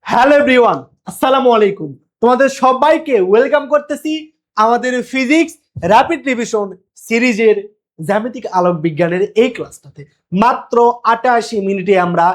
Hello everyone, আসসালামু আলাইকুম। তোমাদের সবাইকে ওয়েলকাম করতেছি আমাদের ফিজিক্স র্যাপিড রিভিশন সিরিজের জ্যামিতিক আলোক বিজ্ঞানের এই ক্লাসটাতে। মাত্র 88 মিনিটে আমরা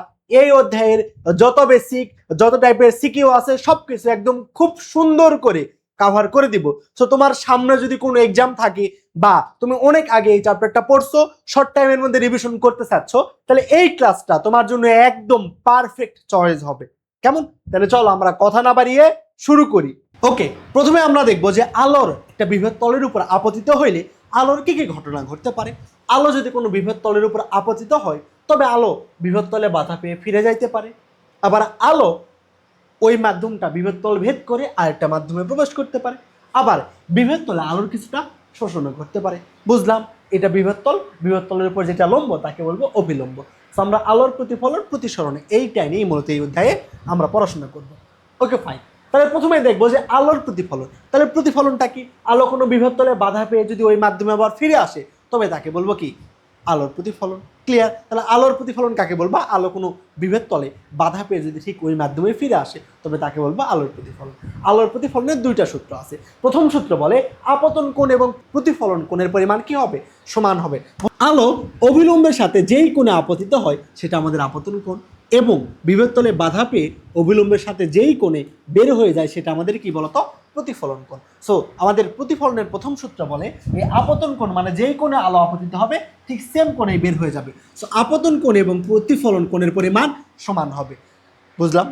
এই অধ্যায়ের যত বেসিক যত টাইপের সিকিউ আছে সবকিছু একদম খুব সুন্দর করে কভার করে দিব। সো তোমার সামনে যদি কোনো এক্সাম থাকে বা তুমি অনেক আগে এই চ্যাপ্টারটা পড়ছো, শর্ট টাইমের মধ্যে রিভিশন করতে চাচ্ছ, তাহলে এই ক্লাসটা তোমার জন্য একদম পারফেক্ট চয়েস হবে। কেমন? তাহলে চলো আমরা কথা না বাড়িয়ে শুরু করি। ওকে, প্রথমে আমরা দেখবো যে আলোর একটা বৃহৎ তলের উপর আপতিত হইলে আলোর কি কি ঘটনা ঘটতে পারে। আলো যদি কোনো বৃহৎ তলের উপর আপতিত হয় তবে আলো বৃহৎ তলে বাধা পেয়ে ফিরে যাইতে পারে। আবার আলো ওই মাধ্যমটা বৃহৎ তল ভেদ করে আরেকটা মাধ্যমে প্রবেশ করতে পারে। আবার বৃহৎ তলে আলোর কিছুটা শোষণও করতে পারে। বুঝলাম, এটা বৃহৎ তলের উপর যেটা লম্ব তাকে বলবো অভিলম্ব। আমরা আলোর প্রতিফলন প্রতিসরণে এইটাই নিয়ে মূলত এই অধ্যায়ে আমরা পড়াশোনা করব। ওকে ফাইন, তাহলে প্রথমে দেখবো যে আলোর প্রতিফলন। তাহলে প্রতিফলনটা কি? আলো কোনো বৃহৎ তলে বাধা পেয়ে যদি ওই মাধ্যমে আবার ফিরে আসে তবে তাকে বলবো কি? আলোর প্রতিফলন। ক্লিয়ার? তাহলে আলোর প্রতিফলন কাকে বলবো? আলো কোনো বৃহৎ তলে বাধা পেয়ে যদি ঠিক ওই মাধ্যমে ফিরে আসে তবে তাকে বলবো আলোর প্রতিফলন। আলোর প্রতিফলনের দুইটা সূত্র আছে। প্রথম সূত্র বলে আপতন কোণ এবং প্রতিফলন কোণের পরিমাণ কি হবে? সমান হবে। আলো অবিলম্বের সাথে যেই কোণে আপতিত হয় সেটা আমাদের আপতন কোণ, এবং বৃহৎ তলে বাধা পেয়ে অবিলম্বের সাথে যেই কোণে বের হয়ে যায় সেটা আমাদের কি বলতো? প্রতিফলন কোণ। সো আমাদের প্রতিফলনের প্রথম সূত্র বলে এই আপতন কোণ মানে যেই কোণে আলো আপতিত হবে ঠিক সেম কোণেই বের হয়ে যাবে। সো আপতন কোণ এবং প্রতিফলন কোণের পরিমাণ সমান হবে। বুঝলাম?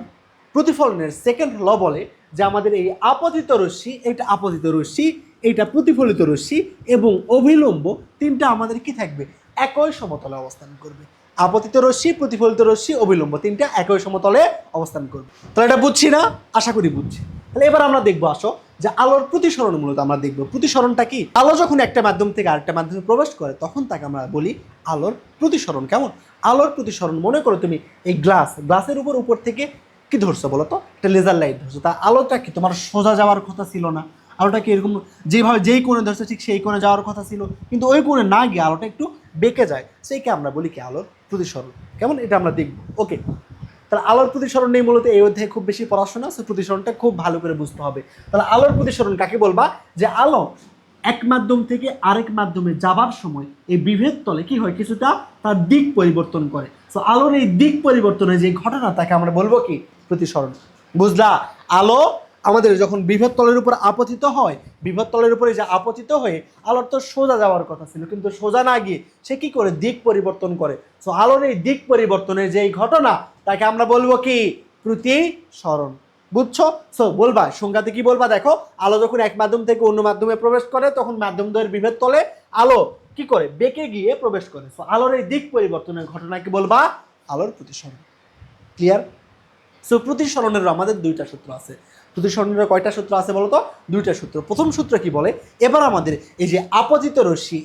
প্রতিফলনের সেকেন্ড ল বলে যে আমাদের এই আপতিত রশ্মি, এটা আপতিত রশ্মি, এইটা প্রতিফলিত রশ্মি এবং অভিলম্ব তিনটা আমাদের কি থাকবে? একই সমতলে অবস্থান করবে। আপতিত রশ্মি, প্রতিফলিত রশ্মি, অবিলম্ব তিনটা একই সমতলে অবস্থান করবে। তাহলে এটা বুঝছি না? আশা করি বুঝছি। তাহলে এবার আমরা দেখবো, আসো যে আলোর প্রতিসরণ মূলত আমরা দেখবো। প্রতিসরণটা কি? আলো যখন একটা মাধ্যম থেকে আরেকটা মাধ্যমে প্রবেশ করে তখন তাকে আমরা বলি আলোর প্রতিসরণ। কেমন? আলোর প্রতিসরণ, মনে করো তুমি এই গ্লাসের উপর থেকে কি ধরছো বলো তো? একটা লেজার লাইট ধরছো, তা আলোটা কি তোমার সোজা যাওয়ার কথা ছিল না? আলোটা কি এরকম যেভাবে যেই কোণে ধরছে ঠিক সেই কোণে যাওয়ার কথা ছিল, কিন্তু ওই কোণে না গিয়ে আলোটা একটু বেঁকে যায়, সেইকে আমরা বলি কি? আলোর প্রতিসরণ। কেমন? এটা আমরা দেখবো। ওকে, তাহলে আলোর প্রতিসরণ নেই মূলত এই অধ্যায়ে খুব বেশি পড়াশোনা, সে প্রতিসরণটা খুব ভালো করে বুঝতে হবে। তাহলে আলোর প্রতিসরণ কাকে বলবা? যে আলো এক মাধ্যম থেকে আরেক মাধ্যমে যাবার সময় এই বিভেদ তলে কি হয়? কিছুটা তার দিক পরিবর্তন করে। তো আলোর এই দিক পরিবর্তনের যে ঘটনা তাকে আমরা বলবো কি? প্রতিসরণ। বুঝলা? আলো আমাদের যখন বিভেদ তলের উপর আপতিত হয়, বিভেদ তলের উপরে যে আপতিত হয়ে আলোর তো সোজা যাওয়ার কথা ছিল, কিন্তু সোজা না গিয়ে সে কি করে? দিক পরিবর্তন করে। তো আলোর এই দিক পরিবর্তনের যে ঘটনা তাকে আমরা বলবো কি? প্রতিসরণ। বুঝছো? সো বলবা, সংজ্ঞাতে কি বলবা? দেখো, আলো যখন এক মাধ্যম থেকে অন্য মাধ্যমে প্রবেশ করে তখন মাধ্যম দ্বয়ের বিভেদ তলে আলো কি করে? বেঁকে গিয়ে প্রবেশ করে। সো আলোর এই দিক পরিবর্তনের ঘটনাকে বলবা আলোর প্রতিসরণ। ক্লিয়ার? সো প্রতিসরণের আমাদের দুইটা সূত্র আছে। প্রতিসরণের কয়টা সূত্র আছে বলতো? দুইটা সূত্র। প্রথম সূত্র কি বলে? এবার আমাদের এই যে আপতিত রশ্মি,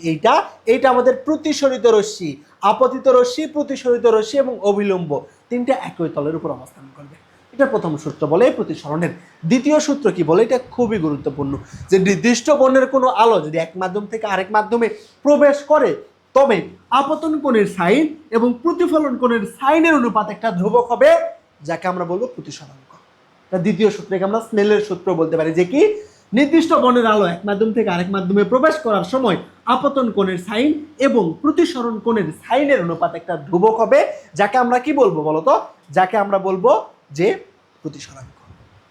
এইটা আমাদের প্রতিসরিত রশ্মি, আপতিত রশ্মি, প্রতিসরিত রশ্মি এবং অবিলম্ব তিনটা একই তলের উপর অবস্থান করবে। এটা প্রথম সূত্র বলে প্রতিসরণের। দ্বিতীয় সূত্র কি বলে? এটা খুবই গুরুত্বপূর্ণ, যে নির্দিষ্ট বর্ণের কোনো আলো যদি এক মাধ্যম থেকে আরেক মাধ্যমে প্রবেশ করে তবে আপতন কোণের সাইন এবং প্রতিফলন কোণের সাইনের অনুপাত একটা ধ্রুবক হবে, যাকে আমরা বলবো প্রতিসরাঙ্ক। দ্বিতীয় সূত্রকে আমরা স্নেলের সূত্র বলতে পারি, যে কি? নির্দিষ্ট বর্ণের আলো এক মাধ্যম থেকে আরেক মাধ্যমে প্রবেশ করার সময় আপতন কোণের সাইন এবং প্রতিসরণ কোণের সাইনের অনুপাত একটা ধ্রুবক হবে, যাকে আমরা কি বলবো বলতো? যাকে আমরা বলবো যে প্রতিসরাঙ্ক।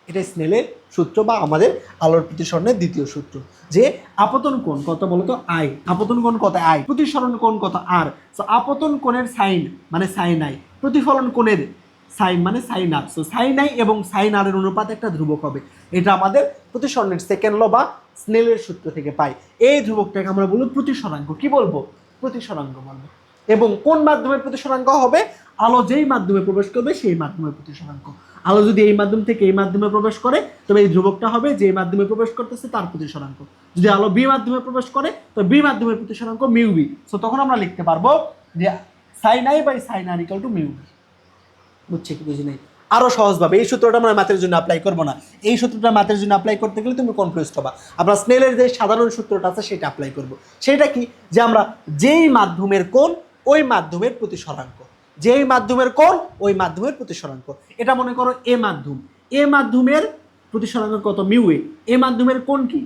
এটা স্নেলের সূত্র বা আমাদের আলোর প্রতিসরণের দ্বিতীয় সূত্র, যে আপতন কোণ কত বলতো? আই। আপতন কোণ কত? আই। প্রতিসরণ কোণ কত? আর। সো আপতন কোণের সাইন মানে সাইন আই, প্রতিফলন কোণের সাইন মানে sine R. So sine I এবং সাইন আর এর অনুপাত একটা ধ্রুবক হবে। এটা আমাদের প্রতিসরণের সেকেন্ড ল বা স্নেলের সূত্র থেকে পাই। এই ধ্রুবকটাকে আমরা বলবো প্রতিসরাঙ্ক। কি বলবো? প্রতিসরাঙ্ক বলবো। এবং কোন মাধ্যমের প্রতিসরাঙ্ক হবে? আলো যেই মাধ্যমে প্রবেশ করবে সেই মাধ্যমের প্রতিসরাঙ্ক। আলো যদি এই মাধ্যম থেকে এই মাধ্যমে প্রবেশ করে তবে এই ধ্রুবকটা হবে যে মাধ্যমে প্রবেশ করতেছে তার প্রতিসরাঙ্ক। যদি আলো বি মাধ্যমে প্রবেশ করে তো বি মাধ্যমের প্রতিসরাঙ্ক মিউ বি। সো তখন আমরা লিখতে পারবো যে sine I by sine R equal to mu B. বুঝছে কি বুঝি নাই? আরো সহজভাবে এই সূত্রটা আমরা ম্যাথের জন্য অ্যাপ্লাই করবো না। এই সূত্রটা ম্যাথের জন্য অ্যাপ্লাই করতে গেলে তুমি কনফিউজ হবা। আমরা স্নেলের যে সাধারণ সূত্রটা আছে সেটা অ্যাপ্লাই করব। সেটা কি? যে আমরা যেই মাধ্যমের কোণ ওই মাধ্যমের প্রতিসরাঙ্ক, যেই মাধ্যমের কোণ ওই মাধ্যমের প্রতিসরাঙ্ক। এটা মনে করো এ মাধ্যম, এ মাধ্যমের প্রতিসরাঙ্ক কত মিউ এ, এ মাধ্যমের কোণ কি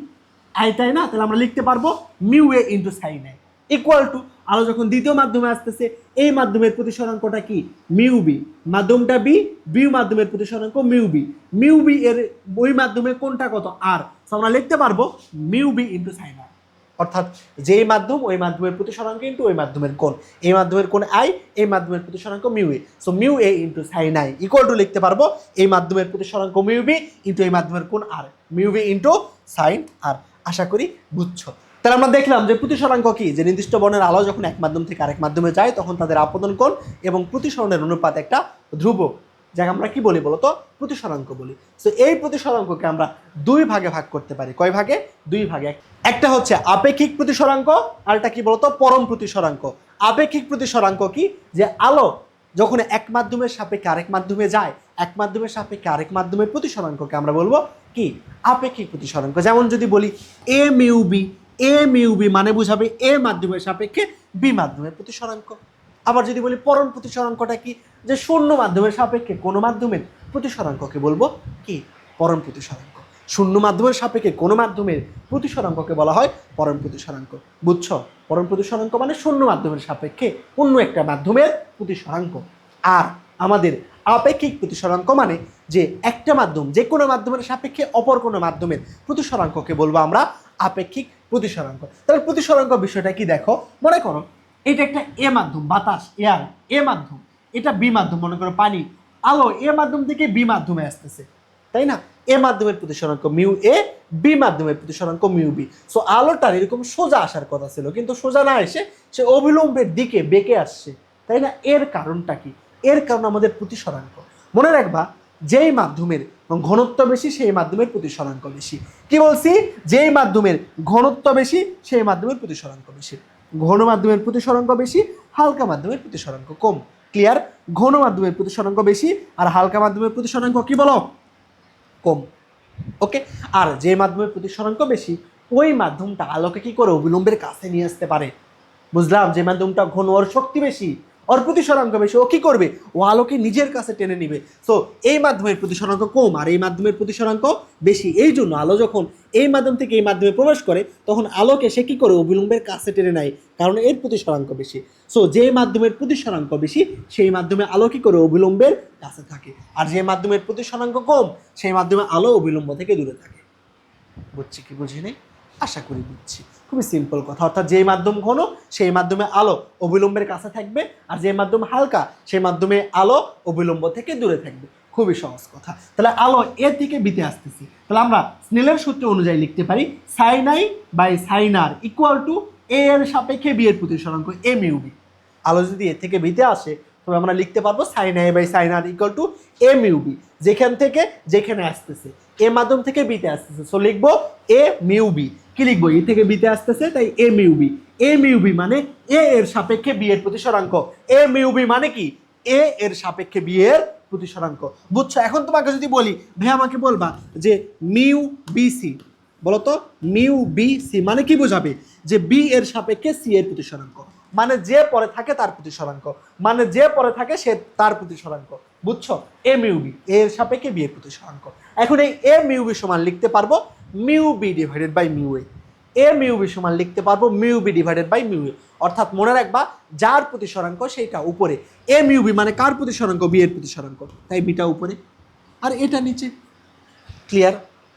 আই, তাই না? তাহলে আমরা লিখতে পারবো mu A into sine I equal to, আলো যখন দ্বিতীয় মাধ্যমে আসতেছে এই মাধ্যমের প্রতিসরাঙ্কটা কি মিউ বি, মাধ্যমটা বি, বি মাধ্যমের প্রতিসরাঙ্ক মিউ বি, মিউ বি এর ওই মাধ্যমের কোণটা কত আর, আমরা লিখতে পারবো mu B into sine I, অর্থাৎ যেই মাধ্যম ওই মাধ্যমের প্রতিসরাঙ্ক ইন্টু ওই মাধ্যমের কোণ, এই মাধ্যমের কোণ আই, এই মাধ্যমের প্রতিসরাঙ্ক mu A, so mu A into sine I equal to লিখতে পারবো এই মাধ্যমের প্রতিসরাঙ্ক মিউ বি ইন্টু এই মাধ্যমের কোণ আর, মিউ বি ইন্টু সাইন আর। আশা করি বুঝছো। তাহলে আমরা দেখলাম যে প্রতিসরাঙ্ক কি, যে নির্দিষ্ট বর্ণের আলো যখন এক মাধ্যম থেকে আরেক মাধ্যমে যায় তখন তাদের আপতন কোণ এবং প্রতিসরণের অনুপাত একটা ধ্রুবক, যাকে আমরা কি বলি বলতো, প্রতিসরাঙ্ক বলি। তো এই প্রতিসরাঙ্ককে আমরা দুই ভাগে ভাগ করতে পারি। কয় ভাগে? দুই ভাগে। একটা হচ্ছে আপেক্ষিক প্রতিসরাঙ্ক, আরটা কি বলতো, পরম প্রতিসরাঙ্ক। আপেক্ষিক প্রতিসরাঙ্ক কি, যে আলো যখন এক মাধ্যমের সাপেক্ষে আরেক মাধ্যমে যায়, এক মাধ্যমের সাপেক্ষে আরেক মাধ্যমের প্রতিসরাঙ্ককে আমরা বলবো কি, আপেক্ষিক প্রতিসরাঙ্ক। যেমন যদি বলি A mu B, A mu B মানে বুঝাবে এ মাধ্যমের সাপেক্ষে বি মাধ্যমের প্রতিসরাঙ্ক। আবার যদি বলি পরম প্রতিসরাঙ্কটা কি, যে শূন্য মাধ্যমের সাপেক্ষে কোনো মাধ্যমের প্রতিসরাঙ্ককে বলবো কি, পরম প্রতিসরাঙ্ক। শূন্য মাধ্যমের সাপেক্ষে কোনো মাধ্যমের প্রতিসরাঙ্ককে বলা হয় পরম প্রতিসরাঙ্ক। বুঝছো? পরম প্রতিসরাঙ্ক মানে শূন্য মাধ্যমের সাপেক্ষে অন্য একটা মাধ্যমের প্রতিসরাঙ্ক। আর আমাদের আপেক্ষিক প্রতিসরাঙ্ক মানে যে একটা মাধ্যম যে কোনো মাধ্যমের সাপেক্ষে অপর কোনো মাধ্যমের প্রতিসরাঙ্ককে বলবো আমরা আপেক্ষিক প্রতিসরাঙ্ক। তাহলে প্রতিসরাঙ্ক বিষয়টা কি দেখো, মনে করো এটা একটা এ মাধ্যম, বাতাস এয়ার এ মাধ্যম, এটা বি মাধ্যম, মনে করো পানি, আলো এ মাধ্যম থেকে বি মাধ্যমে আসতেছে, তাই না? এ মাধ্যমের প্রতিসরাঙ্ক মিউ এ, বি মাধ্যমের প্রতিসরাঙ্ক মিউ বি। সো আলোটার এরকম সোজা আসার কথা ছিল, কিন্তু সোজা না এসে সে অবিলম্বের দিকে বেঁকে আসছে, তাই না? এর কারণটা কি? এর কারণ আমাদের প্রতিসরাঙ্ক। মনে রাখবা, যেই মাধ্যমের ঘনত্ব বেশি সেই মাধ্যমের প্রতিসরাঙ্ক বেশি। কি বলছি? যেই মাধ্যমের ঘনত্ব বেশি সেই মাধ্যমের প্রতিসরাঙ্ক বেশি। ঘন মাধ্যমের প্রতিসরাঙ্ক বেশি, হালকা মাধ্যমের প্রতিসরাঙ্ক কম। ক্লিয়ার? ঘন মাধ্যমের প্রতিসরাঙ্ক বেশি আর হালকা মাধ্যমের প্রতিসরাঙ্ক কি বলো, কম। ওকে। আর যে মাধ্যমের প্রতিসরাঙ্ক বেশি ওই মাধ্যমটা আলোকে কি করে অবিলম্বের কাছে নিয়ে আসতে পারে। বুঝলাম? যে মাধ্যমটা ঘন, ওর শক্তি বেশি, ওর প্রতিসরাঙ্ক বেশি, ও কি করবে, ও আলোকে নিজের কাছে টেনে নিবে। সো এই মাধ্যমের প্রতিসরাঙ্ক কম আর এই মাধ্যমের প্রতিসরাঙ্ক বেশি। এই জন্য আলো যখন এই মাধ্যম থেকে এই মাধ্যমে প্রবেশ করে তখন আলোকে সে কি করে অবিলম্বের কাছে টেনে নেয়, কারণ এর প্রতিসরাঙ্ক বেশি। সো যে মাধ্যমের প্রতিসরাঙ্ক বেশি সেই মাধ্যমে আলো কি করে অবিলম্বের কাছে থাকে, আর যে মাধ্যমের প্রতিসরাঙ্ক কম সেই মাধ্যমে আলো অবিলম্ব থেকে দূরে থাকে। বুঝছি কি বুঝিনি? আশা করি বুঝছি। খুবই সিম্পল কথা। অর্থাৎ যে মাধ্যম ঘন সেই মাধ্যমে আলো অবিলম্বের কাছে থাকবে, আর যে মাধ্যম হালকা সেই মাধ্যমে আলো অবিলম্ব থেকে দূরে থাকবে। খুবই সহজ কথা। তাহলে আলো এ থেকে বিতে আসতেছি, তাহলে আমরা স্নেলের সূত্র অনুযায়ী লিখতে পারি sine I by sine R equal to A এর সাপেক্ষে বি এর প্রতিসরাঙ্ক এ মিউ বি। আলো যদি এ থেকে বিতে আসে তবে আমরা লিখতে পারবো sine I by sine R equal to A mu B. যেখান থেকে যেখানে আসতেছে, এ মাধ্যম থেকে বিতে আসতেছে, সো লিখবো এ মিউ বি। কি লিখবো? এ থেকে বিতে আসতেছে তাই A mu B. A mu B মানে এ এর সাপেক্ষে বি এর প্রতিসরাঙ্ক। এ মিউ বি মানে কি? এ এর সাপেক্ষে বি এর প্রতিসরাঙ্ক। বুঝছো? এখন তোমাকে যদি বলি ভাই আমাকে বলবা যে মিউ বি সি, বলো তো মিউ বি সি মানে কি বোঝাবে? যে বি এর সাপেক্ষে সি এর প্রতিসরাঙ্ক, মানে যে পরে থাকে তার প্রতিসরাঙ্ক, মানে যে পরে থাকে সে তার প্রতিসরাঙ্ক। বুঝছো? এ মিউ বি এর সাপেক্ষে বি এর প্রতিসরাঙ্ক। এখন এই এ মিউ বি সমান লিখতে পারবো mu B divided by mu A. A mu B সমান লিখতে পারবো mu B divided by mu A. অর্থাৎ মনে রাখবা যার প্রতিসরাঙ্ক সেইটা উপরে। এ মিউ বি মানে কার প্রতিসরাঙ্ক? বি এর প্রতিসরাঙ্ক, তাই বিটা উপরে আর এটা নিচে। ক্লিয়ার?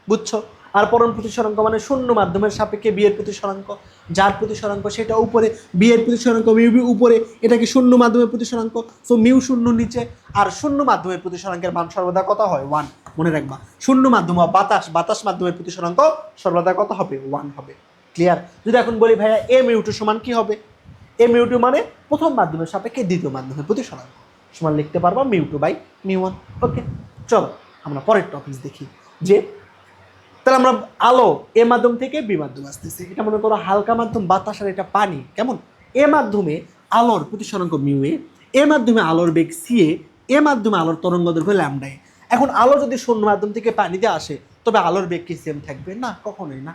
বুঝছো? আর পরম প্রতিসরাঙ্ক মানে শূন্য মাধ্যমের সাপেক্ষে বি এর প্রতিসরাঙ্ক, যার প্রতিসরাঙ্ক সেটা উপরে, বি এর প্রতিসরাঙ্ক মিউ বি উপরে, এটা কি শূন্য মাধ্যমের প্রতিসরাঙ্ক, সো মিউ শূন্য নিচে। আর শূন্য মাধ্যমের প্রতিসরাঙ্কের মান সর্বদা কত হয়? 1। মনে রাখবা শূন্য মাধ্যম বা বাতাস মাধ্যমের প্রতিসরাঙ্ক সর্বদা কত হবে? 1 হবে। ক্লিয়ার? যদি এখন বলি ভাইয়া এ মিউ টু সমান কি হবে? এ মিউ টু মানে প্রথম মাধ্যমের সাপেক্ষে দ্বিতীয় মাধ্যমের প্রতিসরাঙ্ক সমান লিখতে পারবো মিউ টু বাই মিউ 1। ওকে, চলো আমরা পরের টপিক দেখি। যে তাহলে আমরা আলো এ মাধ্যম থেকে বি মাধ্যমে আসতেছে, এটা মনে করো হালকা মাধ্যম বাতাস আর এটা পানি। কেমন? এ মাধ্যমে আলোর প্রতিসরাঙ্ক মিউ এ, এ মাধ্যমে আলোর বেগ সি এ মাধ্যমে আলোর তরঙ্গ দৈর্ঘ্য ল্যামডা এ। এখন আলো যদি শূন্য মাধ্যম থেকে পানিতে আসে তবে আলোর বেগ কি সেম থাকবে? না, কখনোই না।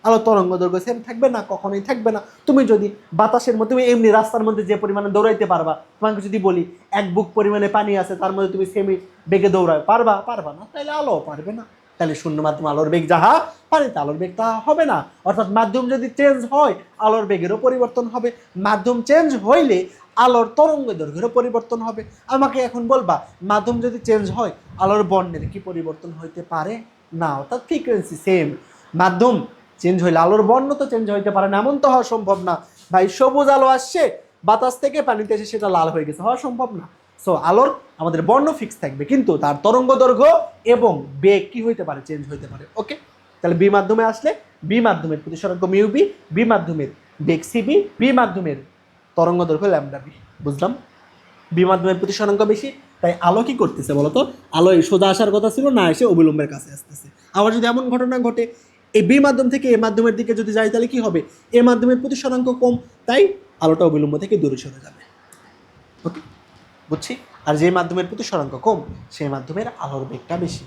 আলোর তরঙ্গ দৈর্ঘ্য সেম থাকবে না, কখনোই থাকবে না। তুমি যদি বাতাসের মধ্যে, তুমি এমনি রাস্তার মধ্যে যে পরিমাণে দৌড়াইতে পারবা, তোমাকে যদি বলি 1 বুক পরিমাণে পানি আছে, তার মধ্যে তুমি সেমি বেগে দৌড়ায় পারবা না, তাহলে আলো পারবে না। তাহলে শূন্য মাধ্যম আলোর বেগ যাহা, পানিতে আলোর বেগ তাহা হবে না। অর্থাৎ মাধ্যম যদি চেঞ্জ হয়, আলোর বেগেরও পরিবর্তন হবে। মাধ্যম চেঞ্জ হইলে আলোর তরঙ্গ দৈর্ঘ্যেরও পরিবর্তন হবে। আমাকে এখন বলবা, মাধ্যম যদি চেঞ্জ হয়, আলোর বর্ণের কি পরিবর্তন হইতে পারে? না, অর্থাৎ ফ্রিকোয়েন্সি সেম। মাধ্যম চেঞ্জ হইলে আলোর বর্ণ তো চেঞ্জ হইতে পারে না, এমন তো হওয়া সম্ভব না। ভাই সবুজ আলো আসছে বাতাস থেকে, পানিতে এসে সেটা লাল হয়ে গেছে, হওয়া সম্ভব না। সো আলোর আমাদের বর্ণ ফিক্স থাকবে, কিন্তু তার তরঙ্গ দৈর্ঘ্য এবং বেগ কি হইতে পারে? চেঞ্জ হইতে পারে। ওকে, তাহলে বি মাধ্যমে আসলে বি মাধ্যমের প্রতিসরাঙ্ক মিউ বি, বি মাধ্যমের বেগ সিবি, বি মাধ্যমের তরঙ্গ দৈর্ঘ্য ল্যামডা বি। বুঝলাম? বি মাধ্যমের প্রতিসরাঙ্ক বেশি, তাই আলো কি করতেছে বলতো? আলো সোজা আসার কথা ছিল, না এসে অবিলম্বের কাছে আসতেছে। আবার যদি এমন ঘটনা ঘটে, এই বি মাধ্যম থেকে এ মাধ্যমের দিকে যদি যাই, তাহলে কি হবে? এ মাধ্যমের প্রতিসরাঙ্ক কম, তাই আলোটা অবিলম্ব থেকে দূরে সরে যাবে। ওকে, বুঝছি। আর যে মাধ্যমের প্রতিসরাঙ্ক কম, সেই মাধ্যমের আলোর বেগটা বেশি।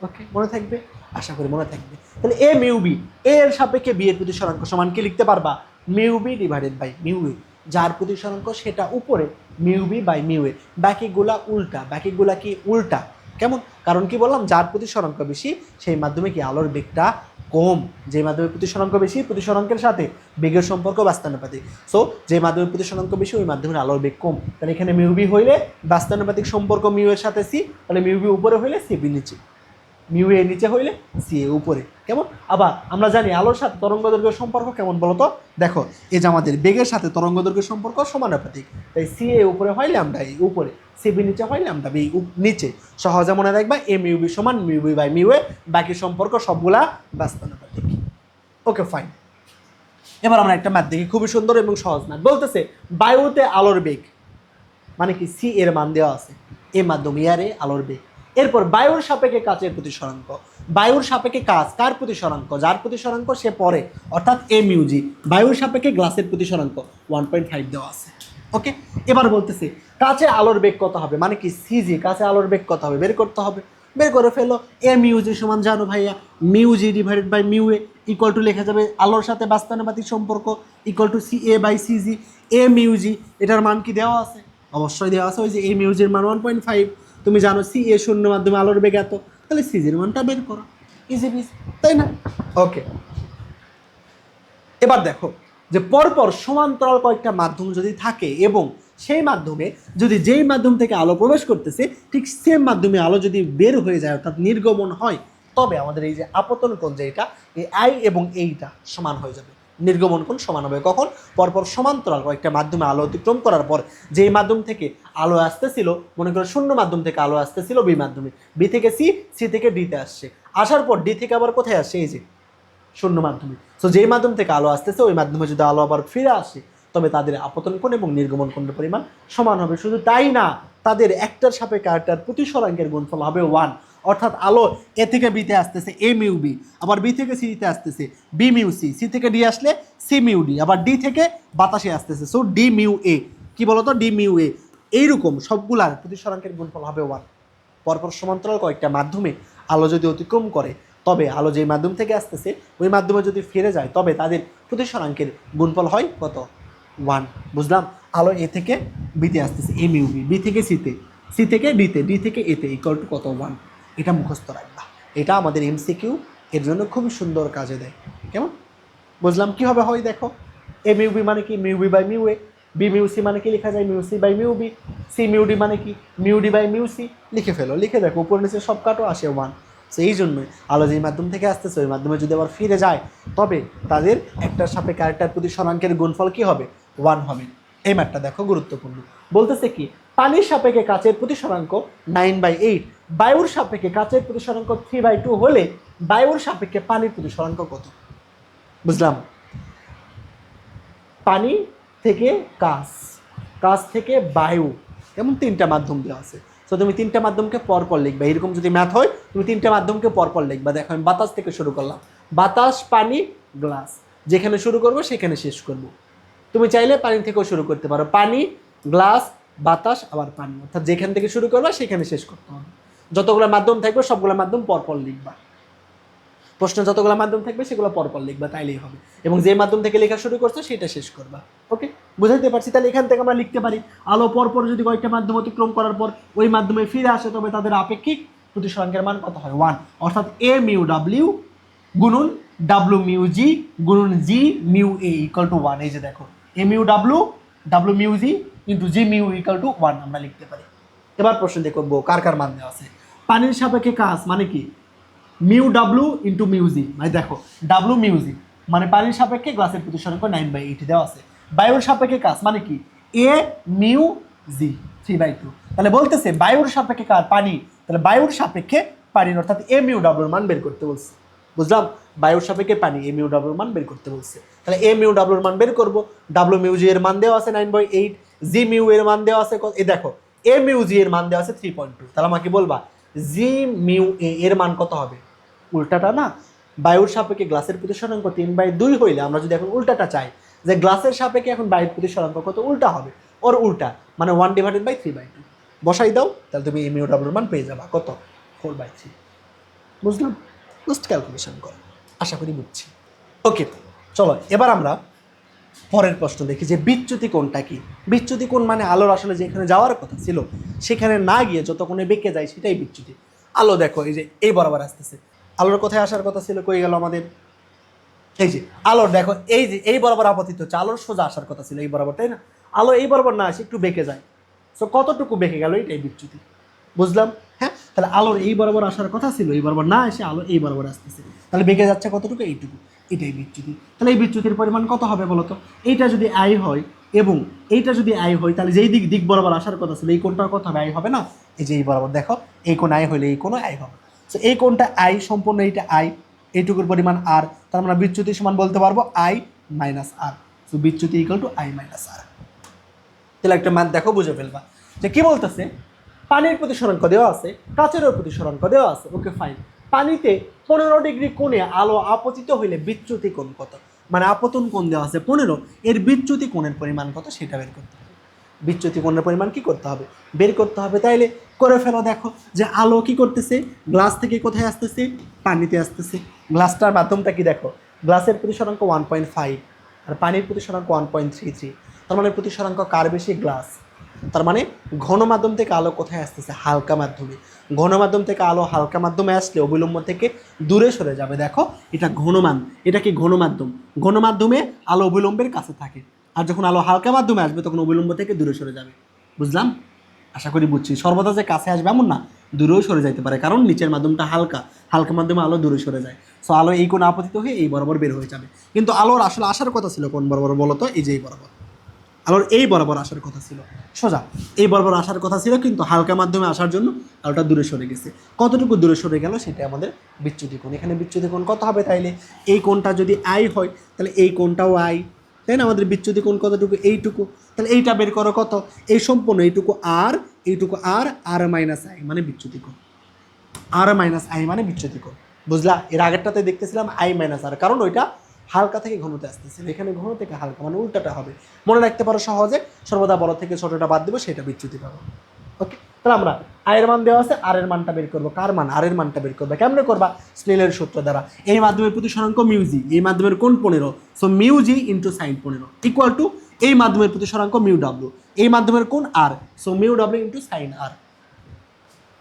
ওকে, মনে থাকবে? আশা করি মনে থাকবে। তাহলে এ মিউ বি, এর সাপেক্ষে বি এর প্রতিসরাঙ্ক সমান কি লিখতে পারবা? Mu B divided by mu A. যার প্রতিসরাঙ্ক সেটা উপরে, mu B by mu A. বাকিগুলা উল্টা, বাকিগুলা কি উল্টা? কেমন? কারণ কি বললাম? যার প্রতিসরাঙ্ক বেশি সেই মাধ্যমে কি আলোর বেগটা কম। যে মাধ্যমে প্রতিসরাঙ্ক বেশি, প্রতিসরাঙ্কের সাথে বেগের সম্পর্ক বাস্তানুপাতিক। সো যে মাধ্যমে প্রতিসরাঙ্ক বেশি, ওই মাধ্যমের আলোর বেগ কম। তাহলে এখানে মিউ বি হইলে বাস্তানুপাতিক সম্পর্ক মিউ এর সাথে সি, তাহলে মিউ বি উপরে হইলে সি বি নিচে, মিউ এ নিচে হইলে সি এ উপরে। কেমন? আবার আমরা জানি আলোর সাথে তরঙ্গ দৈর্ঘ্যের সম্পর্ক কেমন বলতো? দেখো, এই যে আমাদের বেগের সাথে তরঙ্গ দৈর্ঘ্যের সম্পর্ক সমানুপাতিক, তাই সি এ উপরে হয় ল্যামডা এ উপরে, সি বি নিচে হয় ল্যামডা বি নিচে। সহজে মনে রাখবা, এ মিউ বি সমান mu B by mu A, বাকি সম্পর্ক সবগুলা বাস্তানুপাতিক। ওকে, ফাইন। এবার আমরা একটা ম্যাথ দেখি, খুবই সুন্দর এবং সহজ ম্যাথ। বলতেছে বায়ুতে আলোর বেগ মানে কি? সি এর মান দেওয়া আছে, এ মাধ্যম ইয়ারে আলোর বেগ। এরপর বায়ুর সাপেক্ষে কাচের প্রতিসরাঙ্ক, বায়ুর সাপেক্ষে কাচ কার প্রতিসরাঙ্ক? যার প্রতিসরাঙ্ক সে পরে, অর্থাৎ এ মিউজি। বায়ুর সাপেক্ষে গ্লাসের প্রতিসরাঙ্ক 1.5 দেওয়া আছে। ওকে, এবার বলতেছে কাছে আলোর বেগ কত হবে, মানে কি সিজি, কাছে আলোর বেগ কত হবে বের করতে হবে। বের করে ফেলো। এ মিউজি সমান জানো ভাইয়া, mu G divided by mu A equal to লেখা যাবে আলোর সাথে বাস্তানুপাতিক সম্পর্ক equal to C A by C G. এ মিউজি এটার মান কি দেওয়া আছে? অবশ্যই দেওয়া আছে, ওই যে এই মিউজির মান 1.5। তুমি জানো সি এ শূন্য মাধ্যমে আলোর বেগ এত, তাহলে সিজির মানটা বের করো, ইজি বিজ, তাই না? ওকে, এবার দেখো যে পরপর সমান্তরাল কয়েকটা মাধ্যম যদি থাকে এবং সেই মাধ্যমে যদি যেই মাধ্যম থেকে আলো প্রবেশ করতেছে ঠিক সেম মাধ্যমে আলো যদি বের হয়ে যায়, অর্থাৎ নির্গমন হয়, তবে আমাদের এই যে আপতন কোণ যেটা, এই আই এবং এইটা সমান হয়ে যাবে। নির্গমন কোণ সমান হবে কখন? পরপর সমান্তরাল কয়েকটা মাধ্যমে আলো অতিক্রম করার পর যেই মাধ্যম থেকে আলো আসতেছিল, মনে করো শূন্য মাধ্যম থেকে আলো আসতেছিল বি মাধ্যমে, বি থেকে সি, সি থেকে ডিতে আসছে, আসার পর ডি থেকে আবার কোথায় আসছে? এই যে শূন্য মাধ্যমে। সো যেই মাধ্যম থেকে আলো আসতেছে ওই মাধ্যমে যদি আলো আবার ফিরে আসে, তবে তাদের আপতন কোণ এবং নির্গমন কোণের পরিমাণ সমান হবে। শুধু তাই না, তাদের একটার সাপেক্ষে আরেকটার প্রতিসরাঙ্কের গুণফল হবে 1। অর্থাৎ আলো এ থেকে বিতে আসতেছে এ মিউ বি, আবার বি থেকে সিতে আসতেছে বি মিউ সি, সি থেকে ডি আসলে সি মিউ ডি, আবার ডি থেকে বাতাসে আসতেছে সো ডি মিউ এ। কি বলতো? ডি মিউ এ। এইরকম সবগুলার প্রতিসরাঙ্কের গুণফল হবে 1। পরপর সমান্তরাল কয়েকটা মাধ্যমে আলো যদি অতিক্রম করে, তবে আলো যেই মাধ্যম থেকে আসতেছে ওই মাধ্যমে যদি ফিরে যায়, তবে তাদের প্রতিসরাঙ্কের গুণফল হয় কত? 1। বুঝলাম? আলো এ থেকে বিতে আসতেছে এ মিউ বি, বি থেকে সিতে, সি থেকে ডিতে, ডি থেকে এতে ইকুয়াল টু কত? 1। এটা মুখস্থ রাখবা, এটা আমাদের এমসিকিউ এর জন্য খুবই সুন্দর কাজে দেয়। কেমন? বুঝলাম কীভাবে হয় দেখো। এ মিউ বি মানে কি? Mu B by mu A. B mu C মানে কি লেখা যায়? Mu C by mu B. C mu D মানে কি? Mu D by mu C. লিখে ফেলো, লিখে দেখো, উপর নিচে সব কাটো, আসে 1। সেই জন্যই আলো যেই মাধ্যম থেকে আসতেছে ওই মাধ্যমে যদি আবার ফিরে যায়, তবে তাদের একটার সাপেক্ষে আরেকটার প্রতিসরাঙ্কের গুণফল কি হবে? 1 হবে। এই ম্যাথটা দেখো, গুরুত্বপূর্ণ। বলতেছে কি পানির সাপেক্ষে কাচের প্রতিসরাঙ্ক 9/8, বায়ুর সাপেক্ষে কাচের প্রতিসরাঙ্ক 3/2 হলে বায়ুর সাপেক্ষে পানির প্রতিসরাঙ্ক কত? বুঝলাম? পানি থেকে কাচ, কাচ থেকে বায়ু, এমন তিনটা মাধ্যম দেওয়া আছে। তো তুমি তিনটা মাধ্যমকে পরপর লিখবা। এরকম যদি ম্যাথ হয় তুমি তিনটা মাধ্যমকে পরপর লিখবা। দেখো আমি বাতাস থেকে শুরু করলাম, বাতাস, পানি, গ্লাস। যেখানে শুরু করবো সেখানে শেষ করব। তুমি চাইলে পানি থেকেও শুরু করতে পারো, পানি, গ্লাস, বাতাস, আবার পানি, অর্থাৎ যেখান থেকে শুরু করবা সেখানে শেষ করতে হবে। যতগুলো মাধ্যম থাকবে সবগুলো মাধ্যম পরপর লিখবা। প্রশ্নে যতগুলো মাধ্যম থাকবে সেগুলো পরপর লিখবা, তাইলেই হবে। এবং যে মাধ্যম থেকে লেখা শুরু করছো সেটা শেষ করবা। ওকে, বুঝাইতে পারছি? তাহলে এখান থেকে আমরা লিখতে পারি আলো পরপর যদি কয়েকটা মাধ্যম অতিক্রম করার পর ওই মাধ্যমে ফিরে আসে তবে তাদের আপেক্ষিক প্রতিসরাঙ্কের মান কত হয়? 1। অর্থাৎ এ মিউ ডাব্লিউ গুণন ডাব্লিউ মিউ জি গুণন G mu A equal to 1। এই যে দেখো, এ mu W W mu G into G mu equal to 1 আমরা লিখতে পারি। এবার প্রশ্ন দেখবো কার কার মান দেওয়া আছে। পানির সাপেক্ষে কাজ মানে কি? মিউ ডাব্লু ইন্টু মিউজি, মানে দেখো ডাব্লু মিউজি মানে পানির সাপেক্ষে গ্লাসের প্রতিসরাঙ্ক 9/8 দেওয়া আছে। বায়ুর সাপেক্ষে কাজ মানে কি? এ মিউ জি 3/2। তাহলে বলতেছে বায়ুর সাপেক্ষে কার? পানি। তাহলে বায়ুর সাপেক্ষে পানির অর্থাৎ এ মিউ ডাব্লুর মান বের করতে বলছে। বুঝলাম? বায়ুর সাপেক্ষে পানি এ মিউ ডাব্লুর মান বের করতে বলছে। তাহলে এ মিউ ডাব্লুর মান বের করবো। ডাব্লু মিউজি এর মান দেওয়া আছে 9/8, জি মিউ এর মান দেওয়া আছে এই দেখো এ মিউ জি এর মান দেওয়া আছে 3.2। তাহলে আমাকে বলবা জি মিউ এ এর মান কত হবে? উল্টাটা না, বায়ুর সাপেক্ষে গ্লাসের প্রতিসরাঙ্ক 3/2 হইলে আমরা যদি এখন উল্টাটা চাই যে গ্লাসের সাপেক্ষে এখন বায়ুর প্রতিসরাঙ্ক কত, উল্টা হবে ওর উল্টা, মানে 1/3/2 বসাই দাও। তাহলে তুমি এমিউ ডাব্লুর মান পেয়ে যাবা কত? 4/3। বুঝলাম? জাস্ট ক্যালকুলেশন করো, আশা করি বুঝছি। ওকে, চলো এবার আমরা পরের প্রশ্ন দেখি যে বিচ্যুতি কোণটা কি। বিচ্যুতি কোণ মানে আলোর আসলে যেখানে যাওয়ার কথা ছিল সেখানে না গিয়ে যত কোণে বেঁকে যায় সেটাই বিচ্যুতি। আলো দেখো এই যে এই বরাবর আসতেছে, আলোর কোথায় আসার কথা ছিল, কই গেল আমাদের? এই যে আলোর দেখো এই যে এই বরাবর আপতিত হচ্ছে, আলোর সোজা আসার কথা ছিল এই বরাবর, তাই না? আলো এই বরাবর না আসে একটু বেঁকে যায়, সো কতটুকু বেঁকে গেল এটাই বিচ্যুতি। বুঝলাম? হ্যাঁ, তাহলে আলোর এই বরাবর আসার কথা ছিল, এই বরাবর না এসে আলো এই বরাবর আসতেছে, তাহলে বেঁকে যাচ্ছে কতটুকু? এইটুকু, এটাই বিচ্যুতি। তাহলে এই বিচ্যুতির পরিমাণ কত হবে বলো তো? এইটা যদি আই হয় এবং এইটা যদি আই হয় তাহলে যেই দিক দিক বরাবর আসার কথা ছিল এই কোণটার কত হবে? আই হবে না? এই যে এই বরাবর দেখো এই কোণ আই হইলে এই কোণও আই হবে। সো এই কোণটা আই সম্পূর্ণ, এইটা আই, এইটুকুর পরিমাণ আর, তার আমরা বিচ্যুতি সমান বলতে পারবো আই মাইনাস আর। সো বিচ্যুতি ইকুয়াল টু আই মাইনাস আর। তাহলে একটা মান দেখো বুঝে ফেলবা যে কি বলতেছে। পানির প্রতিসরাঙ্ক দেওয়া আছে, কাচেরও প্রতিসরাঙ্ক দেওয়া আছে। Okay fine. পানিতে 15 ডিগ্রি কোণে আলো আপতিত হইলে বিচ্যুতি কোণ কত? মানে আপতন কোণ দেওয়া আছে 15, এর বিচ্যুতি কোণের পরিমাণ কত সেটা বের করতে হবে। বিচ্যুতি কোণের পরিমাণ কি করতে হবে? বের করতে হবে। তাইলে করে ফেলো। দেখো যে আলো কি করতেছে, গ্লাস থেকে কোথায় আসতেছে? পানিতে আসতেছে। গ্লাসটার মাধ্যমটা কি দেখো, গ্লাসের প্রতিসরাঙ্ক 1.5 আর পানির প্রতিসরাঙ্ক 1.33। তার মানে প্রতিসরাঙ্ক কার বেশি? গ্লাস। তার মানে ঘন মাধ্যম থেকে আলো কোথায় আসতেছে? হালকা মাধ্যমে। ঘন মাধ্যম থেকে আলো হালকা মাধ্যমে আসলে অবিলম্ব থেকে দূরে সরে যাবে। দেখো এটা ঘনমান, এটা কি ঘন মাধ্যম? ঘন মাধ্যমে আলো অবিলম্বের কাছে থাকে, আর যখন আলো হালকা মাধ্যমে আসবে তখন অবিলম্ব থেকে দূরে সরে যাবে। বুঝলাম? আশা করি বুঝছি। সর্বদা যে কাছে আসবে এমন না, দূরেও সরে যাইতে পারে, কারণ নিচের মাধ্যমটা হালকা, হালকা মাধ্যমে আলো দূরে সরে যায়। সো আলো এই কোণ আপতিত হয়ে এই বরাবর বের হয়ে যাবে। কিন্তু আলোর আসলে আসার কথা ছিল কোন বরাবর বলো তো? এই যে এই বরাবর। আলোর এই বরাবর আসার কথা ছিল, সোজা এই বরাবর আসার কথা ছিল, কিন্তু হালকা মাধ্যমে আসার জন্য আলোটা দূরে সরে গেছে। কতটুকু দূরে সরে গেল সেটা আমাদের বিচ্যুতি কোণ। এখানে বিচ্যুতি কোণ কত হবে? তাইলে এই কোণটা যদি আই হয় তাহলে এই কোণটাও আই, তাই না? আমাদের বিচ্যুতি কোণ কতটুকু? এইটুকু। তাহলে এইটা বের করো কত? এই সম্পূর্ণ এইটুকু আর, এইটুকু আর, আর মাইনাস আই মানে বিচ্যুতি কোণ। আর মাইনাস আই মানে বিচ্যুতি কোণ। বুঝলা? এর আগেরটাতে দেখতেছিলাম আই মাইনাস আর, কারণ ওইটা হালকা থেকে ঘনতে আসতেছে, এখানে ঘন থেকে হালকা, মানে উল্টাটা হবে। মনে রাখতে পারো সহজে, সর্বদা বড় থেকে ছোটটা বাদ দেবো, সেটা বিচ্যুতি পাবো। ওকে, তাহলে আমরা আয়ের মান দেওয়া আছে, আর এর মানটা বের করবো। কার মান? আর এর মানটা বের করবো। কেমনে করবা? স্নেলের সূত্র দ্বারা। এই মাধ্যমের প্রতিসরাঙ্ক মিউজি, এই মাধ্যমের কোণ 15, so mu G into sine 15 equal to এই মাধ্যমের প্রতিসরাঙ্ক মিউ ডাব্লু, এই মাধ্যমের কোণ R, so mu W into sine R.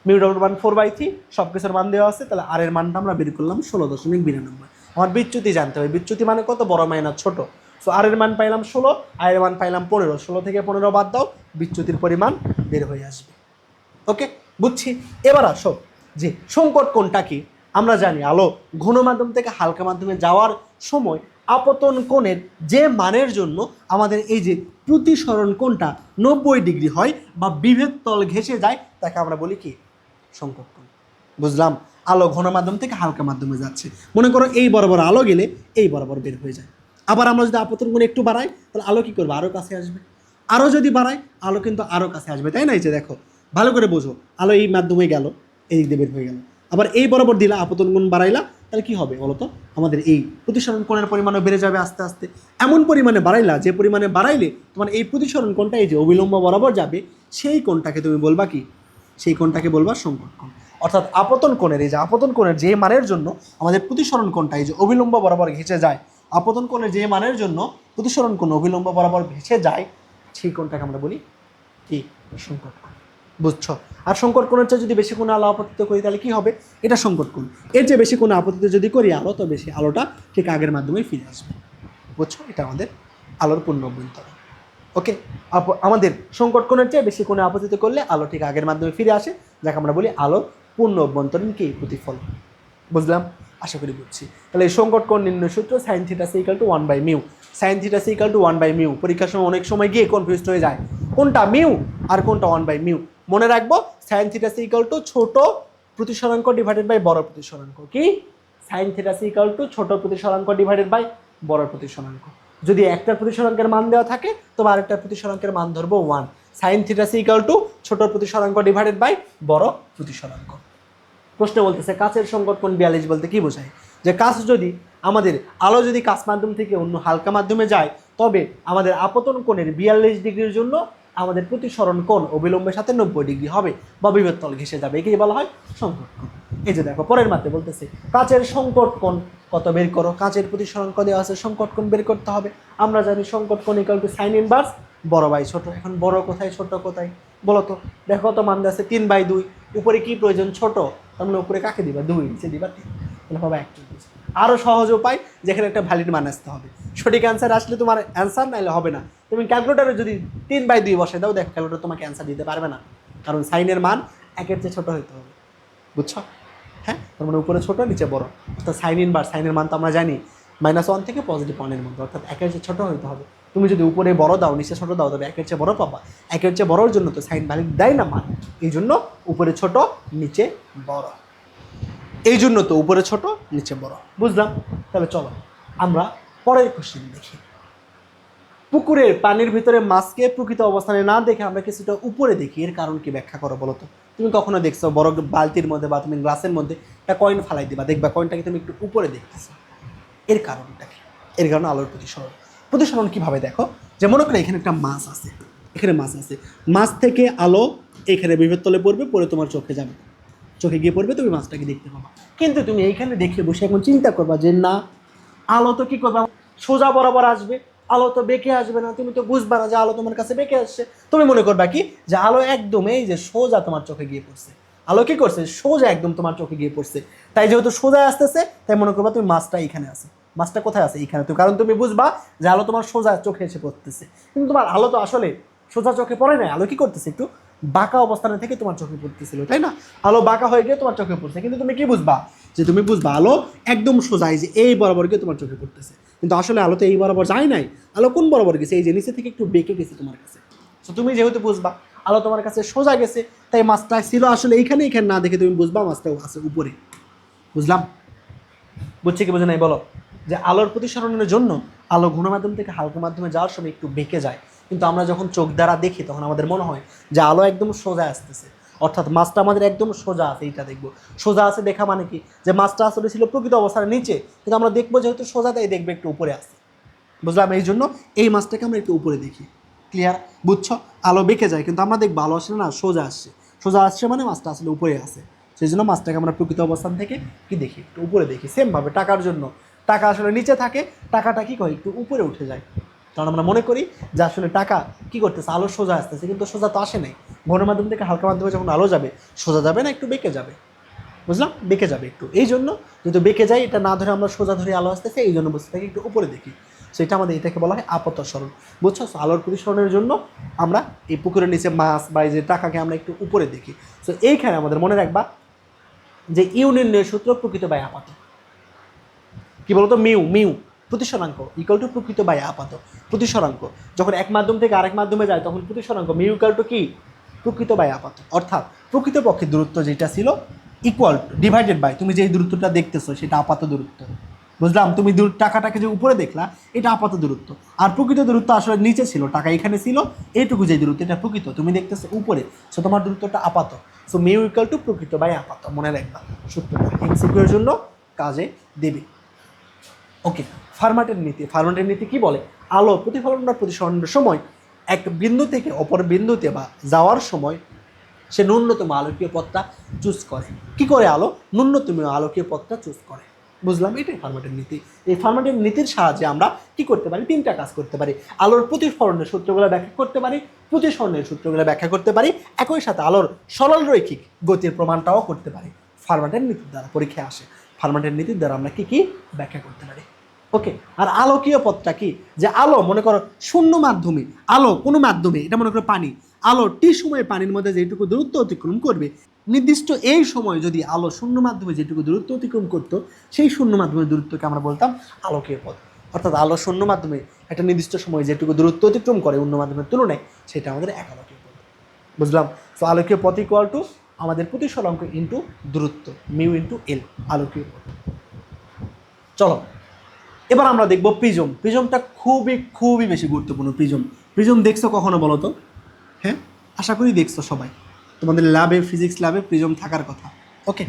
Mu ডাব্লুর মান 4/3, সব কিছুর মান দেওয়া আছে। তাহলে আর এর মানটা আমরা বের করলাম 16.92। আমার বিচ্যুতি জানতে হবে, বিচ্যুতি মানে কত? বড় মাইনাস ছোট। সো আর এর মান পাইলাম 16, আর এর মান পাইলাম 15। 16 থেকে 15 বাদ দাও, বিচ্যুতির পরিমাণ বের হয়ে আসবে। ওকে, বুঝছি। এবার আসো যে সংকট কোণটা কি। আমরা জানি আলো ঘন মাধ্যম থেকে হালকা মাধ্যমে যাওয়ার সময় আপতন কোণের যে মানের জন্য আমাদের এই যে প্রতিসরণ কোণটা 90 ডিগ্রি হয় বা বিভেদ তল ঘেঁষে যায় তাকে আমরা বলি কি? সংকট কোণ। বুঝলাম? আলো ঘন মাধ্যম থেকে হালকা মাধ্যমে যাচ্ছে, মনে করো এই বরাবর আলো গেলে এই বরাবর বের হয়ে যায়। আবার আমরা যদি আপতন কোণ একটু বাড়াই তাহলে আলো কি করবে? আরও কাছে আসবে। আরও যদি বাড়াই আলো কিন্তু আরও কাছে আসবে, তাই না? এই যে দেখো, ভালো করে বোঝো, আলো এই মাধ্যমে গেল, এই দিক দিয়ে বের হয়ে গেল, আবার এই বরাবর দিলা, আপতন কোণ বাড়াইলা, তাহলে কি হবে বলো তো? আমাদের এই প্রতিসরণ কোণের পরিমাণও বেড়ে যাবে আস্তে আস্তে। এমন পরিমাণে বাড়াইলা যে পরিমাণে বাড়াইলে তোমার এই প্রতিসরণ কোণটা এই যে অবিলম্ব বরাবর যাবে, সেই কোণটাকে তুমি বলবা কি? সেই কোণটাকে বলবা সংকট কোণ। অর্থাৎ আপতন কোণের এই যে আপতন কোণের যে মানের জন্য আমাদের প্রতিসরণ কোণটা এই যে অবিলম্ব বরাবর ঘেঁষে যায়, আপতন কোণের যে মানের জন্য প্রতিসরণ কোণ অবিলম্ব বরাবর ঘেঁষে যায় সেই কোণটাকে আমরা বলি কি সংকট কোণ। বুঝছো? আর সংকট কোণের চেয়ে যদি বেশি কোণে আলো আপতিত করি তাহলে কি হবে? এটা সংকট কোণ। এর যে বেশি কোণে আপতিত যদি করি আলো, তো বেশি আলোটা ঠিক আগের মাধ্যমে ফিরে আসবে। বুঝছো? এটা আমাদের আলোর পূর্ণ অভ্যন্তরণ। ওকে, আমাদের সংকট কোণের চেয়ে বেশি কোণে আপতিত করলে আলো ঠিক আগের মাধ্যমে ফিরে আসে, যাকে আমরা বলি আলোর পূর্ণ অভ্যন্তরণ কি প্রতিফলন। বুঝলাম? আশা করি বুঝছি। তাহলে এই সংকট কোণ নির্ণয় সূত্র sine theta C equal to 1/μ। Sine theta C equal to 1/μ। পরীক্ষার সময় অনেক সময় গিয়ে কনফিউজড হয়ে যায় কোনটা মিউ আর কোনটা 1/μ। মনে রাখবো sine theta C equal to ছোট প্রতিসরাঙ্ক ডিভাইডেড বাই বড় প্রতিসরাঙ্ক। কি? Sine theta C equal to ছোট প্রতিসরাঙ্ক ডিভাইডেড বাই বড় প্রতিসরাঙ্ক। যদি একটা প্রতিসরাঙ্কের মান দেওয়া থাকে তবে আরেকটা প্রতিসরাঙ্কের মান ধরবো 1। Sine theta C equal to ছোট প্রতিসরাঙ্ক ডিভাইডেড বাই বড় প্রতিসরাঙ্ক। প্রশ্ন বলতেছে কাচের সংকট কোণ 42 বলতে কি বোঝায়? যে কাচ যদি আমাদের আলো যদি কাচ মাধ্যম থেকে অন্য হালকা মাধ্যমে যায় তবে আমাদের আপতন কোণের 42 ডিগ্রির জন্য আমাদের প্রতিসরণ কোণ অবিলম্বের সাথে 90 ডিগ্রি হবে বা বিভব তল ঘেঁষে যাবে। একেই বলা হয় সংকট কোণ। এই যে দেখো পরের মাত্রে বলতেছে কাচের সংকট কোণ কত বের করো। কাচের প্রতিসরণ দেওয়া আছে, সংকট কোণ বের করতে হবে। আমরা জানি সংকট কোণ ইকুয়াল টু সাইন ইনভার্স বড় বাই ছোট। এখন বড় কোথায় ছোট কোথায় বলো তো? দেখো কত মান আছে 3/2। উপরে কি প্রয়োজন? ছোট। তার মানে উপরে কাকে দিবা? 2, নিচে দিবা 3। তাহলে হবে 41। আরও সহজ উপায়, যেখানে একটা ভ্যালিড মান আসতে হবে। সঠিক অ্যান্সার আসলে তোমার অ্যান্সার, নাইলে হবে না। তুমি ক্যালকুলেটারে যদি 3/2 বসে দাও, দেখো ক্যালকুলেটার তোমাকে অ্যান্সার দিতে পারবে না, কারণ সাইনের মান 1-এর চেয়ে ছোট হতে হবে। বুঝছো? হ্যাঁ, তার মানে উপরে ছোট নিচে বড়। অর্থাৎ সাইন ইনভার্স, সাইনের মান তো আমরা জানি -1 থেকে +1 মধ্যে, অর্থাৎ 1-এর চেয়ে ছোট হতে হবে। তুমি যদি উপরে বড় দাও নিচে ছোট দাও তবে 1-এর চেয়ে বড় পাবা। 1-এর চেয়ে বড়োর জন্য তো সাইন ভ্যালিড দেয় না মান, এই জন্য উপরে ছোট নিচে বড়। এই জন্য তো উপরে ছোট নিচে বড়। বুঝলাম? তাহলে চলো আমরা পরের কোশ্চেন দেখি। পুকুরের পানির ভিতরে মাছকে প্রকৃত অবস্থানে না দেখে আমরা কিছুটা উপরে দেখি, এর কারণ কি ব্যাখ্যা করো বলো তো? তুমি কখনো দেখছো বড় বালতির মধ্যে বা তুমি গ্লাসের মধ্যে একটা কয়েন ফালাই দিবা, দেখবা কয়েনটাকে তুমি একটু উপরে দেখতেছো, এর কারণটা কি? এর কারণে আলোর প্রতিসরণ। প্রতিসরণ কিভাবে দেখো? যে মনে করো এখানে একটা মাছ আছে, এখানে মাছ আছে, মাছ থেকে আলো এখানে বিভব তলে পড়বে, পড়ে তোমার চোখে যাবে, চোখে গিয়ে পড়বে, তুমি মাছটাকে দেখতে পাবা। কিন্তু তুমি এইখানে দেখে বসে এখন চিন্তা করবা যে না, আলো তো কি করবা, সোজা বরাবর আসবে, আলো তো বেঁকে আসবে না। তুমি তো বুঝবা না যে আলো তোমার কাছে বেঁকে আসছে। তুমি মনে করবা কি যে আলো একদম এই যে সোজা তোমার চোখে গিয়ে পড়ছে। আলো কি করছে? সোজা একদম তোমার চোখে গিয়ে পড়ছে। তাই যেহেতু সোজা আসতেছে তাই মনে করবা তুমি মাছটা এখানে আছে। মাছটা কোথায় আছে? এখানে। তো কারণ তুমি বুঝবা যে আলো তোমার সোজা চোখে এসে পড়তেছে, কিন্তু তোমার আলো তো আসলে সোজা চোখে পড়ে নাই। আলো কি করতেছে? একটু বাঁকা অবস্থানে থেকে তোমার চোখে পড়তেছিল, তাই না? আলো বাঁকা হয়ে গিয়ে তোমার চোখে পড়ছে, কিন্তু তুমি কি বুঝবা? যে তুমি বুঝবা আলো একদম সোজা এই যে এই বরাবর গিয়ে তোমার চোখে পড়তেছে, কিন্তু আসলে আলো তো এই বরাবর যায় নাই। আলো কোন বরাবর গেছে? এই যে নিচে থেকে একটু বেঁকে গেছে তোমার কাছে। তো তুমি যেহেতু বুঝবা আলো তোমার কাছে সোজা গেছে, তাই মাছটা ছিল আসলে এইখানে, এখানে না দেখে তুমি বুঝবা মাছটাও আছে উপরে। বুঝলাম? বুঝছি কি বুঝে নাই বলো? যে আলোর প্রতিসরণের জন্য আলো ঘন মাধ্যম থেকে হালকা মাধ্যমে যাওয়ার সময় একটু বেঁকে যায়, কিন্তু আমরা যখন চোখ দ্বারা দেখি তখন আমাদের মনে হয় যে আলো একদম সোজা আসতেছে, অর্থাৎ মাছটা আমাদের একদম সোজা আছে। এইটা দেখবো সোজা আছে দেখা মানে কি? যে মাছটা আসলে ছিল প্রকৃত অবস্থার নিচে, কিন্তু আমরা দেখবো যেহেতু সোজা, তাই দেখবে একটু উপরে আসে। বুঝলাম? এই জন্য এই মাছটাকে আমরা একটু উপরে দেখি। ক্লিয়ার? বুঝছো? আলো বেঁকে যায় কিন্তু আমরা দেখবো আলো আসলে না সোজা আসছে। সোজা আসছে মানে মাছটা আসলে উপরে আসে, সেই জন্য মাছটাকে আমরা প্রকৃত অবস্থান থেকে কি দেখি? একটু উপরে দেখি। সেমভাবে টাকার জন্য টাকা আসলে নিচে থাকে, টাকাটা কি করে? একটু উপরে উঠে যায়। কারণ আমরা মনে করি যে আসলে টাকা কি করতেছে? আলো সোজা আসতেছে, কিন্তু সোজা তো আসে নাই। ঘন মাধ্যম থেকে হালকা মাধ্যমে যখন আলো যাবে সোজা যাবে না, একটু বেঁকে যাবে। বুঝলাম? বেঁকে যাবে একটু। এই জন্য যেহেতু বেঁকে যায়, এটা না ধরে আমরা সোজা ধরে আলো আসতেছে, এই জন্য বস্তুটাকে একটু উপরে দেখি। সেটা আমাদের এটাকে বলা হয় আপতঃসরণ। বুঝছো? আলোর প্রতিসরণের জন্য আমরা এই পুকুরের নিচে মাছ বা এই যে টাকাকে আমরা একটু উপরে দেখি। সো এইখানে আমাদের মনে রাখবা যে ইউ নির্ণয়ের সূত্র প্রকৃত বাই আপাত। কি বলতো? মিউ প্রতিসরাঙ্ক ইকুয়াল টু প্রকৃত বাই আপাত। প্রতিসরাঙ্ক যখন এক মাধ্যম থেকে আরেক মাধ্যমে যায় তখন প্রতিসরাঙ্ক মিউ ইকুয়াল টু কি? প্রকৃত বাই আপাত। অর্থাৎ প্রকৃতপক্ষে দূরত্ব যেটা ছিল ইকুয়াল টু ডিভাইডেড বাই তুমি যেই দূরত্বটা দেখতেছো সেটা আপাত দূরত্ব। বুঝলাম? তুমি টাকাটাকে যে উপরে দেখলা এটা আপাত দূরত্ব, আর প্রকৃত দূরত্ব আসলে নিচে ছিল, টাকা এখানে ছিল, এইটুকু যে দূরত্ব এটা প্রকৃত, তুমি দেখতেছো উপরে, সো তোমার দূরত্বটা আপাত। সো মিউ ইকুয়াল টু প্রকৃত বাই আপাত। মনে রাখবা সূত্রটা এমসিকিউ এর জন্য কাজে দেবে। ওকে, ফার্মাটের নীতি। ফার্মাটের নীতি কি বলে? আলো প্রতিফলন বা প্রতিসরণের সময় এক বিন্দু থেকে অপর বিন্দুতে বা যাওয়ার সময় সে ন্যূনতম আলোকীয় পথটা চুজ করে। কি করে আলো? ন্যূনতম আলোকীয় পথটা চুজ করে। বুঝলাম, এটাই ফার্মাটের নীতি। এই ফার্মাটের নীতির সাহায্যে আমরা কি করতে পারি? তিনটা কাজ করতে পারি। আলোর প্রতিফলনের সূত্রগুলো ব্যাখ্যা করতে পারি, প্রতিসরণের সূত্রগুলো ব্যাখ্যা করতে পারি, একই সাথে আলোর সরল রৈখিক গতির প্রমাণটাও করতে পারি। ফার্মাটের নীতির দ্বারা পরীক্ষায় আসে। ফার্মাটের নীতির দ্বারা আমরা কি কি ব্যাখ্যা করতে পারি। ওকে, আর আলোকীয় পথটা কি? যে আলো মনে করো শূন্য মাধ্যমে, আলো কোনো মাধ্যমে, এটা মনে করো পানি, আলো টি সময়ে পানির মধ্যে যেটুকু দূরত্ব অতিক্রম করবে, নির্দিষ্ট এই সময় যদি আলো শূন্য মাধ্যমে যেটুকু দূরত্ব অতিক্রম করতো, সেই শূন্য মাধ্যমের দূরত্বকে আমরা বলতাম আলোকীয় পথ। অর্থাৎ আলো শূন্য মাধ্যমে একটা নির্দিষ্ট সময় যেটুকু দূরত্ব অতিক্রম করে অন্য মাধ্যমের তুলনায়, সেটা আমাদের এক আলোকীয় পথ। বুঝলাম? তো আলোকীয় পথ ইকুয়াল টু আমাদের প্রতিসরাঙ্ক ইন্টু দূরত্ব, মিউ ইন্টু এল, আলোকীয় পথ। চলো এবার আমরা দেখব প্রিজম। প্রিজমটা খুবই খুবই বেশি গুরুত্বপূর্ণ। প্রিজম দেখছো কখনো বলো তো? হ্যাঁ, আশা করি দেখছো সবাই। তোমাদের ল্যাবে, ফিজিক্স ল্যাবে প্রিজম থাকার কথা। ওকে,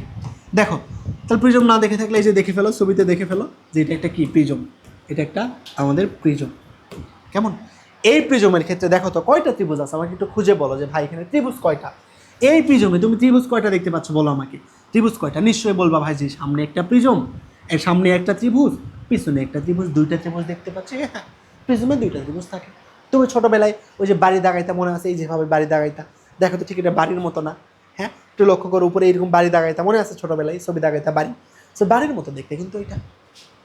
দেখো তাহলে প্রিজম না দেখে থাকলে এই যে দেখে ফেলো, ছবিতে দেখে ফেলো যে এটা একটা কি প্রিজম। এটা একটা আমাদের প্রিজম। কেমন? এই প্রিজমের ক্ষেত্রে দেখো তো কয়টা ত্রিভুজ আছে, আমাকে একটু খুঁজে বলো যে ভাই এখানে ত্রিভুজ কয়টা। এই প্রিজমে তুমি ত্রিভুজ কয়টা দেখতে পাচ্ছ বলো আমাকে? ত্রিভুজ কয়টা? নিশ্চয়ই বলবা ভাই যে সামনে একটা প্রিজম, এর সামনে একটা ত্রিভুজ, পিছনে একটা ত্রিভুজ, দুইটা ত্রিভুজ দেখতে পাচ্ছি। হ্যাঁ, প্রিজমে দুইটা ত্রিভুজ থাকে। তুমি ছোটোবেলায় ওই যে বাড়ি দাগাইতা মনে আছে, এই যেভাবে বাড়ি দাগাইতা, দেখো তো ঠিক এটা বাড়ির মতো না? হ্যাঁ, একটু লক্ষ্য করো উপরে এরকম বাড়ি দাগাইতা মনে আছে ছোটোবেলায়, ছবি দাগাইতা বাড়ি, সো বাড়ির মতো দেখতে কিন্তু এটা,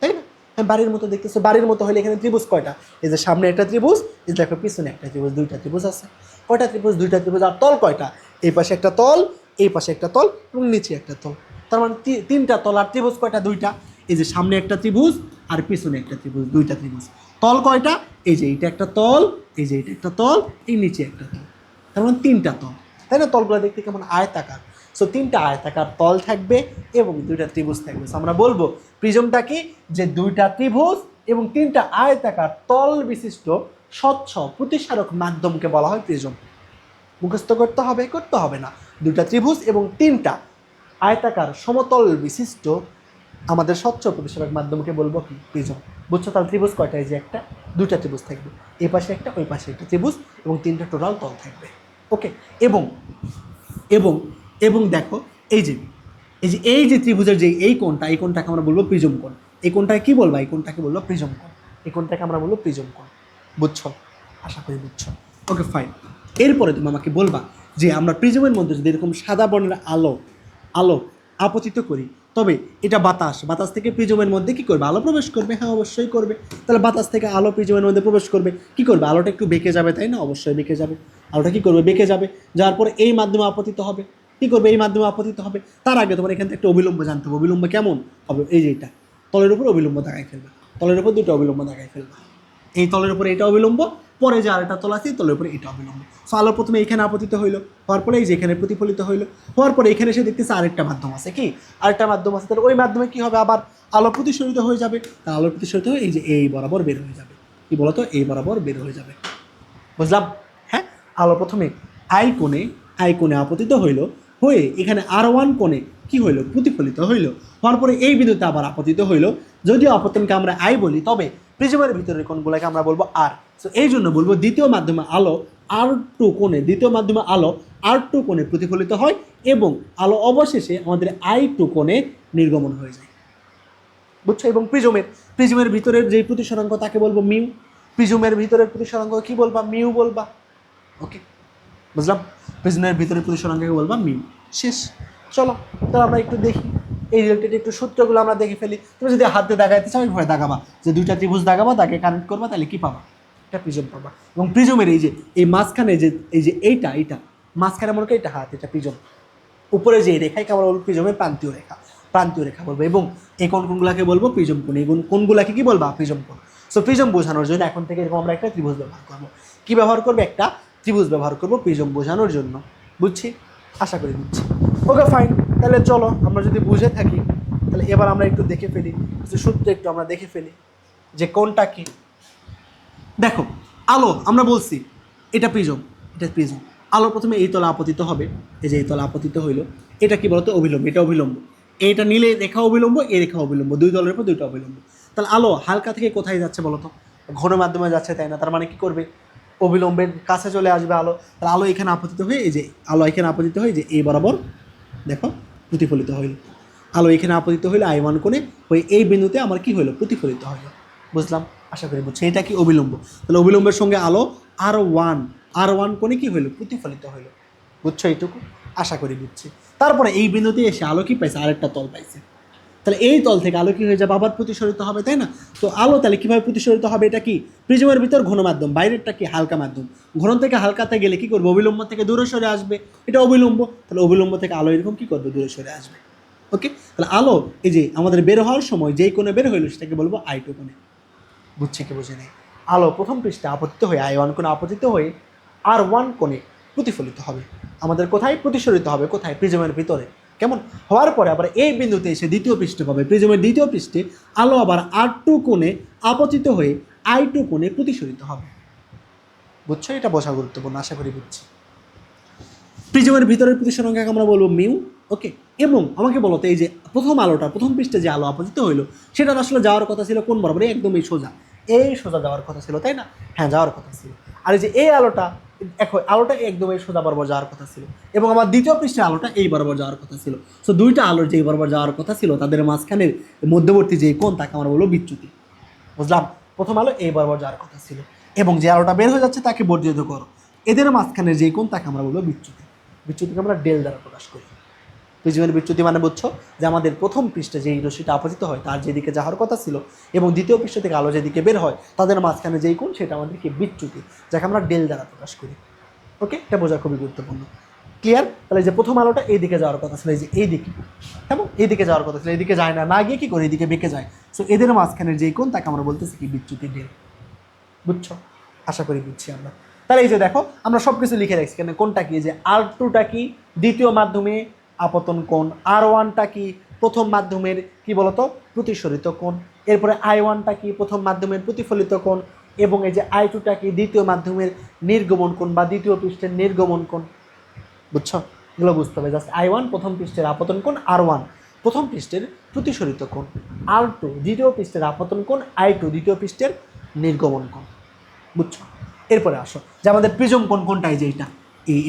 তাই না? হ্যাঁ, বাড়ির মতো দেখতেছো। বাড়ির মতো হলে এখানে ত্রিভুজ কয়টা? এই যে সামনে একটা ত্রিভুজ, এই দেখো পিছনে একটা ত্রিভুজ, দুইটা ত্রিভুজ আছে। কয়টা ত্রিভুজ? দুইটা ত্রিভুজ। আর তল কয়টা? এই পাশে একটা তল, এই পাশে একটা তল এবং নিচে একটা তল। তার মানে তিনটা তল। আর ত্রিভুজ কয়টা? দুইটা। এই যে সামনে একটা ত্রিভুজ আর পিছনে একটা ত্রিভুজ, দুইটা ত্রিভুজ। তল কয়টা? এই যে এইটা একটা তল, এই যে এইটা একটা তল, এই নিচে একটা তল। তার মানে তিনটা তল, তাই না? তলগুলো দেখতে কেমন? আয়তাকার। সো তিনটা আয়তাকার তল থাকবে এবং দুইটা ত্রিভুজ থাকবে। আমরা বলবো প্রিজমটা কি? যে দুইটা ত্রিভুজ এবং তিনটা আয়তাকার তল বিশিষ্ট স্বচ্ছ প্রতিসারক মাধ্যমকে বলা হয় প্রিজম। মুখস্থ করতে হবে? করতে হবে না। দুইটা ত্রিভুজ এবং তিনটা আয়তাকার সমতল বিশিষ্ট আমাদের স্বচ্ছ প্রতিসারক মাধ্যমকে বলবো কি? প্রিজম। বুঝছো? তাহলে ত্রিভুজ কয়টা? এই যে একটা, দুইটা ত্রিভুজ থাকবে, এই পাশে একটা, ওই পাশে একটা ত্রিভুজ এবং তিনটা টোটাল তল থাকবে। ওকে, এবং এবং এবং দেখো এই যে এই যে ত্রিভুজের যে এই কোণটা, এই কোণটাকে আমরা বলবো প্রিজম কোণ। এই কোণটাকে কি বলবো? এই কোণটাকে বলবো প্রিজম কোণ। এই কোণটাকে আমরা বলবো প্রিজম কোণ। বুঝছো? আশা করি বুঝছো। ওকে, ফাইন। এরপরে তুমি আমাকে বলবা যে আমরা প্রিজমের মধ্যে যদি এরকম সাদা বর্ণের আলো আপতিত করি, তবে এটা বাতাস থেকে প্রিজমের মধ্যে কি করবে? আলো প্রবেশ করবে। হ্যাঁ, অবশ্যই করবে। তাহলে বাতাস থেকে আলো প্রিজমের মধ্যে প্রবেশ করবে, কি করবে? আলোটা একটু বেঁকে যাবে, তাই না? অবশ্যই বেঁকে যাবে। আলোটা কি করবে? বেঁকে যাবে। যাওয়ার পরে এই মাধ্যমে আপতিত হবে। কী করবে? এই মাধ্যমে আপতিত হবে। তার আগে তোমার এখান থেকে একটা অবিলম্ব জানতে হবে। অবিলম্ব কেমন হবে? এই যে এটা তলের উপর অবিলম্ব দাগাই ফেলবে, তলের উপর দুটো অবিলম্ব দাগাই ফেলবে। এই তলের উপরে এটা অবিলম্ব, পরে যে আরেকটা তল আছে তলের উপরে এটা অবিলম্ব। সো আলো প্রথমে এখানে আপতিত হইলো, হওয়ার পরে এই যে এখানে প্রতিফলিত হইলো, হওয়ার পরে এখানে এসে দেখতেছে আরেকটা মাধ্যম আছে। কি? আরেকটা মাধ্যম আছে। তাহলে ওই মাধ্যমে কি হবে? আবার আলো প্রতিসরিত হয়ে যাবে। তার আলো প্রতিসরিত হয়ে এই যে এই বরাবর বের হয়ে যাবে। কি বলতো? এই বরাবর বের হয়ে যাবে। বুঝলাম? হ্যাঁ, আলো প্রথমে আই কোণে আপতিত হইল, হয়ে এখানে R1 কোণে কি হইল? প্রতিফলিত হইল, হওয়ার পরে এই বিন্দুতে আবার আপতিত হইল। যদিও আপতনকে আমরা আই বলি, তবে প্রিজমের ভিতরের কোণগুলোকে আমরা বলবো আর। সো এই জন্য বলবো দ্বিতীয় মাধ্যমে আলো R2 কোণে, দ্বিতীয় মাধ্যমে আলো R2 কোণে প্রতিফলিত হয় এবং আলো অবশেষে আমাদের I2 কোণে নির্গমন হয়ে যায়। বুঝছো? এবং প্রিজমের ভিতরের যে প্রতিসরাঙ্ক তাকে বলবো মিউ। প্রিজমের ভিতরের প্রতিসরাঙ্ক কি বলবা? মিউ বলবা। ওকে, বুঝলাম? প্রিজমের ভিতরের প্রতিসরাঙ্ককে বলবা মিউ। শেষ। চলো তাহলে আমরা একটু দেখি এই রিলেটেড একটু সূত্রগুলো আমরা দেখে ফেলি। তুমি যদি হাতে দাগাইতে চাও ঘরে দাগাবা, যে দুইটা ত্রিভুজ দাগাবা, তাকে কানেক্ট করবা, তাহলে কি পাবা? একটা প্রিজম পাবা। এবং প্রিজমের এই যে এই মাঝখানে যে এইটা মাঝখানে মনে করি এটা হাত, এটা প্রিজম। উপরে যে রেখাকে আমরা বলবো প্রিজমের প্রান্তীয় রেখা বলবো। এবং এই কোণগুলোকে বলবো প্রিজম কোণ। এই কোণগুলোকে কি বলবা? প্রিজম কোণ। সো প্রিজম বোঝানোর জন্য এখন থেকে এরকম আমরা একটা ত্রিভুজ ব্যবহার করবো। কি ব্যবহার করবো? একটা ত্রিভুজ ব্যবহার করবো প্রিজম বোঝানোর জন্য। বুঝছি? আশা করি বুঝছি। Okay, fine. তাহলে চলো আমরা যদি বুঝে থাকি, তাহলে এবার আমরা একটু দেখে ফেলি, কিছু সূত্র একটু আমরা দেখে ফেলি যে কোনটা কি। দেখো, আলো আমরা বলছি এটা প্রিজম, আলো প্রথমে এই তলা আপতিত হবে। এই যে এই তলা আপতিত হইলো, এটা কি বলতো? অবিলম্ব। এটা অবিলম্ব। এটা নিলে রেখা অবিলম্ব, এই রেখা অবিলম্ব, দুই তলের উপর দুইটা অবিলম্ব। তাহলে আলো হালকা থেকে কোথায় যাচ্ছে বলতো? ঘন মাধ্যমে যাচ্ছে, তাই না? তার মানে কি করবে? অবিলম্বের কাছে চলে আসবে আলো, তাহলে আলো এখানে আপতিত হয়ে এই যে আলো এখানে আপতিত হয়ে যে এই বরাবর দেখো প্রতিফলিত হইল। আলো এখানে আপতিত হইলে I1 কোণে হয়ে এই বিন্দুতে আমার কি হইলো, প্রতিফলিত হইল। বুঝলাম, আশা করি বুঝছি। এটা কি অবিলম্ব, তাহলে অবিলম্বের সঙ্গে আলো R1 কোণে কি হইলো, প্রতিফলিত হইল। বুঝছো এইটুকু, আশা করি বুঝছি। তারপরে এই বিন্দুতে এসে আলো কি পাইছে, আরেকটা তল পাইছে, তাহলে এই তল থেকে আলো কি হয়ে যাবে, আবার প্রতিসরিত হবে, তাই না? তো আলো তাহলে কীভাবে প্রতিসরিত হবে, এটা কি প্রিজমের ভিতর ঘন মাধ্যম, বাইরেরটা কি হালকা মাধ্যম। ঘন থেকে হালকাতে গেলে কি করবে, অবিলম্ব থেকে দূরে সরে আসবে, এটা অবিলম্ব, তাহলে অবিলম্ব থেকে আলো এরকম কি করবে, দূরে সরে আসবে। ওকে, তাহলে আলো এই যে আমাদের বের হওয়ার সময় যেই কোণে বের হইলো সেটাকে বলবো I2 কোণে। বুঝছে কি বুঝে নেই? আলো প্রথম পৃষ্ঠে আপতিত হয়ে I1 কোণে আপতিত হয়ে R1 কোণে প্রতিফলিত হবে, আমাদের কোথায় প্রতিসরিত হবে, কোথায়, প্রিজমের ভিতরে। কেমন হওয়ার পরে আবার এই বিন্দুতে এসে দ্বিতীয় পৃষ্ঠে পাবে, প্রিজমের দ্বিতীয় পৃষ্ঠে আলো আবার R2 কোণে আপতিত হয়ে I2 কোণে প্রতিসরিত হবে। বুঝছো, এটা বোঝা গুরুত্বপূর্ণ, আশা করি বুঝছি। প্রিজমের ভিতরের প্রতিসরণকে আমরা বলবো মিউ। ওকে, এবং আমাকে বলো তো এই যে প্রথম আলোটা প্রথম পৃষ্ঠে যে আলো আপতিত হইলো সেটা আসলে যাওয়ার কথা ছিল কোন বরাবর, একদম এই সোজা, এই সোজা যাওয়ার কথা ছিল, তাই না? হ্যাঁ, যাওয়ার কথা ছিল। আর এই যে এই আলোটা এখন আলোটা একদম এই সোজা বরাবর যাওয়ার কথা ছিল, এবং আমার দ্বিতীয় পৃষ্ঠের আলোটা এই বরাবর যাওয়ার কথা ছিল। সো দুইটা আলোর যেই বরাবর যাওয়ার কথা ছিল তাদের মাঝখানের মধ্যবর্তী যেই কোণ তাকে আমরা বলবো বিচ্যুতি। বুঝলাম, প্রথম আলো এই বরাবর যাওয়ার কথা ছিল এবং যে আলোটা বের হয়ে যাচ্ছে তাকে বর্ধিত করো, এদের মাঝখানের যেই কোণ তাকে আমরা বলবো বিচ্যুতি। বিচ্যুতিকে আমরা ডেল দ্বারা প্রকাশ করি। প্রিজমের বিচ্যুতি মানে বুঝছো যে আমাদের প্রথম পৃষ্ঠে যেই রশ্মিটা আপতিত হয় তার যেদিকে যাওয়ার কথা ছিল এবং দ্বিতীয় পৃষ্ঠ থেকে আলো যেদিকে বের হয় তাদের মাঝখানে যেই কোণ সেটা আমাদেরকে বিচ্যুতি, যাকে আমরা ডেল দ্বারা প্রকাশ করি। ওকে, এটা বোঝা খুবই গুরুত্বপূর্ণ। ক্লিয়ার? তাহলে যে প্রথম আলোটা এইদিকে যাওয়ার কথা ছিল, এই যে এইদিকে, এবং এইদিকে যাওয়ার কথা ছিল, এইদিকে যায় না, না গিয়ে কি করে এইদিকে বেঁকে যায়। সো এদের মাঝখানের যেই কোণ তাকে আমরা বলতেছি কি বিচ্যুতি ডেল। বুঝছো, আশা করি বুঝছি আমরা। তাহলে এই যে দেখো আমরা সব কিছু লিখে রাখছি, কেন কোনটা কি, যে R2টা কি দ্বিতীয় মাধ্যমে আপতন কোণ, R1টা কি প্রথম মাধ্যমের কি বলতো প্রতিসরিত কোণ, এরপরে I1টা কি প্রথম মাধ্যমের প্রতিফলিত কোণ, এবং এই যে I2টা কি দ্বিতীয় মাধ্যমের নির্গমন কোণ বা দ্বিতীয় পৃষ্ঠের নির্গমন কোণ। বুঝছো, এগুলো বুঝতে হবে। জাস্ট I1 প্রথম পৃষ্ঠের আপতন কোণ, R1 প্রথম পৃষ্ঠের প্রতিসরিত কোণ, R2 দ্বিতীয় পৃষ্ঠের আপতন কোণ, I2 দ্বিতীয় পৃষ্ঠের নির্গমন কোণ। বুঝছো, এরপরে আসো যে আমাদের প্রিজম কোণ কোনটা, এই যে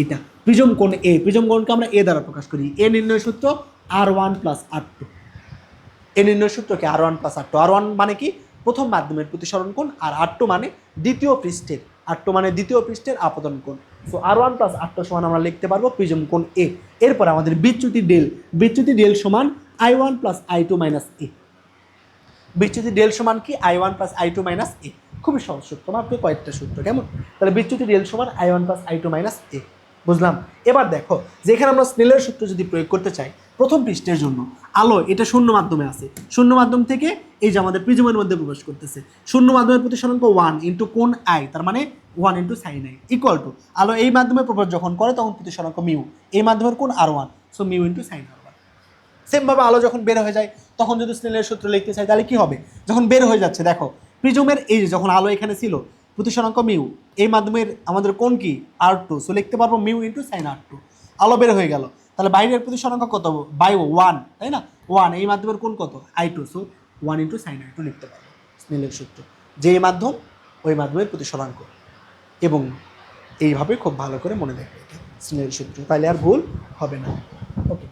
এটা প্রিজম কোণ এ, প্রিজম কোণকে আমরা এ দ্বারা প্রকাশ করি। এ নির্ণয় সূত্র R1 + R2, এ নির্ণয় সূত্র কি R1 + R2। R1 মানে কি প্রথম মাধ্যমের প্রতিসরণ কোণ, আর R2 মানে দ্বিতীয় পৃষ্ঠের, R2 মানে দ্বিতীয় পৃষ্ঠের আপতন কোণ। সো R1 + R2 সমান আমরা লিখতে পারবো প্রিজম কোণ এ। এরপর আমাদের বিচ্যুতি ডেল সমান I1 + I2 - A। বিচ্যুতি ডেল সমান কি I1 + I2 - A। খুবই সহজ সূত্র, মাত্র কয়েকটা সূত্র। কেমন? তাহলে বিচ্যুতি ডেল সমান I1 + I2 - A। বুঝলাম। এবার দেখো যেখানে আমরা স্নেলের সূত্র যদি প্রয়োগ করতে চাই প্রথম পৃষ্ঠের জন্য, আলো এটা শূন্য মাধ্যমে আছে, শূন্য মাধ্যম থেকে এই যে আমাদের প্রিজমের মধ্যে প্রবেশ করতেছে, শূন্য মাধ্যমের প্রতিসরাঙ্ক 1 × কোণ I, তার মানে 1 × sin I ইকুয়াল টু আলো এই মাধ্যমে প্রবেশ যখন করে তখন প্রতিসরাঙ্ক মিউ, এই মাধ্যমের কোণ R1, so mu × sin R1। সেমভাবে আলো যখন বের হয়ে যায় তখন যদি স্নেলের সূত্র লিখতে চাই তাহলে কি হবে, যখন বের হয়ে যাচ্ছে দেখো প্রিজমের এই যে যখন আলো এখানে ছিল প্রতিসরাঙ্ক মিউ, এই মাধ্যমের আমাদের কোণ কি R2, সো লিখতে পারবো মিউ × sin R2। আলো বের হয়ে গেল, তাহলে বাইরের প্রতিসরাঙ্ক কত, বাই 1, তাই না, 1, এই মাধ্যমের কোণ কত I2, সো 1 × sin I2 লিখতে পারবো স্নেলের সূত্র, যে মাধ্যম ওই মাধ্যমের প্রতিসরাঙ্ক। এবং এইভাবে খুব ভালো করে মনে রাখবে এটা স্নেলের সূত্র, তাহলে আর ভুল হবে না। ওকে,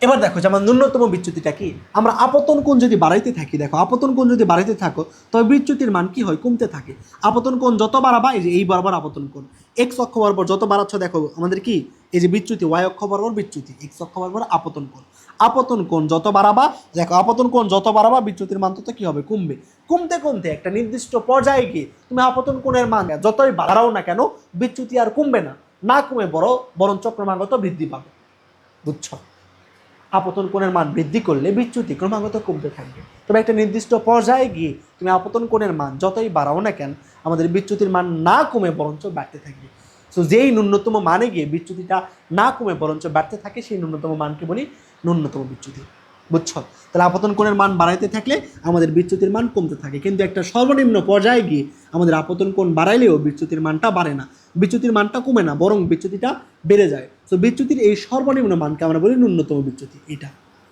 এবার দেখো যে আমার ন্যূনতম বিচ্যুতিটা কি, আমরা আপতন কোণ যদি বাড়াইতে থাকি, দেখো আপতন কোণ যদি বাড়াইতে থাকো তবে বিচ্যুতির মান কি হয়, কমতে থাকে। আপতন কোণ যত বাড়াবা, এই যে এই বরাবর আপতন কোণ x অক্ষ বরাবর যত বাড়াচ্ছ দেখো আমাদের কি এই যে বিচ্যুতি y অক্ষ বরাবর বিচ্যুতি, x অক্ষ বরাবর আপতন কোণ। আপতন কোণ যত বাড়াবা, দেখো আপতন কোণ যত বাড়াবা বিচ্যুতির মান তত কি হবে, কমবে। কমতে কমতে একটা নির্দিষ্ট পর্যায়ে গিয়ে তুমি আপতন কোণের মান যতই বাড়াও না কেন বিচ্যুতি আর কমবে না, না কমে বরঞ্চ ক্রমাগত বৃদ্ধি পাবে। বুঝছো, আপতন কোণের মান বৃদ্ধি করলে বিচ্যুতি ক্রমাগত কমতে থাকবে, তবে একটা নির্দিষ্ট পর্যায়ে গিয়ে তুমি আপতন কোণের মান যতই বাড়াও না কেন আমাদের বিচ্যুতির মান না কমে বরঞ্চ বাড়তে থাকবে। সো যেই ন্যূনতম মানে গিয়ে বিচ্যুতিটা না কমে বরঞ্চ বাড়তে থাকে সেই ন্যূনতম মানকে বলি ন্যূনতম বিচ্যুতি। বুঝছো, তাহলে আপতন কোণের মান বাড়াইতে থাকলে আমাদের বিচ্যুতির মান কমতে থাকে, কিন্তু একটা সর্বনিম্ন পর্যায়ে গিয়ে আমাদের আপতন কোণ বাড়াইলেও বিচ্যুতির মানটা বাড়ে না, বিচ্যুতির মানটা কমে না, বরং বিচ্যুতিটা বেড়ে যায়। তো বিচ্যুতির এই সর্বনিম্ন মানকে আমরা বলি ন্যূনতম বিচ্যুতি। এটা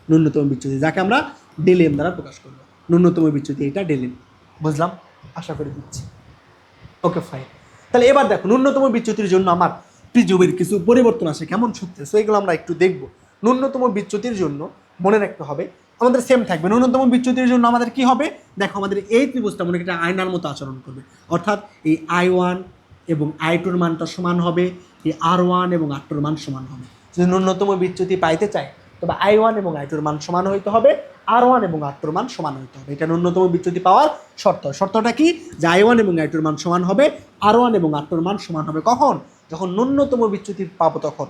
ন্যূনতম বিচ্যুতি, যাকে আমরা ডেলএম দ্বারা প্রকাশ করব। ন্যূনতম বিচ্যুতি এটা ডেলএম। বুঝলাম, আশা করি বুঝছি। Okay fine. তাহলে এবার দেখো ন্যূনতম বিচ্যুতির জন্য আমার প্রিজমের কিছু পরিবর্তন আসে কেমন সূত্রে, সো এগুলো আমরা একটু দেখব। ন্যূনতম বিচ্যুতির জন্য মনে রাখতে হবে আমাদের সেম থাকবে। ন্যূনতম বিচ্যুতির জন্য আমাদের কি হবে, দেখো আমাদের এই ত্রিভুজটা মনে একটা আয়নার মতো আচরণ করবে, অর্থাৎ এই I1 এবং I2-র মানটা সমান হবে, এই R1 এবং R2-র মান সমান হবে। যদি ন্যূনতম বিচ্যুতি পাইতে চাই তবে I1 এবং I2-র মান সমান হইতে হবে, R1 এবং R2-র মান সমান হইতে হবে। এটা ন্যূনতম বিচ্যুতি পাওয়ার শর্ত। শর্তটা কি, যে I1 এবং I2-র মান সমান হবে, R1 এবং R2-র মান সমান হবে। কখন, যখন ন্যূনতম বিচ্যুতি পাবো তখন।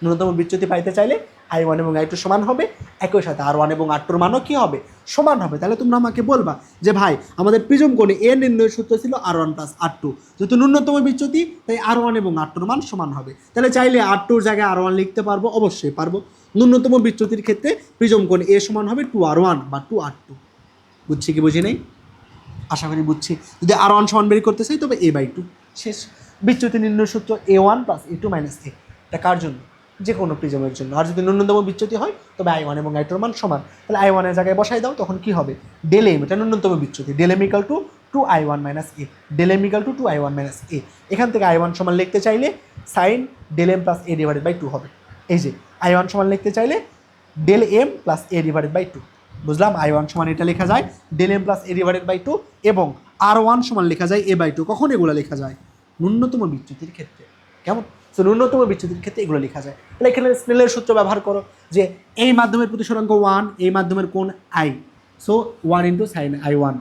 ন্যূনতম বিচ্যুতি পাইতে চাইলে I1 এবং I2 সমান হবে, একই সাথে R1 এবং R2-র মানও কি হবে, সমান হবে। তাহলে তোমরা আমাকে বলবা যে ভাই আমাদের প্রিজম কোণে এ নির্ণয়ের সূত্র ছিল R1 + R2, যেহেতু ন্যূনতম বিচ্যুতি তাই R1 এবং R2-র মান সমান হবে। তাহলে চাইলে R2-র জায়গায় R1 লিখতে পারবো, অবশ্যই পারবো। ন্যূনতম বিচ্যুতির ক্ষেত্রে প্রিজম কোণ এ সমান হবে 2R1 বা 2R2। বুঝছি কি বুঝি নেই? আশা করি বুঝছি। যদি R1 সমান বের করতে চাই তবে A/2। শেষ। বিচ্যুতি নির্ণয় সূত্র A1 + A2 - A। এটা কার জন্য, যে কোনো প্রিজমের জন্য। আর যদি ন্যূনতম বিচ্যুতি হয় তবে I1 এবং I2-র মান সমান। তাহলে I1 এর জায়গায় বসাই দাও, তখন কি হবে, ডেল এম, এটা ন্যূনতম বিচ্যুতি, del M = 2I1 - A, del M = 2I1 - A। এখান থেকে I1 সমান লিখতে চাইলে সাইন ডেল এম + A/2 হবে। এই যে I1 সমান লিখতে চাইলে ডেল এম + A/2। বুঝলাম, I1 সমান এটা লেখা যায় ডেল এম + A/2 এবং R1 সমান লেখা যায় A/2। কখন এগুলো লেখা যায়, ন্যূনতম বিচ্যুতির ক্ষেত্রে। কেমন, তো ন্যূনতম বিচ্যুতির ক্ষেত্রে এগুলো লেখা যায়। তাহলে এখানে স্নেলের সূত্র ব্যবহার করো, যে এই মাধ্যমের প্রতিসরাঙ্ক 1, এই মাধ্যমের কোণ I, সো 1 × sin I1।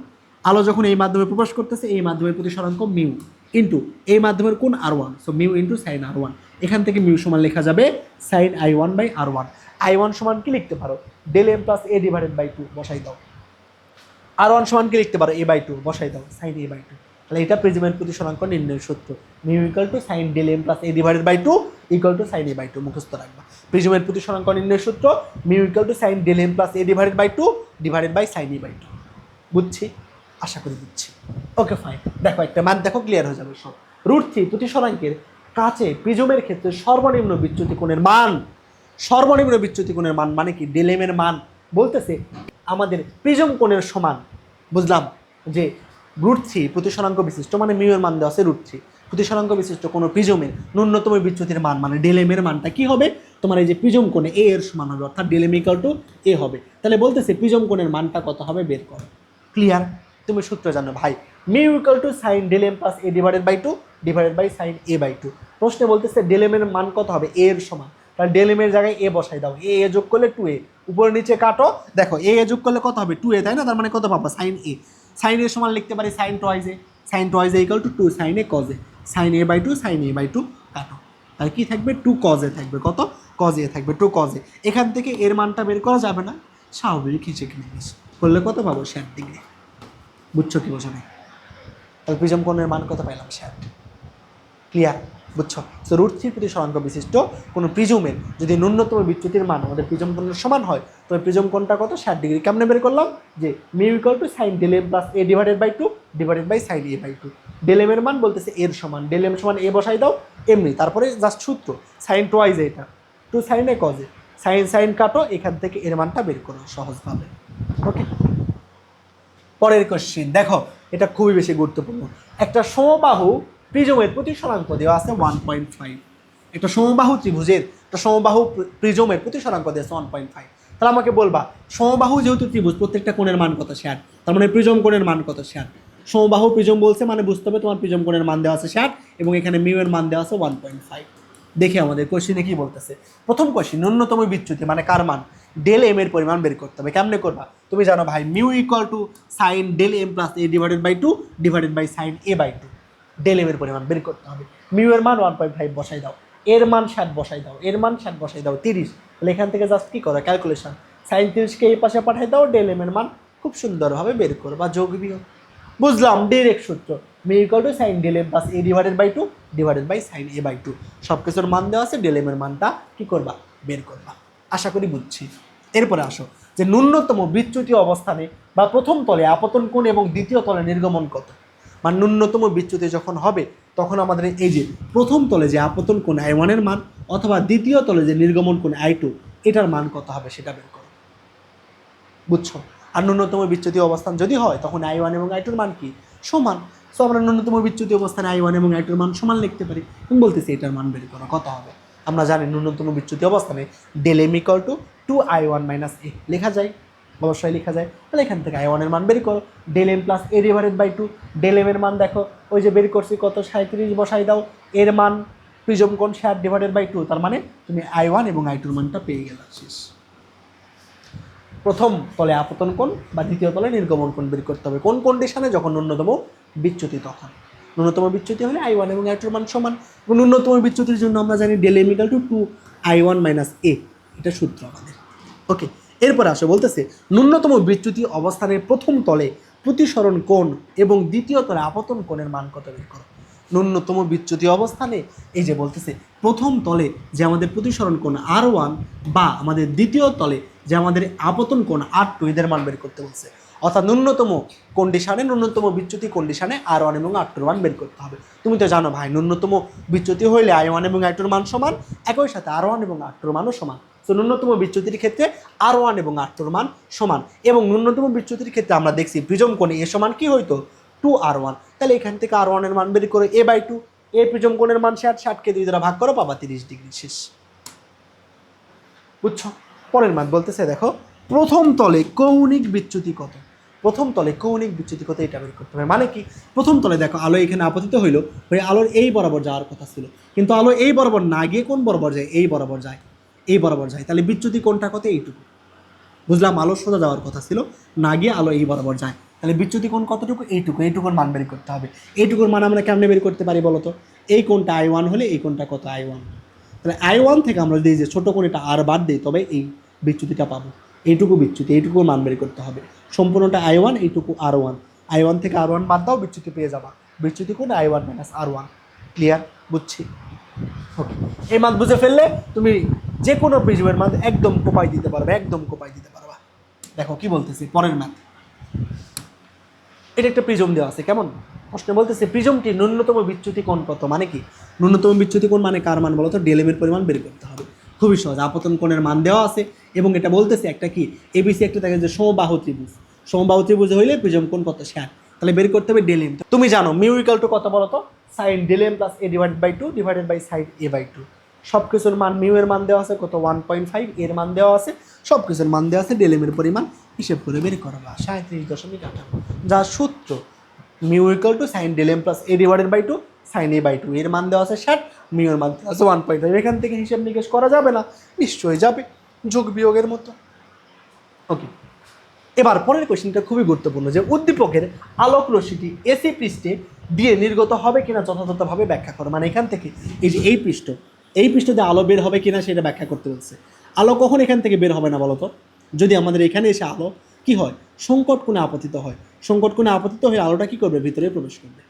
আলো যখন এই মাধ্যমে প্রবেশ করতেছে, এই মাধ্যমের প্রতিসরাঙ্ক মিউ ইন্টু এই মাধ্যমের কোণ R1, so mu × sin R1। এখান থেকে মিউ সমান লেখা যাবে sin I1/R1। I1 সমান কি লিখতে পারো, ডেল এম + A/2 বসাই দাও। R1 সমান কি লিখতে পারো, A/2 বসাই দাও, sin A/2। তাহলে এটা প্রিজমের প্রতিসরাঙ্ক নির্ণয়ের সূত্র, mu = sin del M + A/2 = sin A/2। মুখস্থ রাখবা, প্রিজমের প্রতিসরাঙ্ক নির্ণয়ের সূত্র mu = sin del M + A/2 sin A/2। বুঝছি, আশা করি বুঝছি। Okay fine. দেখো একটা মান দেখো, ক্লিয়ার হয়ে যাবে সব। √3 প্রতিসরাঙ্কের কাছে প্রিজমের ক্ষেত্রে সর্বনিম্ন বিচ্যুতি কোণের মান, সর্বনিম্ন বিচ্যুতি কোণের মান মানে কি, ডেল এম এর মান বলতেছে আমাদের প্রিজম কোণের সমান। বুঝলাম, যে √3 প্রতিসরাঙ্ক বিশিষ্ট মানে মিউ এর মান দেওয়া আছে √3, প্রতিসরাঙ্ক বিশিষ্ট কোনো প্রিজমের ন্যূনতম বিচ্যুতির মান মানে ডেল এম এর মানটা কি হবে, তোমার এই যে প্রিজম কোণে এ এর সমান হবে, অর্থাৎ ডেল এম = A হবে। তাহলে বলতেছে প্রিজম কোণের মানটা কত হবে বের করো। ক্লিয়ার, তুমি সূত্র জানো ভাই, mu = sin del M + A/2 sin A/2। প্রশ্নে বলতেছে ডেল এম এর মান কত হবে, এ এর সমান। তাহলে ডেল এম এর জায়গায় এ বসাই দাও, এ যোগ করলে 2A, উপরে নিচে কাটো, দেখো এ যোগ করলে কত হবে 2A, তাই না? তার মানে কত পাবো, sin A। sin A সমান লিখতে পারি sin twice A, sin twice A = 2 sin A cos A, sin A/2 sin A/2 কাটো, তাহলে কি থাকবে 2 cos A থাকবে, কত cos A থাকবে 2 cos A। এখান থেকে এর মানটা বের করা যাবে না, স্বাভাবিক হিসেবে করলে কত পাবো, 60 ডিগ্রি। বুঝছো কি বোঝো নাই? তাহলে প্রিজম কোণের মান কত পাইলাম, 60। ক্লিয়ার, বুঝছো? সো √3 প্রতিসরাঙ্ক বিশিষ্ট কোনো প্রিজমের যদি ন্যূনতম বিচ্যুতির মান আমাদের প্রিজম কোণের সমান হয় তবে প্রিজম কোণটা কত, 60 ডিগ্রি। কেমনে বের করলাম, যে mu = sin del M + A/2 sin A/2। Del M এর মান বলতেছে এর সমান, ডেল এম সমান এ বসাই দাও এমনি, তারপরে জাস্ট সূত্র sin twice এটা 2 sin A cos A, sin কাটো, এখান থেকে এর মানটা বের করো সহজভাবে। ওকে, পরের কোশ্চেন দেখো, এটা খুবই বেশি গুরুত্বপূর্ণ। একটা সমবাহু প্রিজমের প্রতিসরাঙ্ক দেওয়া আছে 1.5। একটা সমবাহু ত্রিভুজের, একটা সমবাহু প্রিজমের প্রতিসরাঙ্ক দেওয়া আছে 1.5। তাহলে আমাকে বলবা সমবাহু যেহেতু ত্রিভুজ প্রত্যেকটা কোণের মান কত, 60, তার মানে প্রিজম কোণের মান কত, 60। সমবাহু প্রিজম বলছে মানে বুঝতে হবে তোমার প্রিজম কোণের মান দেওয়া আছে 60 এবং এখানে মিউ এর মান দেওয়া আছে 1.5। দেখি আমাদের কোশ্চেনে কি বলতেছে। প্রথম কোশ্চেন, ন্যূনতম বিচ্যুতি মানে কার মান, ডেল এম এর পরিমাণ বের করতে হবে। কেমনে করবা, তুমি জানো ভাই mu = sin del M + A/2 sin A/2। Del M এর পরিমাণ বের করতে হবে। মিউ এর মান 1.5 বসাই দাও, এর মান 60 বসাই দাও, এর মান 60 বসাই দাও 30। তাহলে এখান থেকে জাস্ট কি করো, ক্যালকুলেশন, sin 30কে এই পাশে পাঠাই দাও, ডেল এম এর মান খুব সুন্দরভাবে বের করবা, যোগ বিয়োগ। বুঝলাম, ডিরেক্ট সূত্র, mu = sin del M + A/2 sin A/2। সব কিছুর মান দেওয়া আছে, ডেল এম এর মানটা কি করবা, বের করবা। আশা করি বুঝছি। এরপরে আসো, যে ন্যূনতম বিচ্যুতি অবস্থানে বা প্রথম তলে আপতন কোণ এবং দ্বিতীয় তলে নির্গমন কত। মানে ন্যূনতম বিচ্যুতি যখন হবে তখন আমাদের এই যে প্রথম তলে যে আপতন কোণ I1 এর মান অথবা দ্বিতীয় তলে যে নির্গমন কোণ I2 এটার মান কত হবে সেটা বের করো। বুঝছো? আর ন্যূনতম বিচ্যুতি অবস্থান যদি হয় তখন I1 এবং I2 এর মান কি, সমান। সো আমরা ন্যূনতম বিচ্যুতি অবস্থানে I1 এবং I2 এর মান সমান লিখতে পারি। আমি বলতেছি এটার মান বের করো, কত হবে? আমরা জানি ন্যূনতম বিচ্যুতি অবস্থানে del m equal to 2I1 minus a লেখা যায়, অবশ্যই লেখা যায়। তাহলে এখান থেকে I1 এর মান বের করো, del m plus a divided by 2। del m এর মান দেখো ওই যে বের করছি কত, 37 বসাই দাও, এর মান প্রিজম কোণ 60 ডিভাইডেড বাই 2, তার মানে তুমি I1 এবং I2 এর মানটা পেয়ে গেলে শেষ। প্রথম তলে আপতন কোণ বা দ্বিতীয় তলে নির্গমন কোণ বের করতে হবে কোন কন্ডিশনে? যখন ন্যূনতম বিচ্যুতি, তখন ন্যূনতম বিচ্যুতি হলে I1 এবং I2 এর মান সমান। এবং ন্যূনতম বিচ্যুতির জন্য আমরা জানি del m equal to 2I1 minus a, এটা সূত্র আমাদের। ওকে, এরপর আসো বলতেছে ন্যূনতম বিচ্যুতি অবস্থানের প্রথম তলে প্রতিসরণ কোণ এবং দ্বিতীয় তলে আপতন কোণের মান কত বের করো। ন্যূনতম বিচ্যুতি অবস্থানে এই যে বলতেছে প্রথম তলে যে আমাদের প্রতিসরণ কোণ R1 বা আমাদের দ্বিতীয় তলে যে আমাদের আপতন কোণ R2, এদের মান বের করতে বলছে। অর্থাৎ ন্যূনতম কন্ডিশনে, ন্যূনতম বিচ্যুতি কন্ডিশনে R1 এবং R2 এর মান বের করতে হবে। তুমি তো জানো ভাই ন্যূনতম বিচ্যুতি হইলে I1 এবং I2 এর মান সমান, একই সাথে R1 এবং R2 এর মানও সমান। তো ন্যূনতম বিচ্যুতির ক্ষেত্রে R1 এবং R2 এর মান সমান। এবং ন্যূনতম বিচ্যুতির ক্ষেত্রে আমরা দেখছি প্রিজম কোণে এ সমান কি হইতো 2R1। তাহলে এখান থেকে R1 এর মান বের করে a/2, এ প্রিজম কোণের মান 60, 60কে 2 দ্বারা ভাগ করো পাবা 30 ডিগ্রি, শেষ। বুঝছো? পরের মান বলতেছে দেখো প্রথম তলে কৌণিক বিচ্যুতি কত। প্রথম তলে কৌণিক বিচ্যুতি কত এটা বের করতে হবে। মানে কি, প্রথম তলে দেখো আলো এখানে আপতিত হইলো, হয়ে আলোর এই বরাবর যাওয়ার কথা ছিল, কিন্তু আলো এই বরাবর না গিয়ে কোন বরাবর যায়? এই বরাবর যায়, এই বরাবর যায়। তাহলে বিচ্যুতি কোণটা কত? এইটুকু। বুঝলাম, আলো সোজা যাওয়ার কথা ছিল, না গিয়ে আলো এই বরাবর যায়, তাহলে বিচ্যুতি কোণ কতটুকু? এইটুকু। এইটুকুর মান বের করতে হবে। এইটুকুর মান আমরা কেমনে বের করতে পারি বলো তো? এই কোণটা I1 হলে এই কোণটা কত? I1। তাহলে I1 থেকে আমরা যদি যে ছোটো কোণ এটা আর বাদ দিই, তবে এই বিচ্যুতিটা পাবো। এইটুকু বিচ্যুতি, এইটুকুর মান বের করতে হবে। সম্পূর্ণটা I1, এইটুকু R1। I1 থেকে R1 বাদ দাও, বিচ্যুতি পেয়ে যাবা। বিচ্যুতি কোণ I1 minus R1। ক্লিয়ার? বুঝছি। ওকে, এই মান বুঝে ফেললে তুমি যে কোনো প্রিজমের মান একদম কোপাই দিতে পারবে, একদম কোপাই দিতে পারবা। দেখো কি বলতেছি পরের ম্যাথ। এটা একটা প্রিজম দেওয়া আছে, কেমন? প্রশ্নে বলতেছে প্রিজমটি ন্যূনতম বিচ্যুতি কোণ কত। মানে কি, ন্যূনতম বিচ্যুতি কোণ মানে কার মান বলো তো? del m এর পরিমাণ বের করতে হবে। খুবই সহজ, আপতন কোণের মান দেওয়া আছে এবং এটা বলতেছে একটা কি ABC একটা থাকে যে সমবাহু ত্রিভুজ। সমবাহু ত্রিভুজ হইলে প্রিজম কোণ কত? 60। তাহলে বের করতে হবে del m। তুমি জানো মিউ ইকুয়াল টু কত বলো তো? sin del m plus a divided by 2 divided by sin a/2। সব কিছুর মান, মিউ এর মান দেওয়া আছে কত? 1.5, এর মান দেওয়া আছে, সব কিছুর মান দেওয়া আছে, del m এর পরিমাণ হিসেব করে বের করবা 37.58, যা সূত্র mu equal two sin del m plus a divided by 2 sin a/2। এর মান দেওয়া আছে 60, মিউ এর মান দেওয়া আছে 1.5। এখান থেকে হিসেব নিকেশ করা যাবে না? নিশ্চয়ই যাবে, যোগ বিয়োগের মতো। ওকে, এবার পরের কোয়েশ্চেনটা খুবই গুরুত্বপূর্ণ, যে উদ্দীপকের আলোক রশ্মিটি এসি পৃষ্ঠে দিয়ে নির্গত হবে কিনা যথাযথভাবে ব্যাখ্যা করো। মানে এখান থেকে এই যে এই পৃষ্ঠ দিয়ে আলো বের হবে কিনা সেটা ব্যাখ্যা করতে বলছে। আলো কখন এখান থেকে বের হবে না বলো তো? যদি আমাদের এখানে এসে আলো কি হয়? সংকট কোণে আপতিত হয়। সংকট কোণে আপতিত হয়ে আলোটা কি করবে? ভিতরে প্রবেশ করবে,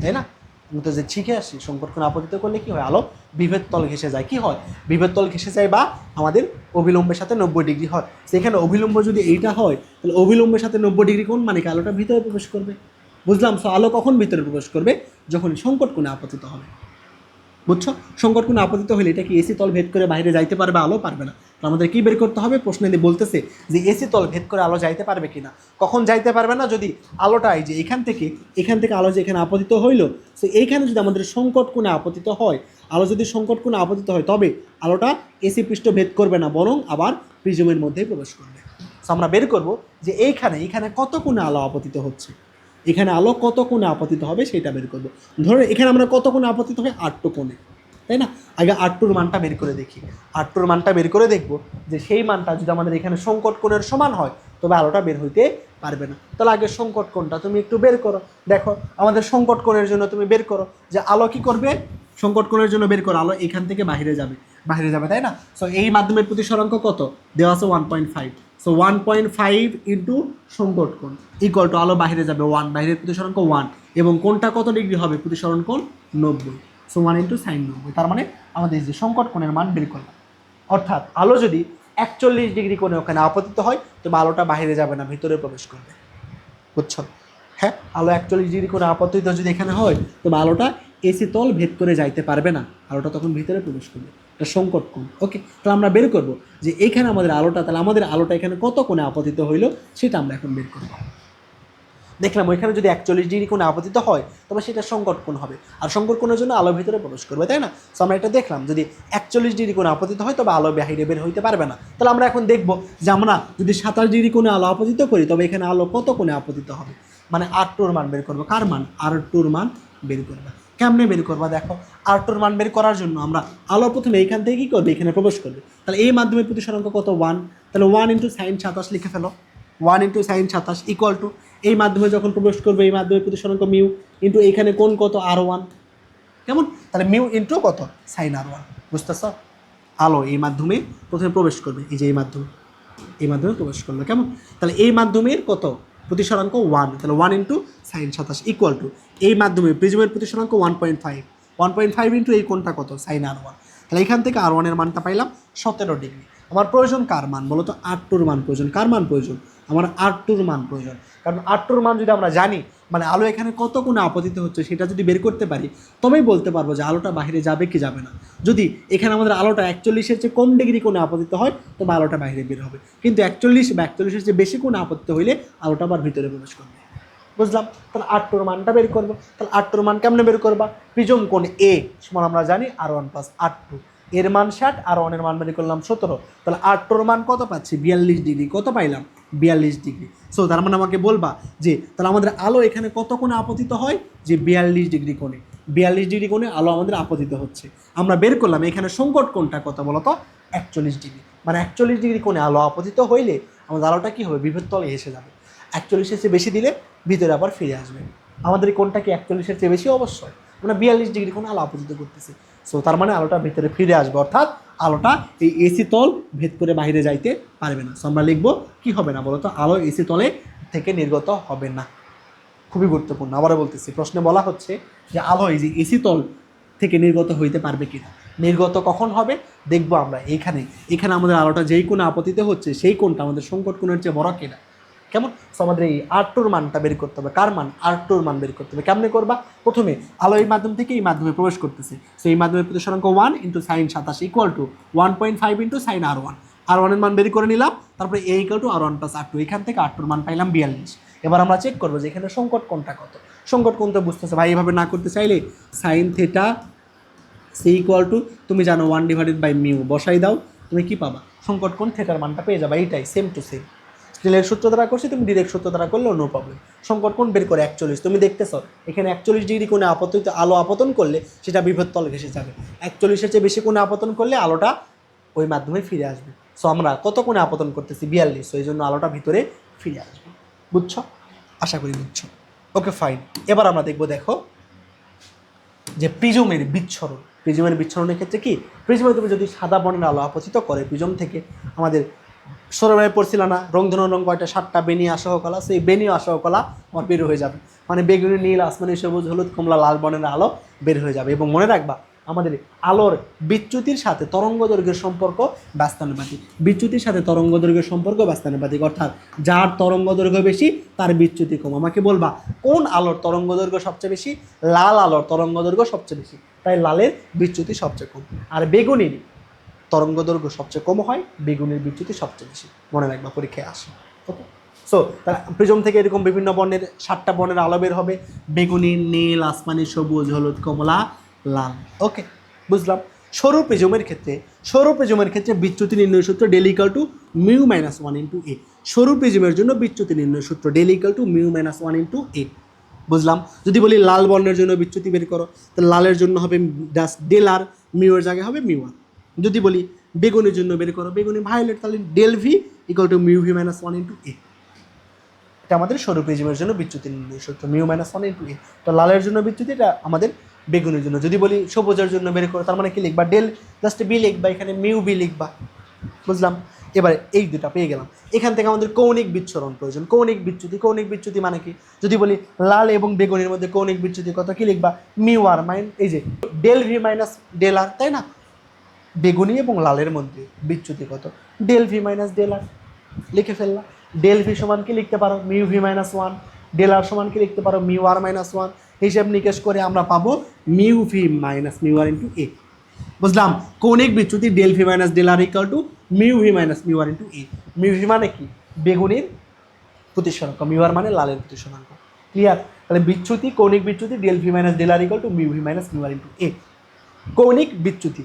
তাই না? আমি তো যে শিখে আসি সংকট কোণে আপতিত করলে কি হয়? আলো বিভেদ তল ঘেঁষে যায়। কি হয়? বিভেদ তল ঘেঁষে যায় বা আমাদের অভিলম্বের সাথে 90 ডিগ্রি হয়। সেখানে অভিলম্ব যদি এইটা হয়, তাহলে অভিলম্বের সাথে 90 ডিগ্রি কোণ মানে কি আলোটা ভিতরে প্রবেশ করবে। বুঝলাম? সো আলো কখন ভিতরে প্রবেশ করবে? যখন সংকট কোণে আপতিত হবে। বুঝছো? সংকট কোণে আপতিত হলে এটা কি এসি তল ভেদ করে বাইরে যাইতে পারবে? আলো পারবে না। তো আমাদের কি বের করতে হবে? প্রশ্নে বলতেছে যে এসি তল ভেদ করে আলো যাইতে পারবে কিনা। কখন যাইতে পারবে না? যদি আলোটা এই যে এখান থেকে আলো যে এখানে আপতিত হইলো, সো এইখানে যদি আমাদের সংকট কোণে আপতিত হয়, আলো যদি সংকট কোণে আপতিত হয়, তবে আলোটা এসি পৃষ্ঠ ভেদ করবে না, বরং আবার প্রিজমের মধ্যেই প্রবেশ করবে। সো আমরা বের করব যে এইখানে কত কোণে আলো আপতিত হচ্ছে, এখানে আলো কত কোণে আপতিত হবে সেটা বের করবো। ধরো এখানে আমরা কত কোণে আপতিত হবে? 8 কোণে, তাই না? আগে 8 মানটা বের করে দেখি। 8 মানটা বের করে দেখবো যে সেই মানটা যদি আমাদের এখানে সংকট কোণের সমান হয়, তবে আলোটা বের হইতে পারবে না। তাহলে আগে সংকট কোণটা তুমি একটু বের করো। দেখো আমাদের সংকট কোণের জন্য তুমি বের করো যে আলো কি করবে। সংকট কোণের জন্য বের করো, আলো এখান থেকে বাইরে যাবে, তাই না? সো এই মাধ্যমের প্রতিসরাঙ্ক কত দেওয়া আছে? 1.5। সো 1.5 ইন্টু সংকট কোণ ইকুয়াল টু আলো বাইরে যাবে 1, বাইরের প্রতিসরাঙ্ক 1, এবং কোণটা কত ডিগ্রি হবে? প্রতিসরণ কোণ 90। So 1 into sign 90। তার মানে আমাদের যে সংকট কোণের মান বের করলাম। অর্থাৎ আলো যদি 41 ডিগ্রি কোণে ওখানে আপতিত হয়, তবে আলোটা বাইরে যাবে না, ভিতরে প্রবেশ করবে। বুঝছো? হ্যাঁ, আলো 41 ডিগ্রি কোণে আপতিত যদি এখানে হয়, তবে আলোটা এসি তল ভেদ করে যাইতে পারবে না, আলোটা তখন ভিতরে প্রবেশ করবে। এটা সংকট কোণ। ওকে, তাহলে আমরা বের করব যে এইখানে আমাদের আলোটা, তাহলে আমাদের আলোটা এখানে কত কোণে আপতিত হইলো সেটা আমরা এখন বের করব। দেখলাম ওইখানে যদি 41 ডিগ্রি কোণে আপতিত হয় তবে সেটা সংকট কোণ হবে, আর সংকট কোণের জন্য আলো ভিতরে প্রবেশ করবে, তাই না? সো আমরা এটা দেখলাম যদি 41 ডিগ্রি কোণে আপতিত হয় তবে আলো বাইরে বের হইতে পারবে না। তাহলে আমরা এখন দেখবো যে আমরা যদি 27 ডিগ্রি কোণে আলো আপতিত করি তবে এখানে আলো কত কোণে আপতিত হবে, মানে R2 মান বের করবো। কার মান? R2 মান বের করবে। কেমনে বের করবা? দেখো, R2 মান বের করার জন্য আমরা আলো প্রথমে এইখান থেকে কী করবে, এখানে প্রবেশ করবে। তাহলে এই মাধ্যমে প্রতিসরাঙ্ক কত? 1। তাহলে 1 × sin 27 লিখে ফেলো। 1 × sin 27 ইকুয়াল টু এই মাধ্যমে যখন প্রবেশ করবে এই মাধ্যমে প্রতিসরাঙ্ক মিউ ইন্টু এইখানে কোণ কত? R1। কেমন? তাহলে মিউ ইন্টু কত? sin R1। বুঝতেছ? আলো এই মাধ্যমে প্রথমে প্রবেশ করবে, এই যে এই মাধ্যমে প্রবেশ করলো। কেমন? তাহলে এই মাধ্যমের কত? প্রতিসরাঙ্ক 1। তাহলে 1 × sin 27 ইকুয়াল টু এই মাধ্যমে প্রিজমের প্রতিসরাঙ্ক 1.5। 1.5 ইন্টু এই কোণটা কত? sin R1। তাহলে এখান থেকে R1 এর মানটা পাইলাম 17 ডিগ্রি। আমার প্রয়োজন কার মান বলো তো? R2 মান প্রয়োজন। কার মান প্রয়োজন? আমার R2 মান প্রয়োজন। কারণ R2 মান যদি আমরা জানি, মানে আলো এখানে কত কোণে আপতিত হচ্ছে সেটা যদি বের করতে পারি তবেই বলতে পারবো যে আলোটা বাইরে যাবে কি যাবে না। যদি এখানে আমাদের আলোটা 41-এর চেয়ে কম ডিগ্রি কোণে আপতিত হয় তবে আলোটা বাইরে বের হবে, কিন্তু 41 বা 41-এর চেয়ে বেশি কোণে আপতিত হইলে আলোটা আবার ভিতরে প্রবেশ করবে। বুঝলাম? তাহলে R2 মানটা বের করবো। তাহলে R2 মান কেমনে বের করবা? প্রিজম কোণ A সমান আমরা জানি R1 + R2, এর মান 60, R1 এর মান বের করলাম 17। তাহলে R2 মান কত পাচ্ছি? 42 ডিগ্রি। কত পাইলাম? 42 ডিগ্রি। সো তার মানে আমাকে বলবা যে তাহলে আমাদের আলো এখানে কত কোণে আপতিত হয়? যে 42 ডিগ্রি কোণে। 42 ডিগ্রি কোণে আলো আমাদের আপতিত হচ্ছে। আমরা বের করলাম এখানে সংকট কোণটা কত বলো তো? 41 ডিগ্রি। মানে 41 ডিগ্রি কোণে আলো আপতিত হইলে আমাদের আলোটা কী হবে? বিভব তলে এসে যাবে। 41-এর চেয়ে বেশি দিলে ভিতরে আবার ফিরে আসবে। আমাদের কোণটা কি 41-এর চেয়ে বেশি? অবশ্যই। আমরা 42 ডিগ্রি কোণে আলো আপতিত করতেছি। সো তার মানে আলোটা ভিতরে ফিরে আসবে, অর্থাৎ আলোটা এই এসি তল ভেদ করে বাইরে যাইতে পারবে না। সো আমরা লিখবো কি হবে না বলো তো? আলো এসি তলে থেকে নির্গত হবে না। খুবই গুরুত্বপূর্ণ। আবারও বলতেছি, প্রশ্নে বলা হচ্ছে যে আলো এই যে এসি তল থেকে নির্গত হইতে পারবে কিনা। নির্গত কখন হবে দেখবো আমরা। এখানে আমাদের আলোটা যেই কোণে আপতিত হচ্ছে সেই কোণটা আমাদের সংকট কোণের চেয়ে বড় কিনা। কেমন? সো আমাদের এই R2 মানটা বের করতে হবে। কার মান? R2 মান বের করতে হবে। কেমনে করবা? প্রথমে আলো এই মাধ্যম থেকে এই মাধ্যমে প্রবেশ করতেছে, সো এই মাধ্যমে প্রতিসরাঙ্ক 1 × sin 27 equal to 1.5 × sin R1। R1 এর মান বের করে নিলাম, তারপরে A = R1 + R2। এখান থেকে R2 মান পাইলাম 42। এবার আমরা চেক করবো যে এখানে সংকট কোণটা কত। সংকট কোণ তো বুঝতেছে ভাই, এভাবে না করতে চাইলে sin θ c ইকুয়াল টু তুমি জানো 1/μ বসাই দাও, তুমি কি পাবা? সংকট কোণ থিটার মানটা পেয়ে যাবে। এইটাই সেম টু সেম স্কেলের সূত্র দ্বারা করছি, তুমি ডিরেক্ট সূত্র দ্বারা করলেও নো প্রবলেম। সংকট কোণ বের করে 41। তুমি দেখতেছ এখানে 41 ডিগ্রি কোণে আলো আপতন করলে সেটা বিভব তল ঘেঁষে যাবে। 41-এর চেয়ে বেশি কোণে আপতন করলে আলোটা ওই মাধ্যমে ফিরে আসবে। সো আমরা কত কোণে আপতন করতেছি? 42। সো এই জন্য আলোটা ভিতরে ফিরে আসবে। বুঝছো? আশা করি বুঝছো। Okay fine. এবার আমরা দেখবো, দেখো যে প্রিজমের বিচ্ছরণ। প্রিজমের বিচ্ছরণের ক্ষেত্রে কি, প্রিজমে তুমি যদি সাদা বর্ণের আলো আপতিত করে প্রিজম থেকে, আমাদের ছোটবেলায় পড়ছিল না রংধনু রং কয়টা? 7টা। বেনি আসহ কলা, সেই বেনি আসহ কলা আমার বের হয়ে যাবে, মানে বেগুনি, নীল, আসমানি, সবুজ, হলুদ, কমলা, লাল বর্ণের আলো বের হয়ে যাবে। এবং মনে রাখবা আমাদের আলোর বিচ্যুতির সাথে তরঙ্গ দৈর্ঘ্যের সম্পর্ক ব্যস্তানুপাতিক। বিচ্যুতির সাথে তরঙ্গ দৈর্ঘ্যের সম্পর্ক ব্যস্তানুপাতিক, অর্থাৎ যার তরঙ্গ দৈর্ঘ্য বেশি তার বিচ্যুতি কম। আমাকে বলবা কোন আলোর তরঙ্গ দৈর্ঘ্য সবচেয়ে বেশি? লাল আলোর তরঙ্গ দৈর্ঘ্য সবচেয়ে বেশি, তাই লালের বিচ্যুতি সবচেয়ে কম। আর বেগুনির তরঙ্গ দৈর্ঘ্য সবচেয়ে কম হয়, বেগুনির বিচ্যুতি সবচেয়ে বেশি। মনে রাখবা, পরীক্ষায় আসে। ওকে। সো তারা প্রিজম থেকে এরকম বিভিন্ন বর্ণের 7টা বর্ণের আলো বের হবে: বেগুনি, নীল, আসমানি, সবুজ, হলুদ, কমলা, লাল। ওকে, বুঝলাম। সরু প্রিজমের ক্ষেত্রে বিচ্যুতি নির্ণয় সূত্র ডেল ইকুয়াল টু μ - 1 × a। সরু প্রিজমের জন্য বিচ্যুতি নির্ণয় সূত্র ডেল ইকুয়াল টু μ - 1 × a। বুঝলাম। যদি বলি লাল বর্ণের জন্য বিচ্যুতি বের করো, তাহলে লালের জন্য হবে জাস্ট ডেল আর, মিউর জায়গায় হবে μ1। যদি বলি বেগুনের জন্য বের করো, বেগুনি ভায়োলেট, তাহলে del V equal to μ v - 1 × a। এটা আমাদের সরু প্রিজমের জন্য বিচ্যুতি নির্ণয় সূত্র μ - 1 × a। তো লালের জন্য বিচ্যুতি, এটা আমাদের বেগুনের জন্য। যদি বলি সবুজের জন্য বের করো, তার মানে কি লিখবা? ডেল জাস্ট বি লিখবা, এখানে μ b লিখবা। বুঝলাম। এবারে এই দুটা পেয়ে গেলাম। এখান থেকে আমাদের কৌণিক বিচ্ছরণ প্রয়োজন। কৌণিক বিচ্যুতি মানে কি? যদি বলি লাল এবং বেগুনের মধ্যে কৌণিক বিচ্যুতি কত, কি লিখবা? μr এই যে ডেল ভি মাইনাস ডেল আর, তাই না? বেগুনি এবং লালের মধ্যে বিচ্যুতি কত? ডেল ভি মাইনাস ডেল আর। লিখে ফেললাম। ডেল ভি সমান কি লিখতে পারো? μ v - 1। ডেল আর সমান কি লিখতে পারো? μr - 1। হিসাব নিকেশ করে আমরা পাবো μ v - μr × a। বুঝলাম। কৌণিক বিচ্যুতি del V minus del R equal to μ v - μr × a। μ v মানে কি? বেগুনির প্রতিসরাঙ্ক, μr মানে লালের প্রতিসরাঙ্ক। ক্লিয়ার? তাহলে বিচ্যুতি, কৌণিক বিচ্যুতি del V minus del R equal to mu V minus mu R into A. কৌণিক বিচ্যুতি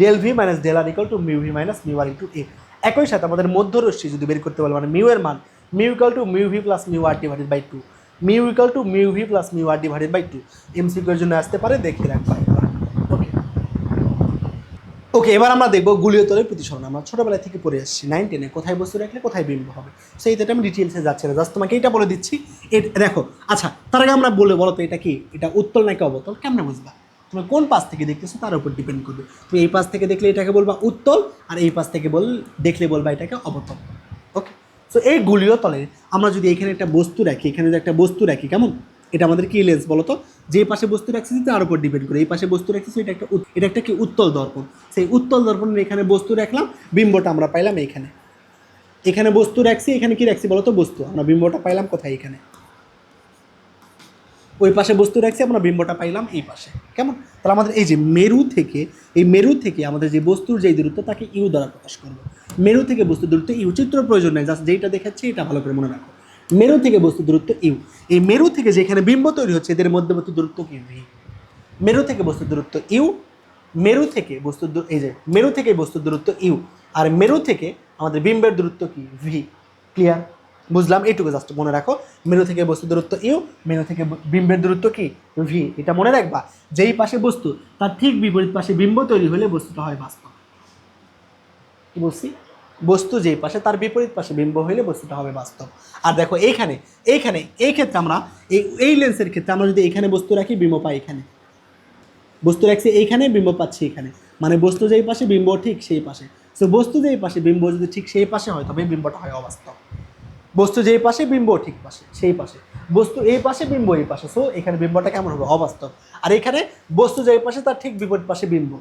del V minus del R equal to mu V minus mu R into A. একই সাথে আমাদের মধ্যরশ্মি যদি বের করতে বলে মানে মিউ এর মান mu equal to mu V plus mu R divided by 2, mu equal to mu V plus mu R divided by 2 MCQ এর জন্য আসতে পারে, দেখে রাখবা। ওকে ওকে, এবার আমরা দেখবো গুলীয় তলের প্রতিসরণ। আমরা ছোটবেলা থেকে পড়ে আসছি 9 10-এ, কোথায় বস্তু রাখলে কোথায় বিম্ব হবে। সেই এটা আমি ডিটেলসে যাচ্ছি না, জাস্ট তোমাকে এটা বলে দিচ্ছি। দেখো আচ্ছা, তার আগে আমরা বলো তো এটা কি, এটা উত্তল নাকি অবতল, কেমনে বুঝবা? তুমি কোন পাশ থেকে দেখতেছো তার উপর ডিপেন্ড করবে। তুমি এই পাশ থেকে দেখলে এটাকে বলবা উত্তল, আর এই পাশ থেকে দেখলে বলবা এটাকে অবতল। ওকে, সো এই গুলীয় তলে আমরা যদি এখানে একটা বস্তু রাখি, এখানে যদি একটা বস্তু রাখি, কেমন, এটা আমাদের কি লেন্স বলো তো? যে পাশে বস্তু রাখছি তার উপর ডিপেন্ড করে, এই পাশে বস্তু রাখছি এটা একটা কি উত্তল দর্পণ। সেই উত্তল দর্পণের এখানে বস্তু রাখলাম, বিম্বটা আমরা পাইলাম এইখানে। এখানে বস্তু রাখছি, এখানে কি রাখছি বলো তো? বস্তু। আমরা বিম্বটা পাইলাম কোথায়? এখানে। ওই পাশে বস্তু রাখছি, আমরা বিম্বটা পাইলাম এই পাশে। কেমন? তাহলে আমাদের এই যে মেরু থেকে আমাদের যে বস্তুর যেই দূরত্ব তাকে ইউ দ্বারা প্রকাশ করবো। মেরু থেকে বস্তুর দূরত্ব ইউ, চিত্র প্রয়োজন নেই, জাস্ট যেইটা দেখাচ্ছি এটা ভালো করে মনে রাখো। মেরু থেকে বস্তুর দূরত্ব ইউ। এই মেরু থেকে যেখানে বিম্ব তৈরি হচ্ছে এদের মধ্যবর্তী দূরত্ব কি? ভি। মেরু থেকে বস্তুর দূরত্ব ইউ, মেরু থেকে বস্তুর এই যে মেরু থেকে বস্তুর দূরত্ব ইউ, আর মেরু থেকে আমাদের বিম্বের দূরত্ব কি? ভি। ক্লিয়ার? বুঝলাম? এইটুকু জাস্ট মনে রাখো। মেরু থেকে বস্তুর দূরত্ব ইউ, মেরু থেকে বিম্বের দূরত্ব কি? ভি। এটা মনে রাখবা। যেই পাশে বস্তু তার ঠিক বিপরীত পাশে বিম্ব তৈরি হলে বস্তুটা হয় বাস্তব। কি বলছি? বস্তু যেই পাশে তার বিপরীত পাশে বিম্ব হইলে বস্তুটা হবে বাস্তব। আর দেখো এইখানে এই ক্ষেত্রে আমরা এই লেন্সের ক্ষেত্রে আমরা যদি এখানে বস্তু রাখি, বিম্ব পাই এখানে। বস্তু রাখছি এইখানে, বিম্ব পাচ্ছি এখানে, মানে বস্তু যেই পাশে বিম্ব ঠিক সেই পাশে। সো বস্তু যেই পাশে বিম্ব যদি ঠিক সেই পাশে হয় তবে বিম্বটা হয় অবাস্তব। বস্তু যেই পাশে বিম্ব ঠিক পাশে সেই পাশে, বস্তু এই পাশে বিম্ব এই পাশে, সো এখানে বিম্বটা কেমন হবে? অবাস্তব। আর এখানে বস্তু যেই পাশে তার ঠিক বিপরীত পাশে বিম্ব,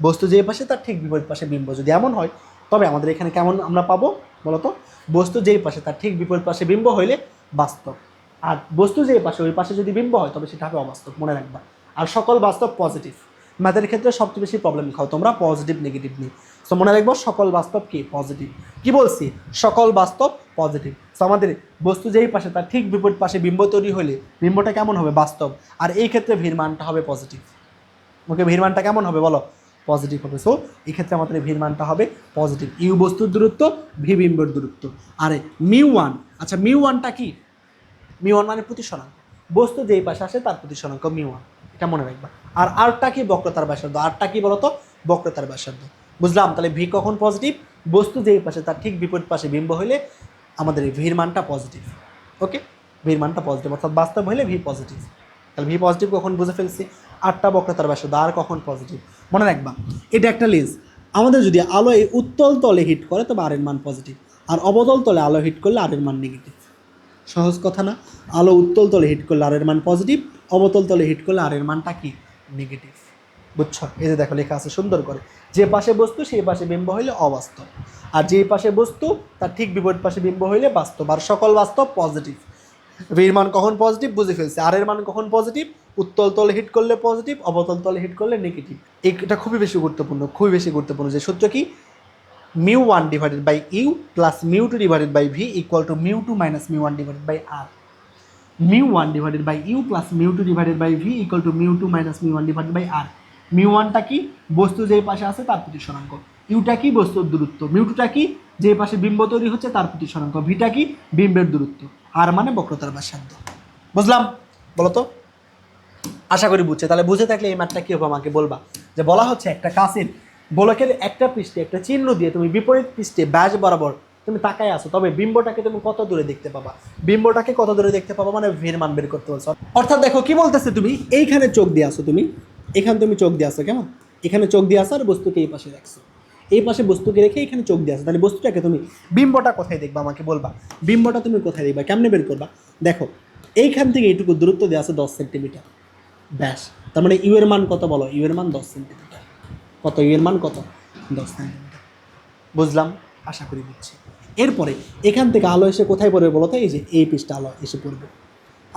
বস্তু যেই পাশে তার ঠিক বিপরীত পাশে বিম্ব যদি এমন হয় তবে আমাদের এখানে কেমন আমরা পাবো বলতো? বস্তু যেই পাশে তার ঠিক বিপরীত পাশে বিম্ব হইলে বাস্তব, আর বস্তু যেই পাশে ওই পাশে যদি বিম্ব হয় তবে সেটা হবে অবাস্তব। মনে রাখবা। আর সকল বাস্তব পজিটিভ। ম্যাথের ক্ষেত্রে সবচেয়ে বেশি প্রবলেম খাও তোমরা পজিটিভ নেগেটিভ নিয়ে। সো মনে রাখবো সকল বাস্তব কি? পজিটিভ। কি বলছি? সকল বাস্তব পজিটিভ। সো আমাদের বস্তু যেই পাশে তার ঠিক বিপরীত পাশে বিম্ব তৈরি হলে বিম্বটা কেমন হবে? বাস্তব। আর এই ক্ষেত্রে ভির মানটা হবে পজিটিভ। ওকে, ভির মানটা কেমন হবে বলো? পজিটিভ হবে। সো এই ক্ষেত্রে আমাদের ভির মানটা হবে পজিটিভ। ইউ বস্তুর দূরত্ব, ভি বিম্বর দূরত্ব। আরে মিউ ওয়ান, আচ্ছা মিউ ওয়ানটা কি? মিউ ওয়ান মানে প্রতিসরাঙ্ক। বস্তু যেই পাশে আসে তার প্রতিসরাঙ্ক মিউ ওয়ান, এটা মনে রাখবা। আর আরটা কি? বক্রতার ব্যাসার্ধ। আরটা কি বলতো? বক্রতার ব্যাসার্ধ। বুঝলাম? তাহলে ভি কখন পজিটিভ? বস্তু যেই পাশে তার ঠিক বিপরীত পাশে বিম্ব হইলে আমাদের এই ভির মানটা পজিটিভ। ওকে, ভির মানটা পজিটিভ, অর্থাৎ বাস্তব হইলে ভি পজিটিভ। তাহলে ভি পজিটিভ কখন বুঝে ফেলছি? আটটা বক্রতার ব্যাসার্ধ। আর কখন পজিটিভ? মনে রাখবা। এটা একটা লেন্স। আমাদের যদি আলো এই উত্তল তলে হিট করে তবে আর এর মান পজিটিভ, আর অবতল তলে আলো হিট করলে আর এর মান নেগেটিভ। সহজ কথা না? আলো উত্তল তলে হিট করলে আর এর মান পজিটিভ, অবতল তলে হিট করলে আর এর মানটা কি? নেগেটিভ। বুঝছো? এই যে দেখো লেখা আছে সুন্দর করে, যে পাশে বস্তু সেই পাশে বিম্ব হইলে অবাস্তব, আর যে পাশে বস্তু তার ঠিক বিপরীত পাশে বিম্ব হইলে বাস্তব, আর সকল বাস্তব পজিটিভ। ভির মান কখন পজিটিভ বুঝে ফেলছে। আর এর মান কখন পজিটিভ? উত্তল তলে হিট করলে পজিটিভ, অবতল তলে হিট করলে নেগেটিভ। এটা খুবই বেশি গুরুত্বপূর্ণ যে সূত্র কি? Mu one divided by U plus mu two divided by V equal to mu two minus mu one divided by R. Mu one divided by U plus mu two divided by V equal to mu two minus mu one divided by R. Mu ওয়ানটা কি? বস্তু যেই পাশে আছে তার প্রতিসরাঙ্ক। Yuta কি? বস্তুর দূরত্ব। মিউ টুটা কি? যে পাশে বিম্ব তৈরি হচ্ছে তার প্রতিসরাঙ্ক। ভিটা কি? বিম্বের দূরত্ব। আর মানে বক্রতার ব্যাসার্ধ। বুঝলাম? বলো তো। আশা করি বুঝছে। তাহলে বুঝে থাকলে এই ম্যাথটা কি হবে আমাকে বলবা। যে বলা হচ্ছে একটা কাঁচের গোলকের একটা পৃষ্ঠে একটা চিহ্ন দিয়ে তুমি বিপরীত পৃষ্ঠে ব্যাস বরাবর তুমি তাকায় আসো, তবে বিম্বটাকে তুমি কত দূরে দেখতে পাবা? বিম্বটাকে কত দূরে দেখতে পাবা মানে ভির মান বের করতে বলছো। অর্থাৎ দেখো কি বলতেছে, তুমি এইখানে চোখ দিয়ে আসো, তুমি এখানে তুমি চোখ দিয়ে আসো, কেমন? এখানে চোখ দিয়ে আসো আর বস্তুকে এই পাশে রাখছো, এই পাশে বস্তুকে রেখে এখানে চোখ দিয়ে আসো। তাহলে বস্তুটাকে তুমি বিম্বটা কোথায় দেখবা আমাকে বলবা। বিম্বটা তুমি কোথায় দেখবা? কেমনে বের করবা? দেখো এইখান থেকে এইটুকু দূরত্ব দিয়ে আছে 10 সেন্টিমিটার ব্যাস। তার মানে ইউ এর মান কত বলো? ইউ এর মান 10 সেন্টিমিটার। কত? ইউ এর মান কত? 10 সেন্টিমিটার। বুঝলাম? আশা করি বুঝছি। এরপরে এখান থেকে আলো এসে কোথায় পড়বে বলো তো? এই যে এই পৃষ্ঠে আলো এসে পড়বে।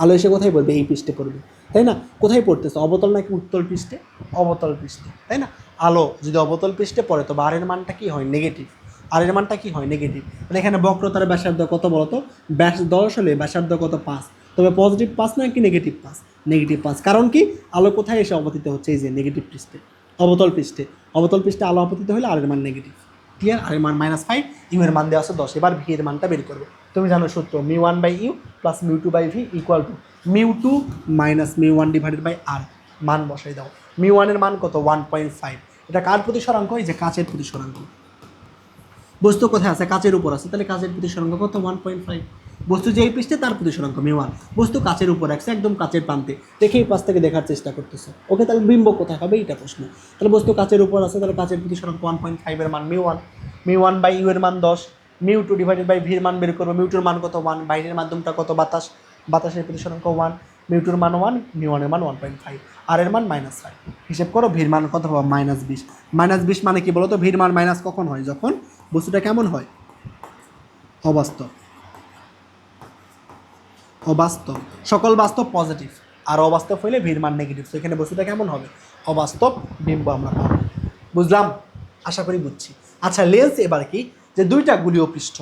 আলো এসে কোথায় পড়বে? এই পৃষ্ঠে পড়বে, তাই না? কোথায় পড়তেছে? অবতল নাকি উত্তল পৃষ্ঠে? অবতল পৃষ্ঠে, তাই না? আলো যদি অবতল পৃষ্ঠে পড়ে তবে আর এর মানটা কি হয়? নেগেটিভ। আর এর মানটা কি হয়? নেগেটিভ। মানে এখানে বক্রতার ব্যাসার্ধ কত বলো তো? ব্যাস 10 হলে ব্যাসার্ধ কত? 5। তবে পজিটিভ পাস না কি নেগেটিভ পাস? Negative pass. কারণ কি? আলো কোথায় এসে অবতীত হচ্ছে? এই যে নেগেটিভ পৃষ্ঠে, অবতল পৃষ্ঠে। অবতল পৃষ্ঠে আলো আপতিত হলে আর এর মান নেগেটিভ। ক্লিয়ার? আর এর মান -5, ইউ এর মান দেওয়া আছে 10। এবার ভি এর মানটা বের করবো। তুমি জানো সূত্র, μ1/u plus μ2/v equal to μ2 minus μ1 divided by R. মান বসাই দাও। μ1 এর মান কত? 1.5। এটা কার প্রতিসরাঙ্ক? এই যে কাচের প্রতিসরাঙ্ক। বস্তু কোথায় আছে? কাচের উপর আছে, তাহলে কাচের প্রতিসরাঙ্ক কত? 1.5। বস্তু যেই পৃষ্ঠে তার প্রতিসরাঙ্ক μ1। বস্তু কাচের উপর আছে, একদম কাচের প্রান্তে, দেখে এই পাশ থেকে দেখার চেষ্টা করতেছে। ওকে, তাহলে বিম্ব কোথায় হবে এটা প্রশ্ন। তাহলে বস্তু কাচের উপর আছে, তাহলে কাচের প্রতিসরাঙ্ক 1.5 এর মান μ1। μ1/u এর মান 10, μ2 ডিভাইডেড বাই ভির মান বের করবো। μ2 এর মান কত? 1। বাইরের মাধ্যমটা কত? বাতাস। বাতাসের প্রতিসরাঙ্ক 1। μ2 এর মান 1, μ1 এর মান 1.5, আর এর মান -5। হিসেব করো, ভির মান কত হবে? -20। -20 মানে কি বলো তো? ভির মান মাইনাস কখন হয়? যখন বস্তুটা কেমন হয়? অবাস্তব। অবাস্তব। সকল বাস্তব পজিটিভ, আর অবাস্তব হইলে ভির মান নেগেটিভ। তো এখানে বস্তুটা কেমন হবে? অবাস্তব বিম্ব আমরা পাবো। বুঝলাম? আশা করি বুঝছি। আচ্ছা, লেন্স এবার কি? যে দুইটা গোলীয় পৃষ্ঠ,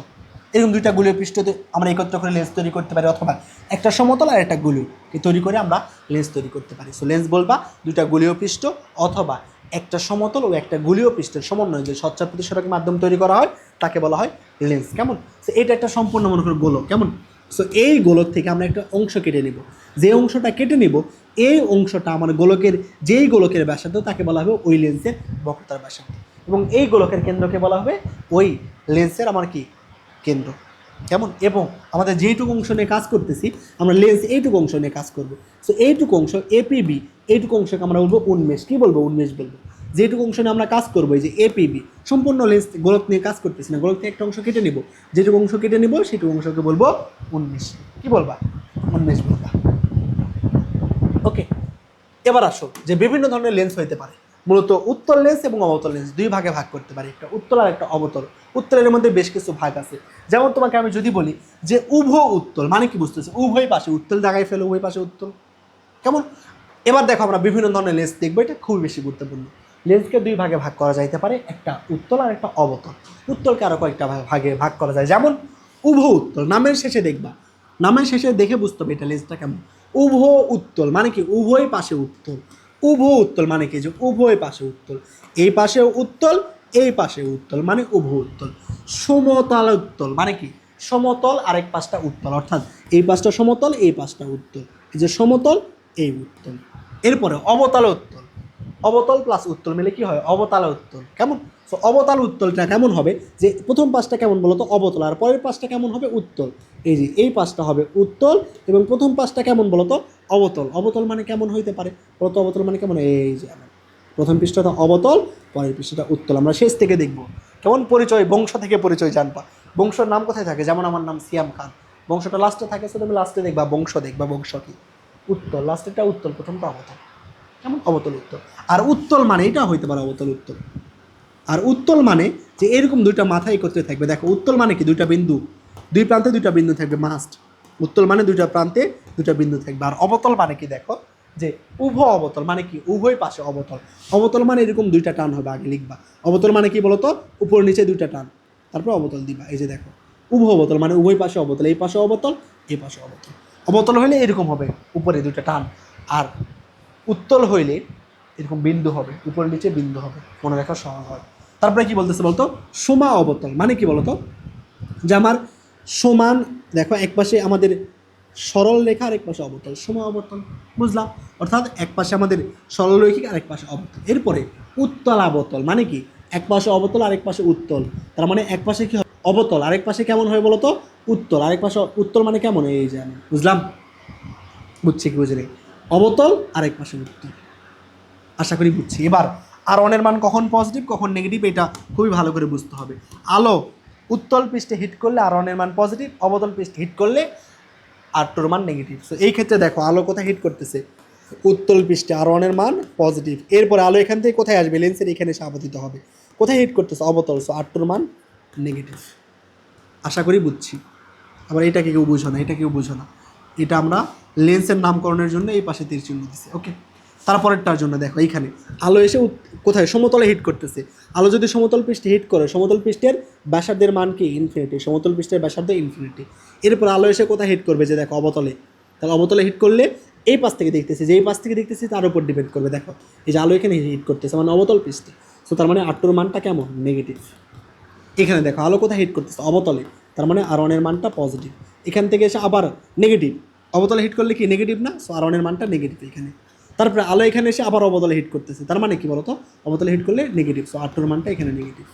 এরকম দুইটা গোলীয় পৃষ্ঠতে আমরা একত্র করে লেন্স তৈরি করতে পারি, অথবা একটা সমতল আর একটা গোলীয়কে তৈরি করে আমরা লেন্স তৈরি করতে পারি। সো লেন্স বলবা দুইটা গোলীয় পৃষ্ঠ অথবা একটা সমতল ও একটা গোলীয় পৃষ্ঠের সমন্বয়ে যে সচ্চার প্রতিসরকের মাধ্যম তৈরি করা হয় তাকে বলা হয় লেন্স। কেমন? সো এটা একটা সম্পূর্ণ মনে করো গোলক। কেমন? সো এই গোলক থেকে আমরা একটা অংশ কেটে নিব। যে অংশটা কেটে নিব, এই অংশটা আমার গোলকের, যেই গোলকের ব্যাসার্ধ তাকে বলা হবে ওই লেন্সের বক্রতার ব্যাসার্ধ, এবং এই গোলকের কেন্দ্রকে বলা হবে ওই লেন্সের আমার কি? কেন্দ্র। কেমন? এবং আমাদের যেইটুকু অংশ নিয়ে কাজ করতেছি, আমরা লেন্স এইটুকু অংশ নিয়ে কাজ করব। সো এইটুকু অংশ এপিবি, এইটুকু অংশকে আমরা বলবো উন্মেষ। কী বলবো? উন্মেষ বলবো। যেটুকু অংশ নিয়ে আমরা কাজ করবো, এই যে এপিবি, সম্পূর্ণ লেন্স গোলক নিয়ে কাজ করতেছি না, গোলক থেকে একটা অংশ কেটে নিব, যেটুকু অংশ কেটে নিব সেটুকু অংশকে বলবো উন্মেষ। কি বলবা? উন্মেষ বলবা। ওকে, এবার আসো যে বিভিন্ন ধরনের লেন্স হইতে পারে। মূলত উত্তল লেন্স এবং অবতল লেন্স দুই ভাগে ভাগ করতে পারি, একটা উত্তল আর একটা অবতল। উত্তলের মধ্যে বেশ কিছু ভাগ আছে। যেমন তোমাকে আমি যদি বলি যে উভ উত্তল, মানে কি বুঝতেছে? উভয় পাশে উত্তল জায়গায় ফেলে উভয় পাশে উত্তল। কেমন? এবার দেখো আমরা বিভিন্ন ধরনের লেন্স দেখবো, এটা খুবই বেশি গুরুত্বপূর্ণ। লেন্সকে দুই ভাগে ভাগ করা যাইতে পারে, একটা উত্তল আর একটা অবতল। উত্তলকে আরও কয়েকটা ভাগে ভাগ করা যায়, যেমন উভ উত্তল। নামের শেষে দেখবা, নামের শেষে দেখে বুঝতে হবে এটা লেন্সটা কেমন। উভ উত্তল মানে কি? উভয় পাশে উত্তল। উভ উত্তল মানে কি? যে উভয় পাশে উত্তল, এই পাশে উত্তল, এই পাশে উত্তল, মানে উভ উত্তল। সমতল উত্তল মানে কি? সমতল আরেক পাশটা উত্তল, অর্থাৎ এই পাশটা সমতল, এই পাশটা উত্তল, এই যে সমতল, এই উত্তল। এরপরে অবতল উত্তল। অবতল প্লাস উত্তল মিলে কি হয়? অবতাল উত্তল। কেমন? সো অবতাল উত্তলটা কেমন হবে? যে প্রথম পাশটা কেমন বলো তো? অবতল। আর পরের পাশটা কেমন হবে? উত্তল। এই যে এই পাশটা হবে উত্তল এবং প্রথম পাশটা কেমন বলো তো? অবতল। অবতল মানে কেমন হইতে পারে? প্রথম অবতল মানে কেমন? এই যে প্রথম পৃষ্ঠটা অবতল, পরের পৃষ্ঠটা উত্তল। আমরা শেষ থেকে দেখব। কেমন? পরিচয়, বংশ থেকে পরিচয় জানবা। বংশের নাম কোথায় থাকে? যেমন আমার নাম সিয়াম খান, বংশটা লাস্টে থাকে, সো তুমি লাস্টে দেখবা বংশ, দেখবা বংশ কি? উত্তল। লাস্টেরটা উত্তল, প্রথমটা অবতল। কেমন? অবতল উত্তল। আর উত্তল মানে এটা হইতে পারে অবতল উত্তল। আর উত্তল মানে যে এরকম দুইটা মাথা একত্রে থাকবে। দেখো উত্তল মানে কি? দুইটা বিন্দু, দুই প্রান্তে দুইটা বিন্দু থাকবে, মাস্ট। উত্তল মানে দুইটা প্রান্তে দুইটা বিন্দু থাকবে। আর অবতল মানে কি? দেখো যে উভ অবতল মানে কি? উভয় পাশে অবতল। অবতল মানে এরকম দুইটা টান হবে, আগে লিখবা। অবতল মানে কি বলতো? উপর নিচে দুইটা টান, তারপর অবতল দিবা। এই যে দেখো উভ অবতল মানে উভয় পাশে অবতল, এই পাশে অবতল, এই পাশে অবতল। অবতল হইলে এরকম হবে, উপরে দুইটা টান। আর উত্তল হইলে এরকম বিন্দু হবে, উপর নিচে বিন্দু হবে, মনে রাখা সহজ হয়। তারপরে কি বলতেছে বলতো? সমা অবতল মানে কি বলতো? যে আমার সমান, দেখো এক পাশে আমাদের সরল রেখা, আর এক পাশে অবতল, সমা অবতল। বুঝলাম? অর্থাৎ এক পাশে আমাদের সরল রৈখিক, আর এক পাশে অবতল। এরপরে উত্তল অবতল মানে কি? এক পাশে অবতল, আরেক পাশে উত্তল। তার মানে এক পাশে কি হয়? অবতল, আরেক পাশে কেমন হয় বলতো? উত্তল। আরেক পাশে উত্তল মানে কেমন? এই যে আমি বুঝলাম, বুঝছি কি বুঝলি? অবতল, আরেক পাশে উত্তল। আশা করি বুঝছি। এবার আর অনের মান কখন পজিটিভ কখন নেগেটিভ এটা খুবই ভালো করে বুঝতে হবে। আলো উত্তল পৃষ্ঠে হিট করলে আর অনের মান পজিটিভ, অবতল পৃষ্ঠে হিট করলে আর টুর মান নেগেটিভ। সো এই ক্ষেত্রে দেখো আলো কোথায় হিট করতেছে? উত্তল পৃষ্ঠে, আর অনের মান পজিটিভ। এরপরে আলো এখান থেকে কোথায় আসবে? লেন্সের এখানে এসে আপতিত হবে। কোথায় হিট করতেছে? অবতল। সো আর টুর মান নেগেটিভ। আশা করি বুঝছি। আবার এটা কেউ বুঝো না, এটা কেউ বুঝো না। এটা আমরা লেন্সের নামকরণের জন্য এই পাশে তীর চিহ্ন দিচ্ছি। ওকে, তারপরেরটার জন্য দেখো এইখানে আলো এসে কোথায়? সমতলে হিট করতেছে। আলো যদি সমতল পৃষ্ঠে হিট করে, সমতল পৃষ্ঠের ব্যাসার্ধের মান কি? ইনফিনিটি। সমতল পৃষ্ঠের ব্যাসার্ধ ইনফিনিটি। এরপর আলো এসে কোথায় হিট করবে? যে দেখো অবতলে, তাহলে অবতলে হিট করলে এই পাশ থেকে দেখতেছি, যে এই পাশ থেকে দেখতেছি তার উপর ডিপেন্ড করবে। দেখো এই যে আলো এখানে হিট করতেছে মানে অবতল পৃষ্ঠে, সো তার মানে R2 এর মানটা কেমন, নেগেটিভ। এখানে দেখো আলো কোথায় হিট করতেছে, অবতলে, তার মানে R1 এর মানটা পজিটিভ। এখান থেকে এসে আবার নেগেটিভ, অবতলে হিট করলে কি নেগেটিভ না, সো R1 এর মানটা নেগেটিভ এখানে। তারপরে আলো এখানে এসে আবার অবতলে হিট করতেছে, তার মানে কি বলতো, অবতলে হিট করলে নেগেটিভ, সো R2 এর মানটা এখানে নেগেটিভ।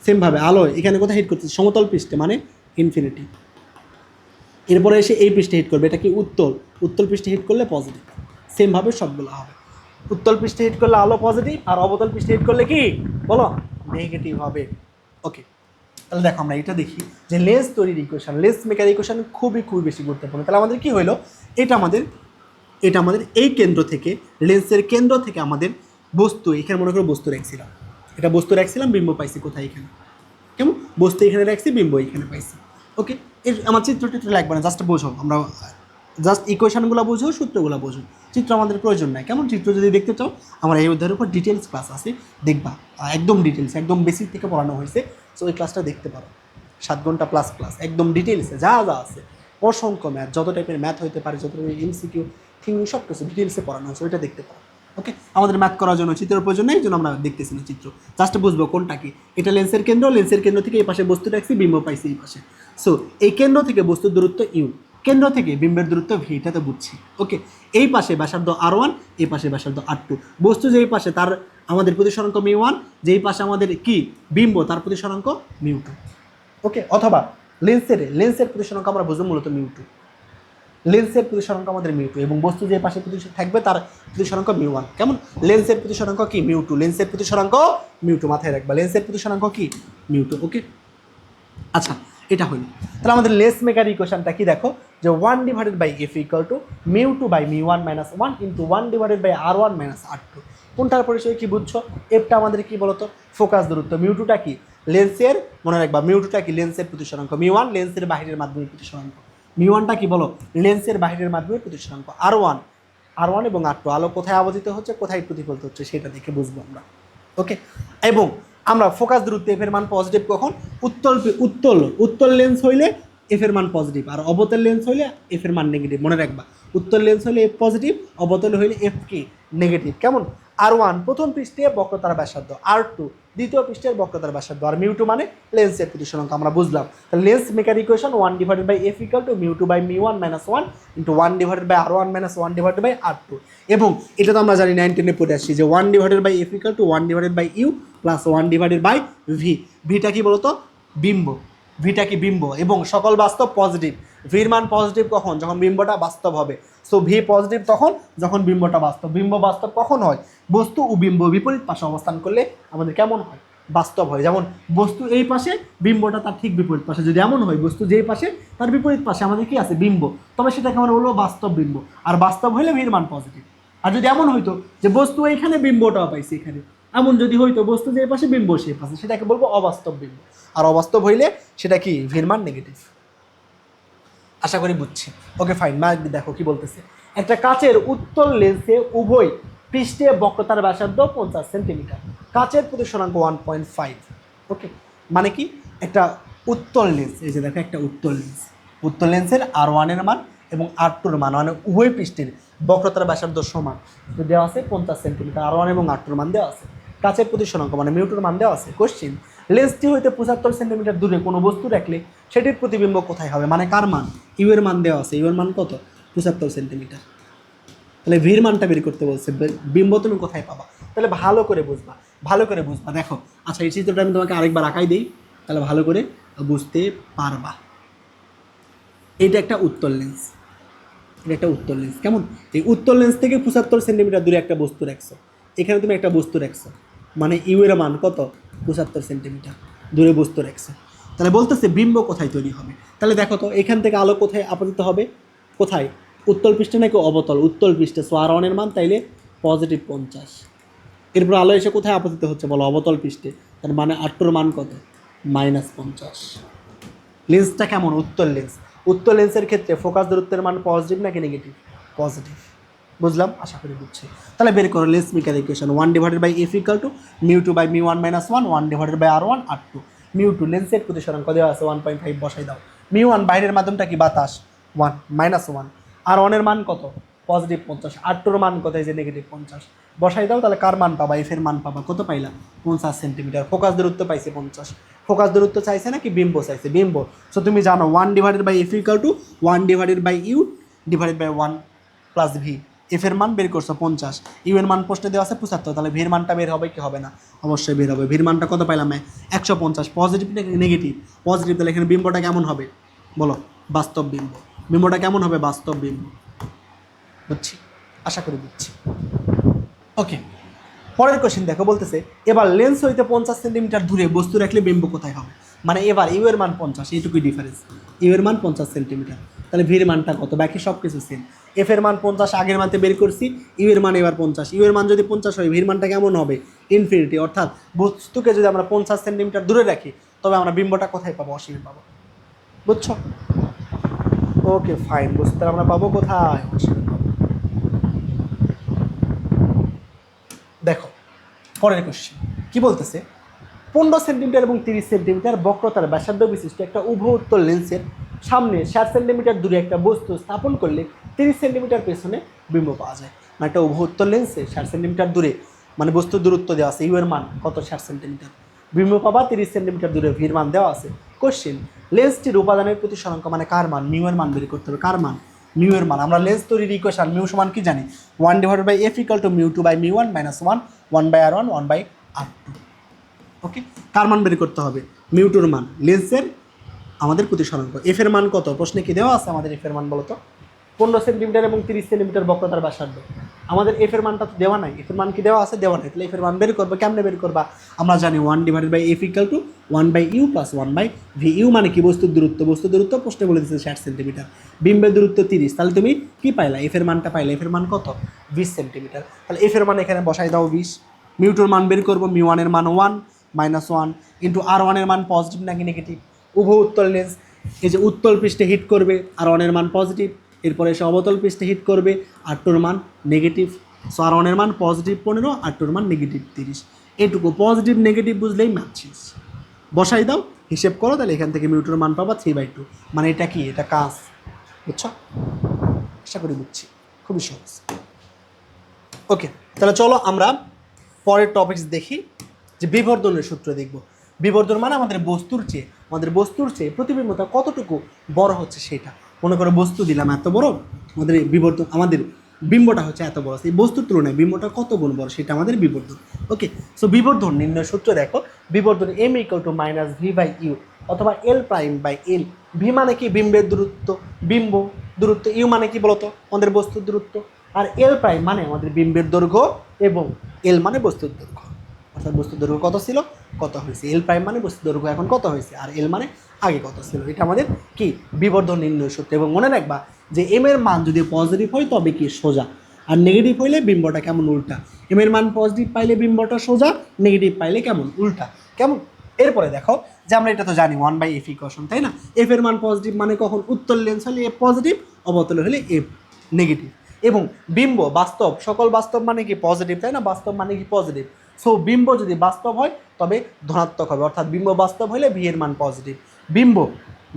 সেমভাবে আলো এখানে কোথায় হিট করতেছে, সমতল পৃষ্ঠে মানে ইনফিনিটি। এরপরে এসে এই পৃষ্ঠে হিট করবে, এটা কি উত্তল, উত্তল পৃষ্ঠে হিট করলে পজিটিভ। সেমভাবে সবগুলো হবে, উত্তল পৃষ্ঠে হিট করলে আলো পজিটিভ, আর অবতল পৃষ্ঠে হিট করলে কি বলো, নেগেটিভ হবে। ওকে, তাহলে দেখো আমরা এটা দেখি যে লেন্স তৈরির ইকুয়েশন, লেন্স মেকার ইকুয়েশন খুবই বেশি গুরুত্বপূর্ণ। তাহলে আমাদের কি হলো, এটা আমাদের এই কেন্দ্র থেকে, লেন্সের কেন্দ্র থেকে আমাদের বস্তু, এখানে মনে করো বস্তু রাখছিলাম, এটা বস্তু রাখছিলাম, বিম্ব পাইছি কোথায়, এখানে কেমন, বস্তু এখানে রাখছি, বিম্ব এখানে পাইছি। ওকে, এর আমার চিত্র লাগবে না, জাস্ট বোঝো, আমরা জাস্ট ইকুয়েশনগুলো বোঝো, সূত্রগুলো বোঝো, চিত্র আমাদের প্রয়োজন নাই। কেমন, চিত্র যদি দেখতে চাও আমার এই অধ্যায়ের উপর ডিটেলস ক্লাস আছে, দেখবা একদম ডিটেলস, একদম বেসিক থেকে পড়ানো হয়েছে, সো ওই ক্লাসটা দেখতে পারো। 7 ঘন্টা প্লাস ক্লাস, একদম ডিটেলসে যা আছে, অসংখ্য ম্যাথ, যত টাইপের ম্যাথ হতে পারে, যত টাইপের MCQ থিওরি সব কিছু ডিটেলসে পড়ানো হয়েছে, ওইটা দেখতে পারো। ওকে, আমাদের ম্যাথ করার জন্য চিত্রের প্রয়োজন নেই, এই জন্য আমরা দেখতেছি না চিত্র, জাস্ট বুঝবো কোনটা কি। এটা লেন্সের কেন্দ্র, লেন্সের কেন্দ্র থেকে এই পাশে বস্তু রাখছি, বিম্ব পাইছি এই পাশে, সো এই কেন্দ্র থেকে বস্তুর দূরত্ব ইউ, কেন্দ্র থেকে বিম্বের দূরত্ব ভি, এটা তো বুঝছি। ওকে, এই পাশে ব্যাসার্ধ R1, এই পাশে ব্যাসার্ধ R2, বস্তু যেই পাশে তার আমাদের প্রতিসরাঙ্ক μ1, যেই পাশে আমাদের কি বিম্ব তার প্রতিসরাঙ্ক μ2। ওকে, অথবা লেন্সের প্রতিসরাঙ্ক আমরা বুঝবো মূলত μ2, লেন্সের প্রতিসরাঙ্ক আমাদের μ2 এবং বস্তু যে পাশে থাকবে তার প্রতিসরাঙ্ক μ1। কেমন, লেন্সের প্রতিসরাঙ্ক কি μ2, লেন্সের প্রতিসরাঙ্ক μ2, মাথায় রাখবা লেন্সের প্রতিসরাঙ্ক কি μ2। ওকে, আচ্ছা এটা হইল। তাহলে আমাদের লেন্স মেকার ইকুয়েশনটা কি দেখো, যে 1/f = μ2/μ1 - 1 × 1/r1 - r2। কোনটার পরিচয় কি বুঝছো, এফটা আমাদের কি বলতো, ফোকাস দূরত্ব, μ2টা কি লেন্সের, মনে রাখবা μ2টা কি লেন্সের প্রতিসরাঙ্ক, μ1 লেন্সের বাহিরের মাধ্যমের প্রতিসরাঙ্ক, μ1টা কি বলো, লেন্সের বাহিরের মাধ্যমের প্রতিসরাঙ্ক, r1 এবং r2 আলো কোথায় আবর্তিত হচ্ছে, কোথায় প্রতিফলিত হচ্ছে সেটা দেখে বুঝবো আমরা। ওকে, এবং আমরা ফোকাস দূরত্ব এফ এর মান পজিটিভ কখন, উত্তল লেন্স হইলে এফ এর মান পজিটিভ, আর অবতল লেন্স হইলে এফ এর মান নেগেটিভ। মনে রাখবা উত্তল লেন্স হইলে এফ পজিটিভ, অবতল হইলে এফ কি নেগেটিভ। কেমন, R1 প্রথম পৃষ্ঠে বক্রতার ব্যাসার্ধ, R2 দ্বিতীয় পৃষ্ঠের বক্রতার ব্যাসার্ধ, আর μ2 মানে লেন্সের প্রতিসরাঙ্ক আমরা বুঝলাম। তাহলে lens maker equation 1/f = μ2/μ1 - 1 × 1/r1 - 1/r2। এবং এটা তো আমরা জানি 9 10-এ পড়ে আসছি যে 1/f = 1/u + 1/v। ভিটা কি বলতো, বিম্ব, ভিটা কি বিম্ব, এবং সকল বাস্তব পজিটিভ। ভির মান পজিটিভ কখন, যখন বিম্বটা বাস্তব হবে, সো ভি পজিটিভ তখন যখন বিম্বটা বাস্তব। বিম্ব বাস্তব কখন হয়, বস্তু ও বিম্ব বিপরীত পাশে অবস্থান করলে আমাদের কেমন হয়, বাস্তব হয়। যেমন বস্তু এই পাশে, বিম্বটা তার ঠিক বিপরীত পাশে, যদি এমন হয় বস্তু যেই পাশে তার বিপরীত পাশে আমাদের কি আছে, বিম্ব, তবে সেটাকে আমরা বলবো বাস্তব বিম্ব। আর বাস্তব হইলে ভির মান পজিটিভ। আর যদি এমন হইতো যে বস্তু এইখানে, বিম্বটাও পাইছি এখানে, এমন যদি হইতো বস্তু যে পাশে, বিম্ব সেই পাশে, সেটাকে বলবো অবাস্তব বিম্ব। আর অবাস্তব হইলে সেটা কি, ভির মান নেগেটিভ। আশা করি বুঝছি। ওকে ফাইন, দেখো কি বলতেছে, একটা কাচের উত্তল লেন্সে উভয় পৃষ্ঠে বক্রতার ব্যাসার্ধ 50 সেন্টিমিটার, কাচের প্রতিসরাঙ্ক 1.5। ওকে, মানে কি, একটা উত্তল লেন্স, এই যে দেখো একটা উত্তল লেন্সের R1 এর মান এবং R2 এর মান, মানে উভয় পৃষ্ঠের বক্রতার ব্যাসার্ধ সমান দেওয়া আছে 50 সেন্টিমিটার, R1 এবং R2 এর মান দেওয়া আছে, কাচের প্রতিসরাঙ্ক মানে μ2 মান দেওয়া আছে। কোশ্চেন, লেন্সটি হইতে 75 সেন্টিমিটার দূরে কোনো বস্তু রাখলে সেটির প্রতিবিম্ব কোথায় হবে, মানে কার মান, ইউ এর মান দেওয়া আছে, ইউ এর মান কত, 75 সেন্টিমিটার। তাহলে ভির মানটা বের করতে বলছে, বিম্ব তুমি কোথায় পাবা, তাহলে ভালো করে বুঝবা। দেখো আচ্ছা, এই চিত্রটা আমি তোমাকে আরেকবার আঁকাই দিই, তাহলে ভালো করে বুঝতে পারবা। এটা একটা উত্তল লেন্স, কেমন, এই উত্তল লেন্স থেকে 75 সেন্টিমিটার দূরে একটা বস্তু রাখছো, এখানে তুমি একটা বস্তু রাখছো, মানে ইউ এর মান কত, 75 সেন্টিমিটার দূরে বস্তু রাখছো। তাহলে বলতেছে বিম্ব কোথায় তৈরি হবে, তাহলে দেখো তো এখান থেকে আলো কোথায় আপতিত হবে, কোথায়, উত্তল পৃষ্ঠে নাকি অবতল, উত্তল পৃষ্ঠে, সো R1 এর মান তাইলে পজিটিভ 50। এরপর আলো এসে কোথায় আপতিত হচ্ছে বলো, অবতল পৃষ্ঠে, তার মানে R2 এর মান কত, -50। লেন্সটা কেমন, উত্তল লেন্সের ক্ষেত্রে ফোকাস দূরত্বের মান পজিটিভ নাকি নেগেটিভ, পজিটিভ। বুঝলাম, আশা করি বুঝছি। তাহলে বের করো lens maker equation, 1/f = μ2/μ1 - 1 1/r1 r2। μ2 লেন্সের প্রতিসরাঙ্ক দেওয়া আছে 1.5, বসাই দাও। μ1 বাইরের মাধ্যমটা কি, বাতাস, 1 -1, আর ওয়ানের মান কত, পজিটিভ 50, আর টুর মান কত, এই যে নেগেটিভ 50। বসাই দাও, তাহলে কার মান পাবা, এফ এর মান পাবা, কত পাইলা, 50 সেন্টিমিটার। ফোকাস দূরত্ব পাইছে 50। ফোকাস দূরত্ব চাইছে নাকি বিম্ব চাইছে, বিম্ব। সো তুমি জানো 1/f equal to 1/u divided by 1 plus V. F এর মান বের করছো 50, ইউ এর মান প্রশ্নে দেওয়া আছে 75, তাহলে ভির মানটা বের হবে কি হবে না, অবশ্যই বের হবে। ভির মানটা কত পাইলাম, 150। পজিটিভ নাকি নেগেটিভ, পজিটিভ, তাহলে এখানে বিম্বটা কেমন হবে বলো, বাস্তব বিম্ব। বিম্বটা কেমন হবে, বাস্তব বিম্ব। বুঝছি, আশা করি বুঝছি। ওকে, পরের কোশ্চেন দেখো, বলতেছে এবার লেন্স হইতে 50 সেন্টিমিটার দূরে বস্তু রাখলে বিম্ব কোথায় হবে। মানে এবার ইউ এর মান 50, এইটুকুই ডিফারেন্স। ইউ এর মান 50 সেন্টিমিটার, তাহলে ভির মানটা কত, বাকি সব কিছু সেম। এফ এর মান 50 আগের মানতে বের করছি, ইউ এর মান এবার 50। ইউ এর মান যদি 50 হয়, ভির মানটা কেমন হবে, ইনফিনিটি। অর্থাৎ বস্তুকে যদি আমরা 50 সেন্টিমিটার দূরে রাখি, তবে আমরা বিম্বটা কোথায় পাবো, অসীমে পাবো। বুঝছো? ওকে ফাইন, বুঝতে আমরা পাবো কোথায়, অসীমে পাবো। দেখো পরের কোশ্চেন কি বলতেছে, 15 সেন্টিমিটার এবং 30 সেন্টিমিটার বক্রতার ব্যাসার্ধ বিশিষ্ট একটা উভয় উত্তল লেন্সের সামনে 60 সেন্টিমিটার দূরে একটা বস্তু স্থাপন করলে 30 সেন্টিমিটার পেছনে বিম্ব পাওয়া যায়। মানে একটা উভয় উত্তল লেন্সে 60 সেন্টিমিটার দূরে, মানে বস্তুর দূরত্ব দেওয়া আছে, ইউ এর মান কত, 60 সেন্টিমিটার, বিম্ব পাবা 30 সেন্টিমিটার দূরে, ভির মান দেওয়া আছে। কোশ্চেন, লেন্সটির উপাদানের প্রতিসরাঙ্ক মানে কার মান, মিউ এর মান বের করতে হবে। কার মান, মিউ এর মান। আমরা লেন্স তৈরির ইকুয়েশন মিউ সমান কি জানি, 1/f equal to mu 2 by mu 1 minus 1 1/r1 1/r2। Okay, কার মান বের করতে হবে, মিউ টুর মান, লেন্সের আমাদের প্রতিসরাঙ্ক। এফ এর মান কত, প্রশ্নে কি দেওয়া আছে আমাদের, এফ এর মান বলো তো, 15 সেন্টিমিটার এবং 30 সেন্টিমিটার বক্রতার ব্যাসার্ধ। আমাদের এফ এর মানটা তো দেওয়া নাই, এফ এর মান কি দেওয়া আছে, দেওয়া নাই। তাহলে এফ এর মান বের করবো, কেমনে বের করবা, আমরা জানি 1/f equal to 1/u plus 1/v। You মানে কি, বস্তুর দূরত্ব, বস্তুর দূরত্ব প্রশ্নে বলে দিচ্ছে 60 সেন্টিমিটার, বিম্বের দূরত্ব 30। তাহলে তুমি কি পাইলা, এফ এর মানটা পাইলা, এফ এর মান কত, 20 সেন্টিমিটার। তাহলে এফ এর মান এখানে বসাই দাও 20। মিউটোর মান বের করবো, মিউ 1 এর মান 1 মাইনাস 1 ইন্টু আর 1 এর মান পজিটিভ নাকি নেগেটিভ, উভয় উত্তল লেন্স। এই যে উত্তল পৃষ্ঠে হিট করবে, আর 1 এর মান পজিটিভ, এরপরে এসে অবতল পৃষ্ঠে হিট করবে, আর 2 এর মান নেগেটিভ। সো আর 1 এর মান পজিটিভ 15, আর 2 এর মান নেগেটিভ 30। এইটুকু পজিটিভ নেগেটিভ বুঝলেই ম্যাথ শেষ। বসাই দাও, হিসেব করো, তাহলে এখান থেকে মিউটোর মান পাবা 3/2। মানে এটা কি, এটা কাজ। বুঝছো, আশা করি বুঝছি, খুবই সহজ। ওকে, তাহলে চলো আমরা পরের টপিকস দেখি, যে বিবর্ধনের সূত্র দেখব। বিবর্ধন মানে আমাদের বস্তুর চেয়ে প্রতিবিম্বতা কতটুকু বড় হচ্ছে সেটা। মনে করো বস্তু দিলাম এত বড়, আমাদের বিবর্ধন, আমাদের বিম্বটা হচ্ছে এত বড়, সেই বস্তুর তুলনায় বিম্বটা কত গুণ বড়, সেটা আমাদের বিবর্ধন। ওকে, সো বিবর্ধন নির্ণয় সূত্র দেখো, বিবর্ধন m equal to minus V by U অথবা L prime by L. V মানে কি, বিম্বের দূরত্ব, বিম্ব দূরত্ব। ইউ মানে কি বলতো, আমাদের বস্তুর দূরত্ব। আর এল প্রাইম মানে আমাদের বিম্বের দৈর্ঘ্য, এবং এল মানে বস্তুর দৈর্ঘ্য। অর্থাৎ বস্তুর দৈর্ঘ্য কত ছিল, কত হয়েছে। এল প্রাইম মানে বস্তুর দৈর্ঘ্য এখন কত হয়েছে, আর এল মানে আগে কত ছিল। এটা আমাদের কি, বিবর্ধন নির্ণয় সূত্র। এবং মনে রাখবা যে এম এর মান যদি পজিটিভ হয় তবে কি সোজা, আর নেগেটিভ হইলে বিম্বটা কেমন, উল্টা। এম এর মান পজিটিভ পাইলে বিম্বটা সোজা, নেগেটিভ পাইলে কেমন, উল্টা। কেমন, এরপরে দেখো যে আমরা এটা তো জানি 1/f ইকুয়েশন, তাই না। এফ এর মান পজিটিভ মানে কখন, উত্তল লেন্স হলে এফ পজিটিভ, অবতল হলে এফ নেগেটিভ। এবং বিম্ব বাস্তব, সকল বাস্তব মানে কি পজিটিভ, তাই না, বাস্তব মানে কি পজিটিভ। সো বিম্ব যদি বাস্তব হয় তবে ধনাত্মক হবে, অর্থাৎ বিম্ব বাস্তব হলে ভি এর মান পজিটিভ। বিম্ব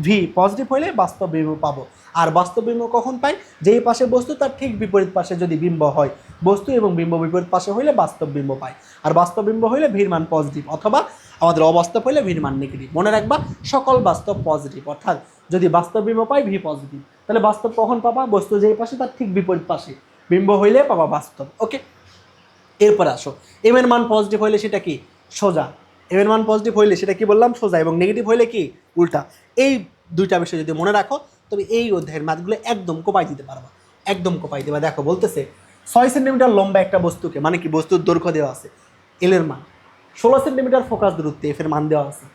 ভি পজিটিভ হলে বাস্তব বিম্ব পাবো। আর বাস্তব বিম্ব কখন পাই, যেই পাশে বস্তু তার ঠিক বিপরীত পাশে যদি বিম্ব হয়, বস্তু এবং বিম্ব বিপরীত পাশে হইলে বাস্তব বিম্ব পাই। আর বাস্তব বিম্ব হইলে ভির মান পজিটিভ, অথবা আমাদের অবাস্তব হইলে ভির মান নেগেটিভ। মনে রাখবা সকল বাস্তব পজিটিভ, অর্থাৎ যদি বাস্তব বিম্ব পাই ভি পজিটিভ, তাহলে বাস্তব কখন পাবা, বস্তু যেই পাশে তার ঠিক বিপরীত পাশে বিম্ব হইলে পাবা বাস্তব। ওকে, এরপর আসো, এম এর মান পজিটিভ হইলে সেটা কি, সোজা। এম এর মান পজিটিভ হইলে সেটা কি বললাম, সোজা, এবং নেগেটিভ হইলে কি, উল্টা। এই দুইটা বিষয় যদি মনে রাখো, তবে এই অধ্যায়ের ম্যাথগুলো একদম কোপাই দিতে পারবা, একদম কোপাই দেবা। দেখো বলতেছে 6 সেন্টিমিটার লম্বা একটা বস্তুকে, মানে কি বস্তুর দৈর্ঘ্য দেওয়া আছে, এল এর মান 16 সেন্টিমিটার ফোকাস দূরত্বে, এফ এর মান দেওয়া আছে।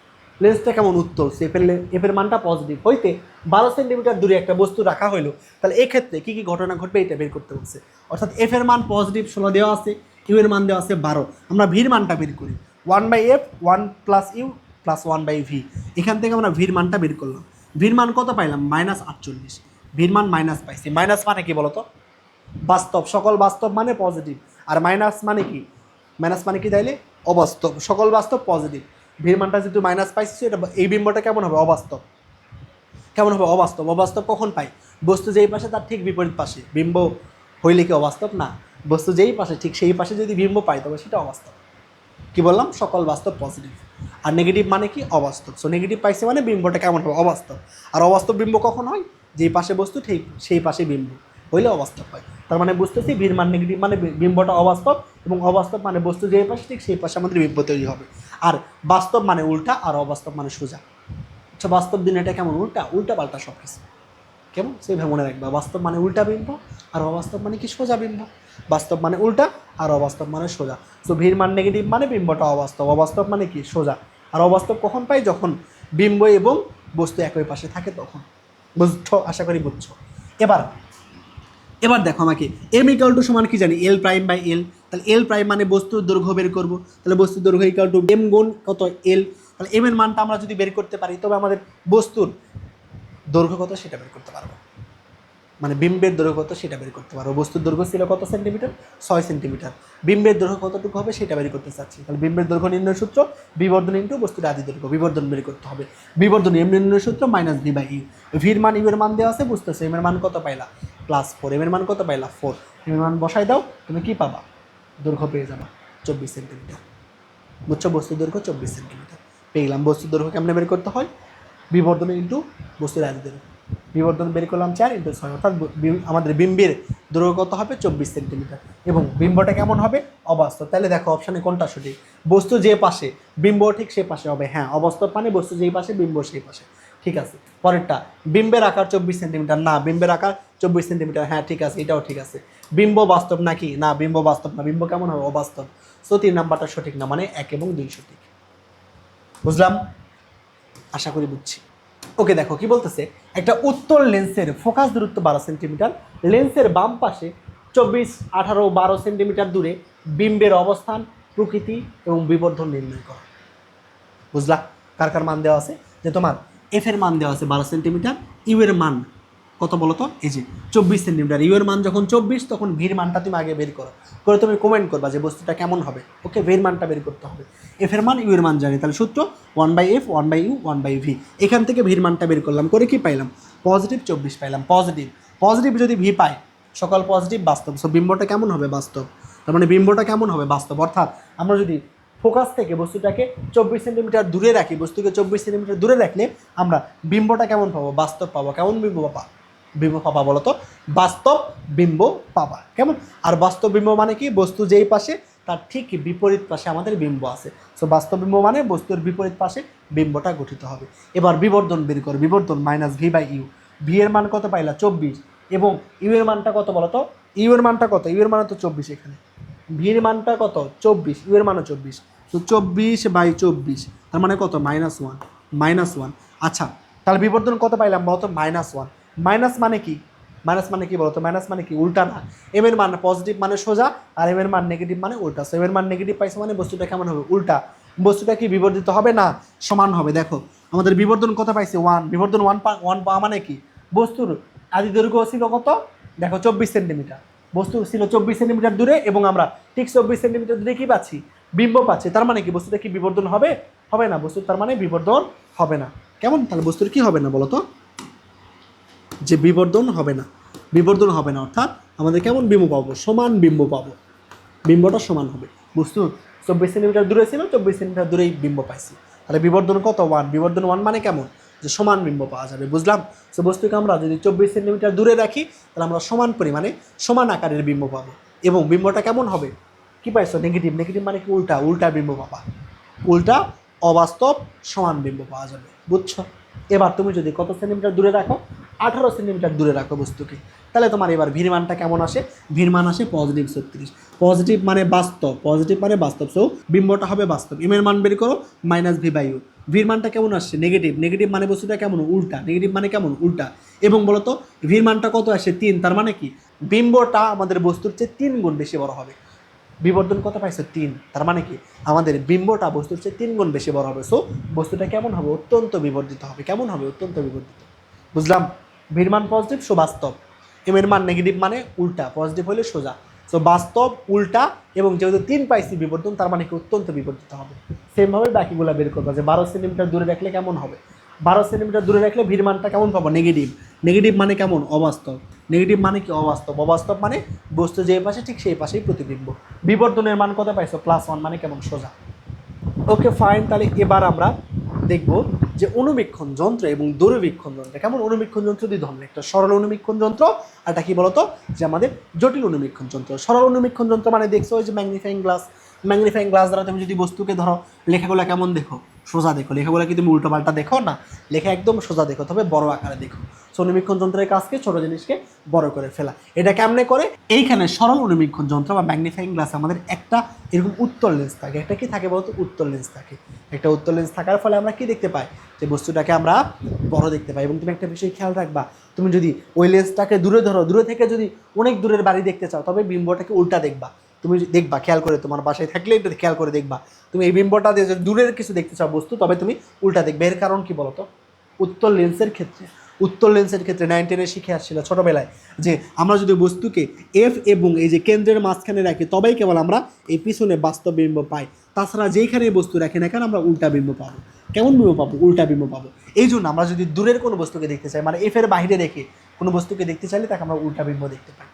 লেন্সটা কেমন, উত্তল, এফ এর মানটা পজিটিভ হইতে 12 সেন্টিমিটার দূরে একটা বস্তু রাখা হইলো, তাহলে এক্ষেত্রে কী কী ঘটনা ঘটবে এটা বের করতে হচ্ছে। অর্থাৎ এফ এর মান পজিটিভ 16 দেওয়া আছে, ইউ এর মান দেওয়া আছে 12। আমরা ভির মানটা বের করি, 1/f 1 plus you plus 1/v। এখান থেকে আমরা ভির মানটা বের করলাম। ভির মান কত পাইলাম, -48। ভির মান মাইনাস পাইছি। মাইনাস মানে কি বলতো, বাস্তব, সকল বাস্তব মানে পজিটিভ। আর মাইনাস মানে কি, মাইনাস মানে কি তাইলে অবাস্তব, সকল বাস্তব পজিটিভ। ভির মানটা যেহেতু মাইনাস পাইছি, এটা এই বিম্বটা কেমন হবে, অবাস্তব। কেমন হবে? অবাস্তব। অবাস্তব কখন পাই? বস্তু যেই পাশে তার ঠিক বিপরীত পাশে বিম্ব হইলে কি অবাস্তব না? বস্তু যেই পাশে ঠিক সেই পাশে যদি বিম্ব পাই তবে সেটা অবাস্তব। কি বললাম? সকল বাস্তব পজিটিভ, আর নেগেটিভ মানে কি? অবাস্তব। সো নেগেটিভ পাইছে মানে বিম্বটা কেমন হবে? অবাস্তব। আর অবাস্তব বিম্ব কখন হয়? যেই পাশে বস্তু ঠিক সেই পাশে বিম্ব হইলে অবাস্তব হয়। তার মানে বুঝতেছি ভির মান নেগেটিভ মানে বিম্বটা অবাস্তব, এবং অবাস্তব মানে বস্তু যেই পাশে ঠিক সেই পাশে আমাদের বিম্ব তৈরি হবে। আর বাস্তব মানে উল্টা, আর অবাস্তব মানে সোজা। আচ্ছা, বাস্তব দিন এটা কেমন? উল্টা। উল্টা পাল্টা সব কিছু কেমন সেইভাবে মনে রাখবা। বাস্তব মানে উল্টা বিম্ব, আর অবাস্তব মানে কি? সোজা বিম্ব। বাস্তব মানে উল্টা, আর অবাস্তব মানে সোজা। সো ভির মান নেগেটিভ মানে বিম্বটা অবাস্তব, অবাস্তব মানে কি? সোজা। আর অবাস্তব কখন পাই? যখন বিম্ব এবং বস্তু একই পাশে থাকে তখন। বুঝছো? আশা করি বুঝছো। এবার এবার দেখো আমাকে এম ইকাল টু সমান কি জানি? এল প্রাইম বাই এল। তাহলে এল প্রাইম মানে বস্তুর দৈর্ঘ্য বের করবো। তাহলে বস্তুর দৈর্ঘ্য ইকাল টু এম গুণ কত? এল। তাহলে এম এর মানটা আমরা যদি বের করতে পারি তবে আমাদের বস্তুর দৈর্ঘ্য কত সেটা বের করতে পারবো, মানে বিম্বের দৈর্ঘ্য কত সেটা বের করতে পারবো। বস্তুর দৈর্ঘ্য ছিল কত সেন্টিমিটার? 6 সেন্টিমিটার। বিম্বের দৈর্ঘ্য কতটুকু হবে সেটা বের করতে চাচ্ছি। তাহলে বিম্বের দৈর্ঘ্য নির্ণয় সূত্র বিবর্ধন ইন্টু বস্তুর আদি দৈর্ঘ্য, বিবর্ধন বের করতে হবে। বিবর্ধন এম নির্ণয় সূত্র মাইনাস ভি বাই ইউ। ভির মান ইউ এর মান দেওয়া আছে, বুঝতেছে। এম এর মান কত পাইলা? +4। এম এর মান কত পাইলা? 4। এম এর মান বসাই দাও, তুমি কি পাবা? দৈর্ঘ্য পেয়ে যাবা 24 সেন্টিমিটার। বুঝছো? বস্তুর দৈর্ঘ্য 24 সেন্টিমিটার পেয়ে গেলাম। বস্তুর দৈর্ঘ্য কেমনে বের করতে হয়? বিবর্ধন ইন্টু বস্তুর আদি দৈর্ঘ্য। বিবর্ধন বের করলাম 4 × 6, অর্থাৎ আমাদের বিম্বের দৈর্ঘ্য কত হবে? 24 সেন্টিমিটার। এবং বিম্বটা কেমন হবে? অবাস্তব। তাহলে দেখো অপশানে কোনটা সঠিক? বস্তু যে পাশে বিম্ব ঠিক সে পাশে হবে। হ্যাঁ, অবাস্তব মানে বস্তু যেই পাশে বিম্ব সেই পাশে। ঠিক আছে। পরেরটা, বিম্বের আকার 24 সেন্টিমিটার। না, বিম্বের আকার 24 সেন্টিমিটার। হ্যাঁ ঠিক আছে, এটাও ঠিক আছে। বিম্ব বাস্তব নাকি? না, বিম্ব বাস্তব না। বিম্ব কেমন হবে? অবাস্তব। সো 3 নাম্বারটা সঠিক না, মানে 1 এবং 2 সঠিক। বুঝলাম? আশা করি বুঝছি। ওকে, দেখো কি বলতেছে। একটা উত্তল লেন্সের ফোকাস দূরত্ব 12 সেন্টিমিটার। লেন্সের বাম পাশে 24, 18, 12 সেন্টিমিটার দূরে বিম্বের অবস্থান, প্রকৃতি এবং বিবর্ধন নির্ণয় করো। বুঝলা? কার কার মান দেওয়া আছে? যে তোমার এফ এর মান দেওয়া আছে 12 সেন্টিমিটার, ইউ এর মান কত বলো তো? এই যে 24 সেন্টিমিটার। ইউ এর মান যখন 24, তখন ভির মানটা তুমি আগে বের করো, করে তুমি কমেন্ট করবা যে বস্তুটা কেমন হবে। ওকে, ভির মানটা বের করতে হবে। এফ এর মান, ইউ এর মান জানি, তাহলে সূত্র 1/f 1/u 1/v। এখান থেকে ভির মানটা বের করলাম, করে কি পাইলাম? পজিটিভ 24 পাইলাম। পজিটিভ পজিটিভ যদি ভি পাই, সকল পজিটিভ বাস্তব। সো বিম্বটা কেমন হবে? বাস্তব। তার মানে বিম্বটা কেমন হবে? বাস্তব। অর্থাৎ আমরা যদি ফোকাস থেকে বস্তুটাকে 24 সেন্টিমিটার দূরে রাখি, বস্তুকে 24 সেন্টিমিটার দূরে রাখলে আমরা বিম্বটা কেমন পাবো? বাস্তব পাবো। কেমন বিম্ব পাবা? বিম্ব পাবা বলো তো? বাস্তব বিম্ব পাবা। কেমন? আর বাস্তব বিম্ব মানে কি? বস্তু যেই পাশে তার ঠিক বিপরীত পাশে আমাদের বিম্ব আছে। সো বাস্তব বিম্ব মানে বস্তুর বিপরীত পাশে বিম্বটা গঠিত হবে। এবার বিবর্ধন বের কর। বিবর্ধন minus V by U. V এর মান কত পাইলা? 24। এবং ইউ এর মানটা কত বলো তো? ইউ এর মানটা কত? ইউ এর মান তো 24 এখানে। ভির মানটা কত? 24। ইউ এর মানও 24। তো 24/24, তার মানে কত? -1। -1। আচ্ছা, তাহলে বিবর্ধন কত পাইলাম বলতো? -1। মাইনাস মানে কি? মাইনাস মানে কি বলতো? মাইনাস মানে কি? উল্টা না। এম এর মান পজিটিভ মানে সোজা, আর এম এর মান নেগেটিভ মানে উল্টা। সো এম এর মান নেগেটিভ পাইছে মানে বস্তুটা কেমন হবে? উল্টা। বস্তুটা কি বিবর্ধিত হবে? না, সমান হবে। দেখো আমাদের বিবর্ধন কত পাইছে? 1। বিবর্ধন 1 পাওয়া মানে কি? বস্তুর আদি দৈর্ঘ্য ছিল কত? দেখো 24 সেন্টিমিটার। বস্তু ছিল 24 সেন্টিমিটার দূরে, এবং আমরা ঠিক 24 সেন্টিমিটার দূরে কি পাচ্ছি? বিম্ব পাচ্ছি। তার মানে কি বস্তুটা কি বিবর্ধন হবে? হবে না। বস্তুর তার মানে বিবর্ধন হবে না। কেমন? তাহলে বস্তুর কি হবে না বলো তো? যে বিবর্ধন হবে না। বিবর্ধন হবে না অর্থাৎ আমাদের কেমন বিম্ব পাবো? সমান বিম্ব পাবো। বিম্বটা সমান হবে। বস্তু 24 সেন্টিমিটার দূরে ছিল, 24 সেন্টিমিটার দূরেই বিম্ব পাইছি। তাহলে বিবর্ধন কত? 1। বিবর্ধন 1 মানে কেমন? যে সমান বিম্ব পাওয়া যাবে। বুঝলাম? সো বস্তুকে আমরা যদি 24 সেন্টিমিটার দূরে রাখি, তাহলে আমরা সমান পরিমাণে সমান আকারের বিম্ব পাবো। এবং বিম্বটা কেমন হবে? কি পাইছো? নেগেটিভ। নেগেটিভ মানে কি? উল্টা। উল্টা বিম্ব পাবা। উল্টা অবাস্তব সমান বিম্ব পাওয়া যাবে। বুঝছো? এবার তুমি যদি কত সেন্টিমিটার দূরে রাখো? 18 সেন্টিমিটার দূরে রাখো বস্তুকে, তাহলে তোমার এবার ভির মানটা কেমন আসে? ভির মান আসে +36। পজিটিভ মানে বাস্তব। পজিটিভ মানে বাস্তব। সো বিম্বটা হবে বাস্তব। এম এর মান বের করো, -v বাই ইউ। ভির মানটা কেমন আসছে? নেগেটিভ। নেগেটিভ মানে বস্তুটা কেমন? উল্টা। নেগেটিভ মানে কেমন? উল্টা। এবং বলতো ভির মানটা কত আসে? 3। তার মানে কি? বিম্বটা আমাদের বস্তুর চেয়ে 3 গুণ বেশি বড় হবে। বিবর্ধন কত পাইছে? 3। তার মানে কি? আমাদের বিম্বটা বস্তুর চেয়ে 3 গুণ বেশি বড় হবে। সো বস্তুটা কেমন হবে? অত্যন্ত বিবর্ধিত হবে। কেমন হবে? অত্যন্ত বিবর্ধিত। বুঝলাম? ভির মান পজিটিভ, সো বাস্তব। এম এর মান নেগেটিভ মানে উল্টা। পজিটিভ হলে সোজা। সো বাস্তব, উল্টা, এবং যেহেতু 3 পাইছি বিবর্ধন, তার মানে কি? অত্যন্ত বিবর্ধিত হবে। সেমভাবে বাকিগুলো বের করবা যে 12 সেন্টিমিটার দূরে রাখলে কেমন হবে? 12 সেন্টিমিটার দূরে রাখলে ভির মানটা কেমন পাবো? নেগেটিভ। নেগেটিভ মানে কেমন? অবাস্তব। নেগেটিভ মানে কি? অবাস্তব। অবাস্তব মানে বস্তু যে পাশে ঠিক সেই পাশেই প্রতিবিম্ব। বিবর্ধনের মান কত পাইছো? +1 মানে কেমন? সোজা। ওকে ফাইন, তাহলে এবার আমরা দেখব যে অনুবীক্ষণ যন্ত্র এবং দূরবীক্ষণ যন্ত্র কেমন। অনুবীক্ষণ যন্ত্র দুই ধরনের, একটা সরল অনুবীক্ষণ যন্ত্র আর এটা কি বলতো যে আমাদের জটিল অনুবীক্ষণ যন্ত্র। সরল অনুবীক্ষণ যন্ত্র মানে দেখছো ওই যে ম্যাগনিফাইং গ্লাস, ম্যাগনিফাইং গ্লাস দ্বারা তুমি যদি বস্তুকে ধরো, লেখাগুলো কেমন দেখো? সোজা দেখো। লেখাগুলো কি তুমি উল্টো পাল্টা দেখো না, লেখা একদম সোজা দেখো, তবে বড় আকারে দেখো। সো অনুবীক্ষণ যন্ত্রের কাজকে ছোট জিনিসকে বড় করে ফেলা। এটা কেমনে করে? এইখানে সরল অনুবীক্ষণ যন্ত্র বা ম্যাগনিফাইং গ্লাস আমাদের একটা এরকম উত্তল লেন্স থাকে। একটা কি থাকে বলতো? উত্তল লেন্স থাকে। একটা উত্তল লেন্স থাকার ফলে আমরা কি দেখতে পাই? যে বস্তুটাকে আমরা বড় দেখতে পাই। এবং তুমি একটা বিষয় খেয়াল রাখবা, তুমি যদি ওই লেন্সটাকে দূরে ধরো, দূরে থেকে যদি অনেক দূরের বাড়ি দেখতে চাও, তবে বিম্বটাকে উল্টা দেখবা। তুমি দেখবা, খেয়াল করে, তোমার বাসায় থাকলে এটা খেয়াল করে দেখবা, তুমি এই বিম্বটা দিয়ে যদি দূরের কিছু দেখতে চাও বস্তু, তবে তুমি উল্টা দেখবে। এর কারণ কি বলতো? উত্তল লেন্সের ক্ষেত্রে, উত্তল লেন্সের ক্ষেত্রে 9, 10 শিখে আসছিল ছোটবেলায় যে আমরা যদি বস্তুকে এফ এবং এই যে কেন্দ্রের মাঝখানে রাখি, তবেই কেবল আমরা এই পিছনে বাস্তব বিম্ব পাই। তাছাড়া যেইখানে বস্তু রাখি না কেন আমরা উল্টা বিম্ব পাবো। কেমন বিম্ব পাবো? উল্টা বিম্ব পাবো। এই জন্য আমরা যদি দূরের কোনো বস্তুকে দেখতে চাই, মানে এফ এর বাইরে রেখে কোনো বস্তুকে দেখতে চাইলে তাকে আমরা উল্টা বিম্ব দেখতে পাই।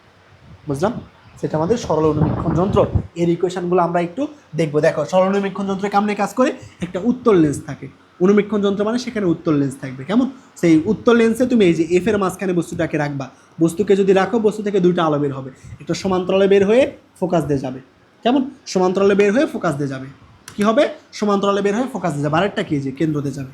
বুঝলাম? সেটা আমাদের সরল অনুবীক্ষণ যন্ত্র। এর ইকুয়েশনগুলো আমরা একটু দেখবো। দেখো, সরল অনুবীক্ষণ যন্ত্র কেমনে কাজ করে? একটা উত্তল লেন্স থাকে। অনুবীক্ষণ যন্ত্র মানে সেখানে উত্তল লেন্স থাকবে। কেমন? সেই উত্তল লেন্সে তুমি এই যে এফ এর মাঝখানে বস্তুটাকে রাখবা। বস্তুকে যদি রাখো, বস্তু থেকে দুইটা আলো বের হবে। একটা সমান্তরালে বের হয়ে ফোকাস দিয়ে যাবে। কেমন? সমান্তরালে বের হয়ে ফোকাস দিয়ে যাবে। কি হবে? সমান্তরালে বের হয়ে ফোকাস দিয়ে যাবে। আরেকটা কি? যে কেন্দ্রতে যাবে।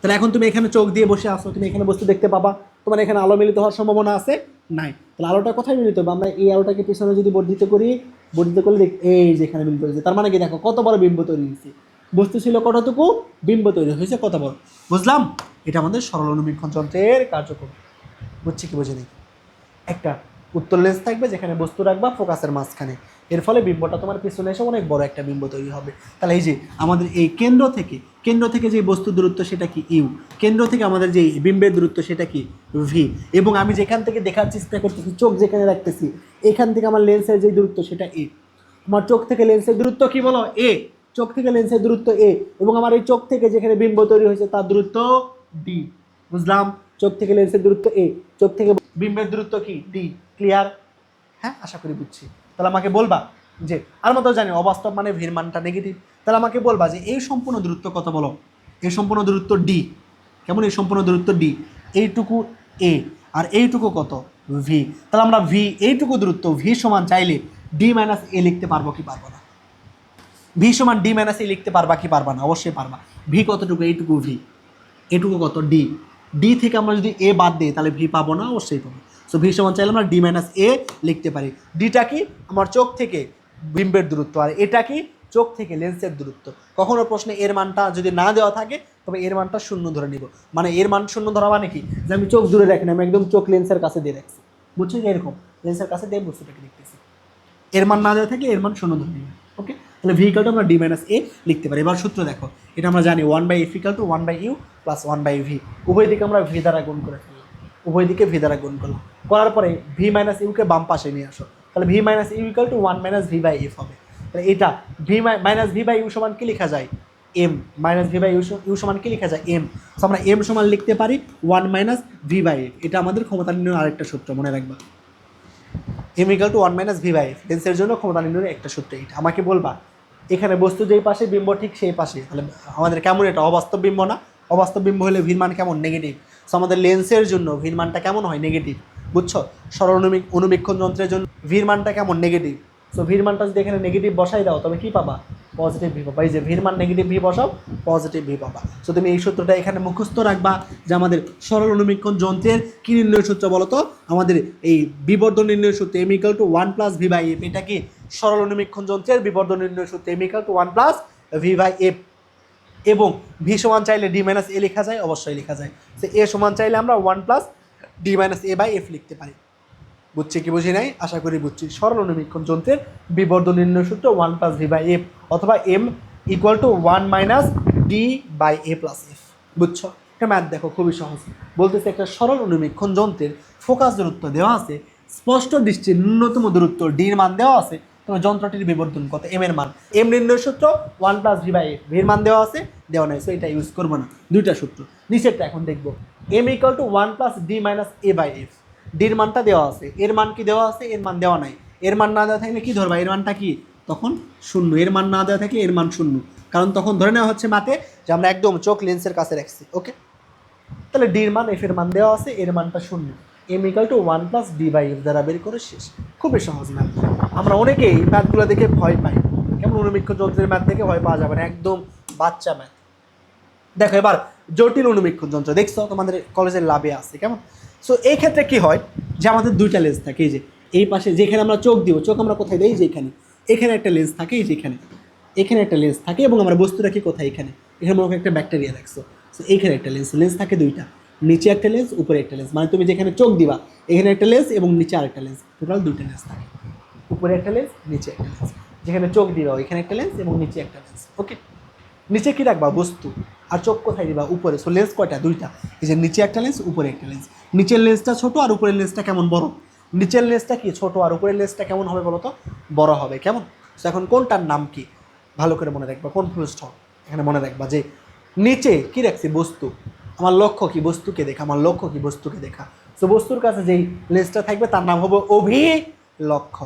তাহলে এখন তুমি এখানে চোখ দিয়ে বসে আসো, তুমি এখানে বস্তু দেখতে পাবা, তোমার এখানে আলো মিলিত হওয়ার সম্ভাবনা আছে? নাই। তাহলে আলোটা কোথায় মিলিত হবে? আমরা এই আলোটাকে পিছনে যদি বর্ধিত করি, বর্ধিত করলে এই যেখানে মিলিত হয়েছে, তার মানে কি? দেখো কত বড় বিম্ব তৈরি হয়েছে। বস্তু ছিল কতটুকু, বিম্ব তৈরি হয়েছে কত বড়। বুঝলাম? এটা আমাদের সরল অনুবীক্ষণ যন্ত্রের কার্যক্রম। বুঝছি কি বুঝিনি? একটা উত্তল লেন্স থাকবে যেখানে বস্তু রাখবা ফোকাসের মাঝখানে, এর ফলে বিম্বটা তোমার পিছনে এসে অনেক বড় একটা বিম্ব তৈরি হবে। তাহলে এই যে আমাদের এই কেন্দ্র থেকে যে বস্তুর দূরত্ব সেটা কি? ইউ। কেন্দ্র থেকে আমাদের যে বিম্বের দূরত্ব সেটা কি? ভি। এবং আমি যেখান থেকে দেখার চেষ্টা করতেছি, চোখ যেখানে রাখতেছি, এখান থেকে আমার লেন্সের যে দূরত্ব সেটা এ। আমার চোখ থেকে লেন্সের দূরত্ব কি বলো? এ। চোখ থেকে লেন্সের দূরত্ব এ। এবং আমার এই চোখ থেকে যেখানে বিম্ব তৈরি হয়েছে তার দূরত্ব ডি। বুঝলাম? চোখ থেকে লেন্সের দূরত্ব এ, চোখ থেকে বিম্বের দূরত্ব কি? ডি। ক্লিয়ার? হ্যাঁ, আশা করি বুঝছি। তাহলে আমাকে বলবা যে, আর মতো জানি অবাস্তব মানে ভির মানটা নেগেটিভ। তাহলে আমাকে বলবা যে এই সম্পূর্ণ দূরত্ব কত বলো? এই সম্পূর্ণ দূরত্ব ডি। কেমন? এই সম্পূর্ণ দূরত্ব ডি। এইটুকু এ আর এইটুকু কত? ভি। তাহলে আমরা ভি, এইটুকু দূরত্ব ভি সমান চাইলে ডি মাইনাস এ লিখতে পারবো কি পারবো না? ভি সমান ডি মাইনাস এ লিখতে পারবা কি পারবা না? অবশ্যই পারবা। ভি কতটুকু? এইটুকু ভি। এটুকু কত? ডি। ডি থেকে আমরা যদি এ বাদ দিই তাহলে ভি পাবো না? অবশ্যই পাবো। সো ভি সমান চাইলে আমরা ডি মাইনাস এ লিখতে পারি। ডিটা কি? আমার চোখ থেকে বিম্বের দূরত্ব, আর এটা কি? চোখ থেকে লেন্সের দূরত্ব। কখনো প্রশ্নে এর মানটা যদি না দেওয়া থাকে তবে এর মানটা শূন্য ধরে নিব। মানে এর মান শূন্য ধরা মানে কি? যে আমি চোখ দূরে রাখি না, আমি একদম চোখ লেন্সের কাছে দিয়ে রাখছি। বুঝছো? এরকম লেন্সের কাছে দিয়ে বস্তুটাকে দেখতেছি। এর মান না দেওয়া থাকলে এর মান শূন্য ধরে নিবে। ওকে, তাহলে ভি ইকুয়াল টু আমরা ডি মাইনাস এ লিখতে পারি। এবার সূত্র দেখো, এটা আমরা জানি 1/f equal to 1/u plus 1/v। উভয় দিকে আমরা ভি দ্বারা গুণ করে ফেললাম। উভয় দিকে ভি দ্বারা গুণ করলাম। করার পরে ভি মাইনাস ইউকে বাম পাশে নিয়ে আসো। তাহলে V minus U equal to 1 minus V by F হবে। তাহলে এটা V minus V by U সমান কি লেখা যায়? M. Minus V by U সমান কি লেখা যায়? এম। তো আমরা এম সমান লিখতে পারি 1 মাইনাস ভি বাই এফ। এটা আমাদের ক্ষমতা নির্ণয়ের আরেকটা সূত্র, মনে রাখবা। M equal to 1 minus V by F লেন্সের জন্য ক্ষমতা নির্ণয়ের একটা সূত্র এটা। আমাকে বলবা এখানে বস্তু যেই পাশে, বিম্ব ঠিক সেই পাশে। তাহলে আমাদের কেমন? এটা অবাস্তব বিম্ব না? অবাস্তব বিম্ব হলে ভির মান কেমন? নেগেটিভ। সো আমাদের লেন্সের জন্য ভির মানটা কেমন হয়? নেগেটিভ। বুঝছো? সরল অনুবীক্ষণ যন্ত্রের জন্য ভির মানটা কেমন? নেগেটিভ। সো ভির মানটা যদি এখানে নেগেটিভ বসাই দাও তবে কি পাবা? পজিটিভ ভি পাবা। এই যে ভির মান নেগেটিভ ভি বসাও, পজিটিভ ভি পাবা। সো তুমি এই সূত্রটা এখানে মুখস্থ রাখবা যে আমাদের সরল অনুবীক্ষণ যন্ত্রের কি নির্ণয় সূত্র বলো তো? আমাদের এই বিবর্ধন নির্ণয় সূত্র M equal to 1 plus V by F. এটা কি? সরল অনুবীক্ষণ যন্ত্রের বিবর্ধন নির্ণয় সূত্র M equal to 1 plus V by F. এবং ভি সমান চাইলে ডি মাইনাস এ লেখা যায়? অবশ্যই লেখা যায়। সে এ সমান চাইলে আমরা 1 plus D minus A by F লিখতে পারি। বুঝছি কি বুঝি নাই? আশা করি বুঝছি। সরল অনুবীক্ষণ যন্ত্রের বিবর্ধন নির্ণয় সূত্র 1 প্লাস ভি বাই এফ অথবা M equal to 1 minus D by A plus F. বুঝছো? একটা ম্যাথ দেখো, খুবই সহজ। বলতেছে একটা সরল অনুবীক্ষণ যন্ত্রের ফোকাস দূরত্ব দেওয়া আছে, স্পষ্ট দৃষ্টির ন্যূনতম দূরত্ব ডির মান দেওয়া আছে, তোমার যন্ত্রটির বিবর্ধন কত, এম এর মান, এম নির্ণয় সূত্র 1+v/f, v এর মান দেওয়া আছে দেওয়া নাই, সো এটা ইউজ করবো না, দুইটা সূত্র। নিচেরটা এখন দেখবো, m = 1+d-a/f, ডির মানটা দেওয়া আছে, এর মান কি দেওয়া আছে, এর মান দেওয়া নাই, এর মান না দেওয়া থাকলে কি ধরবা, এর মানটা কি তখন শূন্য, এর মান না দেওয়া থাকলে এর মান শূন্য, কারণ তখন ধরে নেওয়া হচ্ছে মাতে যে আমরা একদম চোখ লেন্সের কাছে রাখছি। ওকে, তাহলে ডির মান, এফ এর মান দেওয়া আছে, এর মানটা শূন্য, m = 1+d/f দ্বারা বের করে শেষ। খুবই সহজ ম্যাথ। আমরা অনেকেই ম্যাথগুলো দেখে ভয় পাই, কেমন অনুবীক্ষণ যন্ত্রের ম্যাথ দেখে ভয় পাওয়া যাবে না, একদম বাচ্চা ম্যাথ। দেখো এবার জটিল অনুবীক্ষণ যন্ত্র দেখছো, তোমাদের কলেজের লাভে আছে কেমন। সো এই ক্ষেত্রে কি হয় যে আমাদের দুইটা লেন্স থাকে, এই যে এই পাশে যেখানে আমরা চোখ দিব, চোখ আমরা কোথায় দিই, যে এখানে একটা লেন্স থাকে, এই যে এখানে একটা লেন্স থাকে, এবং আমরা বস্তু রাখি কোথায়, এখানে মনে করো একটা ব্যাকটেরিয়া রাখছো, সো এইখানে একটা লেন্স থাকে দুইটা, নিচে একটা লেন্স, উপরে একটা লেন্স, মানে তুমি যেখানে চোখ দিবা এখানে একটা লেন্স এবং নিচে আরেকটা লেন্স, টোটাল দুইটা লেন্স থাকে, উপরে একটা লেন্স, নিচে একটা লেন্স। যেখানে চোখ দিবা এখানে একটা লেন্স এবং নিচে একটা লেন্স। ওকে, নিচে কি রাখবা, বস্তু, আর চোখ কোথায় দিবা, উপরে। সো লেন্স কয়টা, দুইটা, এই যে নিচে একটা লেন্স, উপরে একটা লেন্স। নিচের লেন্সটা ছোট আর উপরের লেন্সটা কেমন, বড়। নিচের লেন্সটা কি ছোট আর উপরের লেন্সটা কেমন হবে বলো তো, বড় হবে, কেমন। সো এখন কোনটার নাম কি ভালো করে মনে রাখবা, কনফিউজড হও, এখানে মনে রাখবা যে নিচে কি রাখছি, বস্তু, আমার লক্ষ্য কি বস্তুকে দেখা, আমার লক্ষ্য কি বস্তুকে দেখা। সো বস্তুর কাছে যেই লেন্সটা থাকবে তার নাম হবে অভিলক্ষ্য।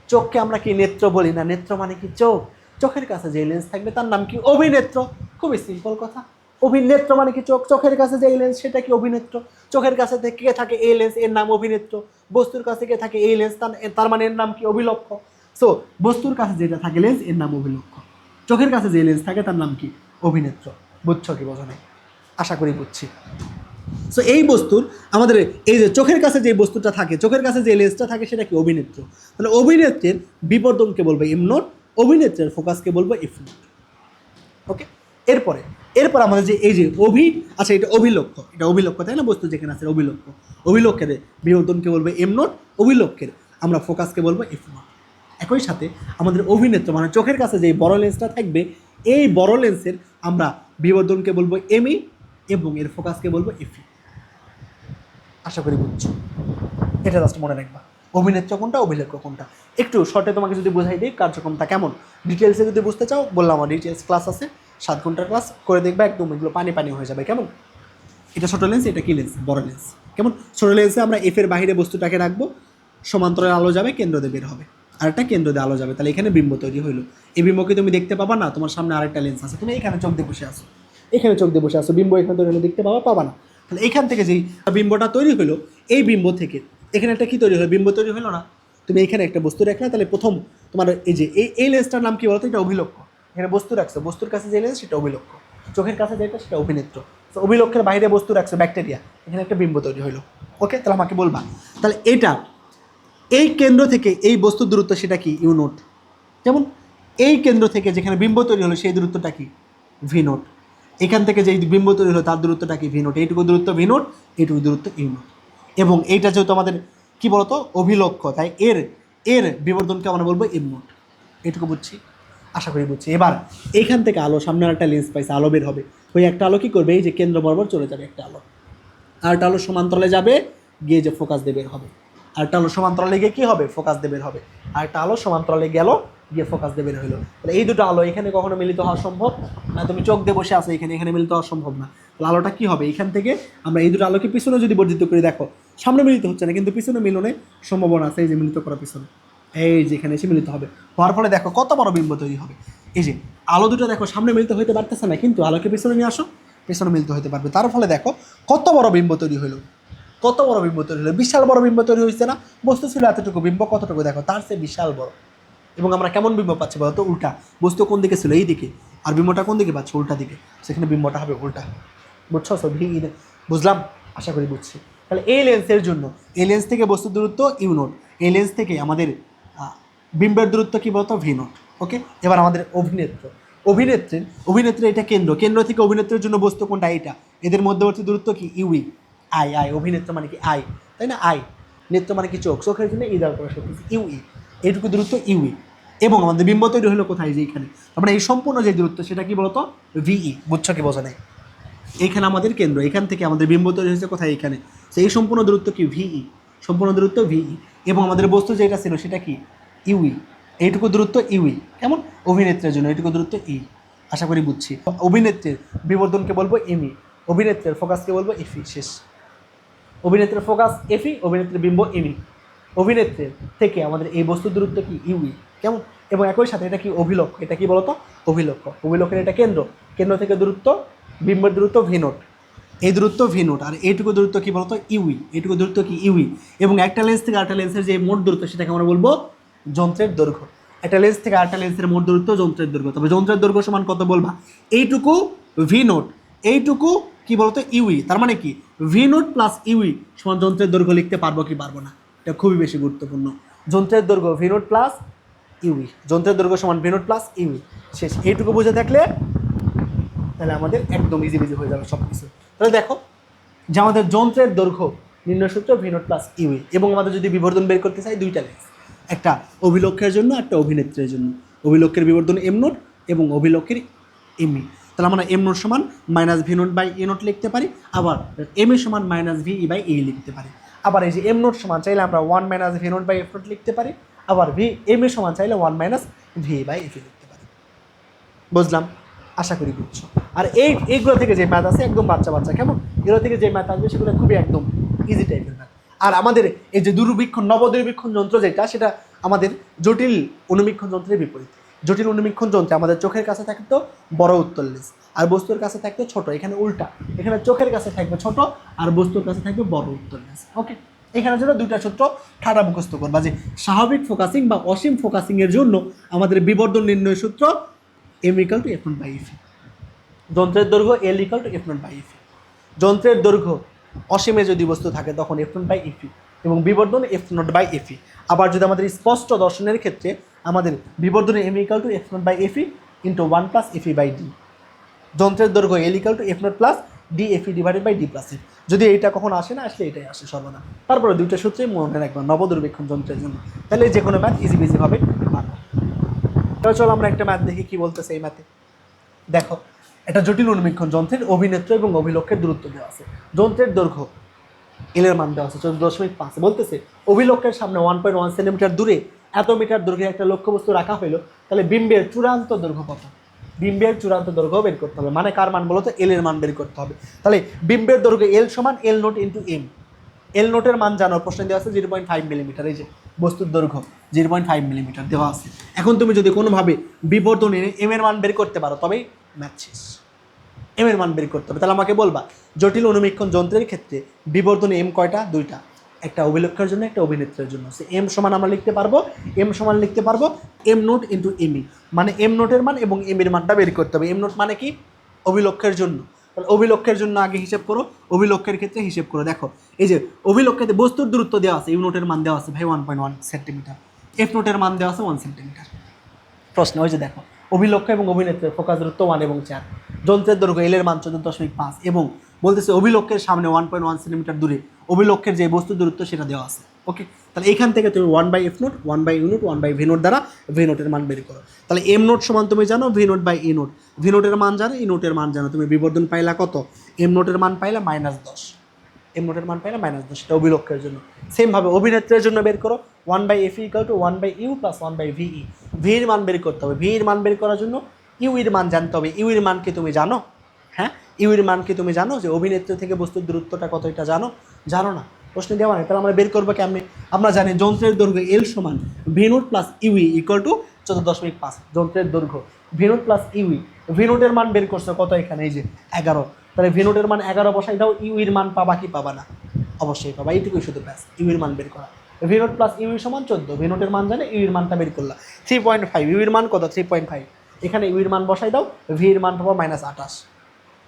চোখকে আমরা কি নেত্র বলি না, নেত্র মানে কি চোখ, চোখের কাছে যে লেন্স থাকবে তার নাম কি, অভিনেত্র। খুবই সিম্পল কথা, অভিনেত্র মানে কি চোখ, চোখের কাছে যে লেন্স সেটা কি, অভিনেত্র। চোখের কাছে কে থাকে এই লেন্স, এর নাম অভিনেত্র। বস্তুর কাছে কে থাকে এই লেন্স, তার মানে এর নাম কি, অভিলক্ষ্য। সো বস্তুর কাছে যেটা থাকে লেন্স, এর নাম অভিলক্ষ্য। চোখের কাছে যে লেন্স থাকে তার নাম কি, অভিনেত্র। বুঝছো কি বোঝো নাই, আশা করি বুঝছি। সো এই বস্তুর আমাদের এই যে চোখের কাছে যে বস্তুটা থাকে, চোখের কাছে যে লেন্সটা থাকে সেটা কি, অভিনেত্র। তাহলে অভিনেত্রের বিবর্ধনকে বলবো এম নোট, অভিনেত্রের ফোকাসকে বলবো এফ নোট। ওকে, এরপর আমাদের যে এই যে আচ্ছা এটা অভিলক্ষ্য, এটা অভিলক্ষ্য তাই না, বস্তু যেখানে আছে অভিলক্ষ্য, অভিলক্ষ্যের বিবর্ধনকে বলবো এম নোট, অভিলক্ষ্যের আমরা ফোকাসকে বলবো এফ নোট। একই সাথে আমাদের অভিনেত্র মানে চোখের কাছে যে বড় লেন্সটা থাকবে, এই বড় লেন্সের আমরা বিবর্ধনকে বলবো এমই এবং এর ফোকাসকে বলবো এফি। আশা করি বুঝছো, এটা জাস্ট মনে রাখবা, অভিনেত্র কোনটা, অভিলক্ষ্য কোনটা। একটু শর্টে তোমাকে যদি বোঝাই দিই কার্যক্রমটা কেমন, ডিটেলসে যদি বুঝতে চাও বললাম, আমার ডিটেলস ক্লাস আছে, 7 ঘন্টার ক্লাস করে দেখবা, একদম এগুলো পানি পানি হয়ে যাবে কেমন। এটা ছোটো লেন্স, এটা কি লেন্স, বড় লেন্স কেমন। ছোটো লেন্সে আমরা এফের বাইরে বস্তুটাকে রাখবো, সমান্তরাল আলো যাবে, কেন্দ্র দিয়ে বের হবে, আরেকটা কেন্দ্র দিয়ে আলো যাবে, তাহলে এখানে বিম্ব তৈরি হইলো। এই বিম্বকে তুমি দেখতে পাবা না, তোমার সামনে আরেকটা লেন্স আছে, তুমি এখানে চোখ দিয়ে বসে আসো, এখানে চোখ দিয়ে বসে আসো, বিম্ব এখানে তৈরি হলে দেখতে পাবা না। তাহলে এখান থেকে যেই বিম্বটা তৈরি হলো, এই বিম্ব থেকে এখানে একটা কি তৈরি হলো, বিম্ব তৈরি হলো না। তুমি এখানে একটা বস্তু রাখলে, তাহলে প্রথম তোমার এই যে এই লেন্সটার নাম কি বলতো, এটা অভিলক্ষ্য। এখানে বস্তু রাখছো, বস্তুর কাছে যে লেন্স সেটা অভিলক্ষ্য, চোখের কাছে যেটা সেটা অভিনেত্র। তো অভিলক্ষ্যের বাইরে বস্তু রাখছো ব্যাকটেরিয়া, এখানে একটা বিম্ব তৈরি হলো। ওকে, তাহলে আমাকে বলবা, তাহলে এটা এই কেন্দ্র থেকে এই বস্তুর দূরত্ব সেটা কি, ইউ নোট। যেমন এই কেন্দ্র থেকে যেখানে বিম্ব তৈরি হলো সেই দূরত্বটা কি, ভি নোট। এখান থেকে যে বিম্ব তৈরি হলো তার দূরত্বটা কি, ভি নোট। এইটুকু দূরত্ব ভি নোট, এইটুকু দূরত্ব ইউ নোট। এবং এইটা যেহেতু আমাদের কি বলতো অভিলক্ষ্য, তাই এর বিবর্ধনকে আমরা বলবো এম নোট। এইটুকু বুঝছি, আশা করি বুঝছি। এবার এইখান থেকে আলো, সামনে একটা লেন্স পাইছে, আলো বের হবে, ওই একটা আলো কী করবে, এই যে কেন্দ্র বরাবর চলে যাবে একটা আলো, আর একটা আলো সমান্তরালে যাবে, গিয়ে যে ফোকাস দিয়ে বের হবে, আর একটা আলো সমান্তরালে গিয়ে কী হবে, ফোকাস দিয়ে বের হবে, আর একটা আলো সমান্তরালে গেল, গিয়ে ফোকাস দিয়ে বের হলো। তাহলে এই দুটো আলো এখানে কখনো মিলিত হওয়া সম্ভব না, তুমি চোখ দিয়ে বসে আসো এখানে মিলিত হওয়া সম্ভব না। তাহলে আলোটা কী হবে, এখান থেকে আমরা এই দুটো আলোকে পিছনে যদি বর্ধিত করে দেখো, সামনে মিলিত হচ্ছে না, কিন্তু পিছনে মিলনের সম্ভাবনা আছে, এই যে মিলিত করা পিছনে, এই যে এখানে এসে মিলিত হবে, হওয়ার ফলে দেখো কত বড় বিম্ব তৈরি হবে। এই যে আলো দুটো দেখো সামনে মিলিত হতে পারতেছে না, কিন্তু আলোকে পিছনে নিয়ে আসো, পেছনে মিলিত হতে পারবে, তার ফলে দেখো কত বড় বিম্ব তৈরি হলো, কত বড় বিম্ব তৈরি হলো, বিশাল বড় বিম্ব তৈরি হয়েছে না। বস্তু ছিল এতটুকু, বিম্ব কতটুকু দেখো, তার চেয়ে বিশাল বড়। এবং আমরা কেমন বিম্ব পাচ্ছি বলতো, উল্টা। বস্তু কোন দিকে ছিল, এই দিকে, আর বিম্বটা কোন দিকে পাচ্ছি, উল্টা দিকে, সেখানে বিম্বটা হবে উল্টা। বুঝছো সব, বুঝলাম, আশা করি বুঝছি। তাহলে এই লেন্সের জন্য, এই লেন্স থেকে বস্তুর দূরত্ব ইউ নোট, এই লেন্স থেকে আমাদের বিম্বের দূরত্ব কী বলতো, ভি নোট। ওকে, এবার আমাদের অভিনেত্রের এটা কেন্দ্র থেকে অভিনেত্রের জন্য বস্তু কোনটা, এইটা, এদের মধ্যবর্তী দূরত্ব কি, ইউই। আই অভিনেত্র মানে কি আই, তাই না, আই। নেত্র মানে কি চোখ, চোখের জন্য ই দেওয়ার করে সত্যি ইউই, এইটুকু দূরত্ব ইউই। এবং আমাদের বিম্ব তৈরি হলো কোথায়, যে এইখানে, আমরা এই সম্পূর্ণ যে দূরত্ব সেটা কি বলতো, ভিই। বুঝছো কি বোঝা নেই, এইখানে আমাদের কেন্দ্র, এখান থেকে আমাদের বিম্ব তৈরি হয়েছে কোথায়, এখানে। সেই সম্পূর্ণ দূরত্ব কি, ভিই, সম্পূর্ণ দূরত্ব ভিই। এবং আমাদের বস্তু যেটা ছিল সেটা কি, ইউই, এইটুকু দূরত্ব ইউই, কেমন? অভিনেত্রীর জন্য এইটুকু দূরত্ব ই। আশা করি বুঝছি। অভিনেত্রীর বিবর্ধনকে বলবো এমি, অভিনেত্রীর ফোকাসকে বলবো এফি। শেষ। অভিনেত্রীর ফোকাস এফি, অভিনেত্রীর বিম্ব এমি। অভিনেত্রীর থেকে আমাদের এই বস্তুর দূরত্ব কি ইউই, কেমন? এবং একই সাথে এটা কি অভিলক্ষ, এটা কি বলতো অভিলক্ষ, অভিলক্ষের এটা কেন্দ্র, কেন্দ্র থেকে দূরত্ব বিম্বের দূরত্ব ভি নোট, এই দূরত্ব ভি নোট, আর এইটুকু দূরত্ব কি বলতো ইউই, এইটুকু দূরত্ব কি ইউই। এবং একটা লেন্স থেকে আরেকটা লেন্সের যে মোট দূরত্ব সেটাকে আমরা বলবো যন্ত্রের দৈর্ঘ্য। একটা লেন্স থেকে আরেকটা লেন্সের মোট দূরত্ব যন্ত্রের দৈর্ঘ্য। তবে যন্ত্রের দৈর্ঘ্য সমান কত বলবা? এইটুকু ভি নোট, এইটুকু কি বলতো ইউই। তার মানে কি ভি নোট প্লাস ইউই সমান যন্ত্রের দৈর্ঘ্য লিখতে পারবো কি পারবো না? এটা খুবই বেশি গুরুত্বপূর্ণ। যন্ত্রের দৈর্ঘ্য ভি নোট প্লাস ইউই, যন্ত্রের দৈর্ঘ্য সমান ভি নোট প্লাস ইউই। শেষ। এইটুকু বুঝে থাকলে তাহলে আমাদের একদম ইজি হয়ে যাবে সব কিছু। তাহলে দেখো যে আমাদের যন্ত্রের দৈর্ঘ্য নির্ণয় সূত্র ভি নোট প্লাস ইউই, এবং আমাদের যদি বিবর্ধন বের করতে চাই দুইটা লেন্স, একটা অভিলক্ষের জন্য একটা অভিনেত্রীর জন্য। অভিলক্ষের বিবর্ধন এম নোট এবং অভিলক্ষের এমই। তাহলে আমরা এম নোট সমান minus V note by A nought লিখতে পারি, আবার এম এ সমান minus V E by A লিখতে পারি। আবার এই যে এম নোট সমান চাইলে আমরা one minus V note by F naught লিখতে পারি, আবার ভি এম এ সমান চাইলে one minus V by F লিখতে পারি। বুঝলাম? আশা করি বুঝছো। আর এইগুলো থেকে যে ম্যাথ আছে একদম বাচ্চা বাচ্চা, কেমন? এগুলো থেকে যে ম্যাথ আসবে সেগুলো খুবই একদম ইজি টাইপের ম্যাথ। আর আমাদের এই যে দূরবীক্ষণ নবদূরবীক্ষণ যন্ত্র যেটা, সেটা আমাদের জটিল অনুবীক্ষণ যন্ত্রের বিপরীত। জটিল অনুবীক্ষণ যন্ত্রে আমাদের চোখের কাছে থাকতো বড় উত্তল লেন্স, আর বস্তুর কাছে থাকতো ছোট। এখানে উল্টা, এখানে চোখের কাছে থাকবে ছোট আর বস্তুর কাছে থাকবে বড় উত্তল লেন্স। ওকে, এখানে জন্য দুইটা সূত্র ঠাডা মুখস্থ করবা, যে স্বাভাবিক ফোকাসিং বা অসীম ফোকাসিং এর জন্য আমাদের বিবর্ধন নির্ণয় সূত্র M equal to F naught by F E, যন্ত্রের দৈর্ঘ্য L equal to F naught by F E. যন্ত্রের দৈর্ঘ্য অসীমে যদি বস্তু থাকে তখন এফ নট বাই এফি, এবং বিবর্ধন এফ নট বাই এফি। আবার যদি আমাদের স্পষ্ট দর্শনের ক্ষেত্রে আমাদের বিবর্ধনের M equal to F naught by F E into one plus F E by D. যন্ত্রের দৈর্ঘ্য L equal to F naught plus D F E divided by D plus F. যদি এইটা কখন আসে না, আসলে এটাই আসে সর্বদা। তারপরে দুইটা সূত্রেই মনে রাখবেন নবদূরবীক্ষণ যন্ত্রের জন্য, তাহলে যে কোনো ম্যাথ ইজি বিজি হবে পারবো। তাহলে চলো আমরা একটা ম্যাথ দেখি কি বলতেছে এই ম্যাথে। দেখো, এটা জটিল অনুবীক্ষণ যন্ত্রের অভিনেত্র এবং অভিলক্ষের দূরত্ব দেওয়া আছে। যন্ত্রের দৈর্ঘ্য এল এর মান দেওয়া আছে 14.5, বলতেছে অভিলক্ষের সামনে 1.1 সেন্টিমিটার দূরে এত মিটার দৈর্ঘ্যের একটা লক্ষ্যবস্তু রাখা হইলো, তাহলে বিম্বের চূড়ান্ত দৈর্ঘ্য কত? বিম্বের চূড়ান্ত দৈর্ঘ্য বের করতে হবে, মানে কার মান বলো তো? এল এর মান বের করতে হবে। তাহলে বিম্বের দৈর্ঘ্য এল সমান এল নোট ইন্টু এম। এল নোটের মান জানো, প্রশ্নে দেওয়া আছে 0.5 মিলিমিটার। এই যে বস্তুর দৈর্ঘ্য 0.5 মিলিমিটার দেওয়া আছে। এখন তুমি যদি কোনোভাবে বিবর্ধন এনে এম এর মান বের করতে পারো তবেই ম্যাথ শেষ। এম এর মান বের করতে হবে। তাহলে আমাকে বলবা জটিল অনুবীক্ষণ যন্ত্রের ক্ষেত্রে বিবর্ধনে এম কয়টা? দুইটা, একটা অভিলক্ষের জন্য একটা অভিনেত্রের জন্য। সে এম সমান আমরা লিখতে পারবো, এম সমান লিখতে পারবো এম নোট ইন্টু এমই, মানে এম নোটের মান এবং এম এর মানটা বের করতে হবে। এম নোট মানে কি? অভিলক্ষের জন্য। তাহলে অভিলক্ষের জন্য আগে হিসেব করো, অভিলক্ষের ক্ষেত্রে হিসেব করো। দেখো এই যে অভিলক্ষেতে বস্তুর দূরত্ব দেওয়া আছে, ইউ নোটের মান দেওয়া আছে ভাই 1.1 সেন্টিমিটার, এফ নোটের মান দেওয়া আছে 1 সেন্টিমিটার। প্রশ্ন ওই যে দেখো অভিলক্ষ এবং অভিনেত্রের ফোকাস দূরত্ব 1 এবং 4, যন্ত্রের দৈর্ঘ্য এল এর মান 14.5 এবং বলতেছে অভিলক্ষের সামনে 1.1 সেন্টিমিটার দূরে অভিলক্ষের যে বস্তু দূরত্ব সেটা দেওয়া আছে। ওকে, তাহলে এখান থেকে তুমি 1 by F naught, 1 by U naught, 1 by V naught দ্বারা ভি নোটের মান বের করো। তাহলে এম নোট সমান তুমি জানো V note by E naught, V নোটের মান জানো, ই নোটের মান জানো। তুমি বিবর্ধন পাইলা কত? এম নোটের মান পাইলা -10, এম নোটের মান পাইলা -10, সেটা অভিলক্ষের জন্য। সেমভাবে অভিনেত্রের জন্য বের করো 1 by F equal to 1 by U plus 1 by V. V এর মান বের করতে হবে, ভি এর মান বের করার জন্য ইউ এর মান জানতে হবে। ইউ এর মান কি তুমি জানো? হ্যাঁ, ইউ এর মান কি তুমি জানো? যে অভিনেত্রী থেকে বস্তুর দূরত্বটা কত, এটা জানো? জানো না, প্রশ্ন দেওয়া নেই। তাহলে আমরা বের করবো কেমনে? আমরা জানি যন্ত্রের দৈর্ঘ্য এল সমান V note plus UE equal to 14.5। যন্ত্রের দৈর্ঘ্য V note plus UE, V নোটের মান বের করছো কত? এখানে এই যে 11। তাহলে ভি নোটের মান 11 বসাই দাও, ইউ এর মান পাবা কি পাবা না? অবশ্যই পাবা, এইটুকুই শুধু ব্যাস। ইউ এর মান বের করা, ভি নোট প্লাস ইউ সমান 14, ভি নোটের মান জানে, ইউ এর মানটা বের করলা 3.5, ইউ এর মান কত? 3.5। এখানে ইউ এর মান বসাই দাও, ভি এর মান পাবো -28।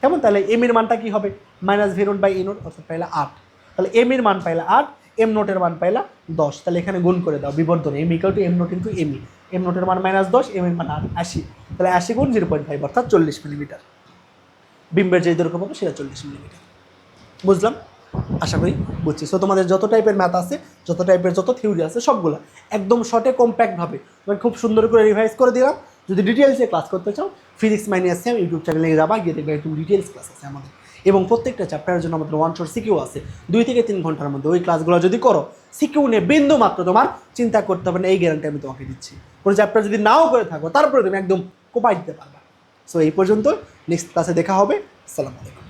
কেমন? তাহলে এম এর মানটা কি হবে? Minus V note by E naught, অর্থাৎ পাইলা 8। তাহলে এম এর মান পাইলা 8, এম নোটের মান পাইলা 10। তাহলে এখানে গুণ করে দাও বিবর্ধনে M equal to M naught into M E. M নোটের মান -10, এম এর মান 80। তাহলে 80 গুণ 0.5 অর্থাৎ 40 মিলিমিটার। বিম্বের যে দৈর্ঘ্য পাবো সেটা 40 মিলিমিটার। বুঝলাম? আশা করি বুঝছি। সো তোমাদের যত টাইপের ম্যাথ আছে, যত টাইপের যত থিওরি আছে, সবগুলো একদম শর্টে কম্প্যাক্টভাবে খুব সুন্দর করে রিভাইজ করে দিলাম। যদি ডিটেলসে ক্লাস করতে চাও ফিজিক্স মাইনাস সেম ইউটিউব চ্যানেলে যাবা, গিয়ে দেখবে একদম ডিটেলস ক্লাস আছে আমাদের। এবং প্রত্যেকটা চ্যাপ্টারের জন্য আমাদের ওয়ান শট সিকিউ আছে 2 থেকে 3 ঘন্টার মধ্যে। ওই ক্লাসগুলো যদি করো সিকিউ নিয়ে বিন্দু মাত্র তোমার চিন্তা করতে হবে না, এই গ্যারান্টি আমি তোমাকে দিচ্ছি। কোনো চ্যাপ্টার যদি নাও করে থাকো তারপরে তুমি একদম কোপাই দিতে পারবা। সো এই পর্যন্ত, নেক্সট ক্লাসে দেখা হবে। আসসালামু আলাইকুম।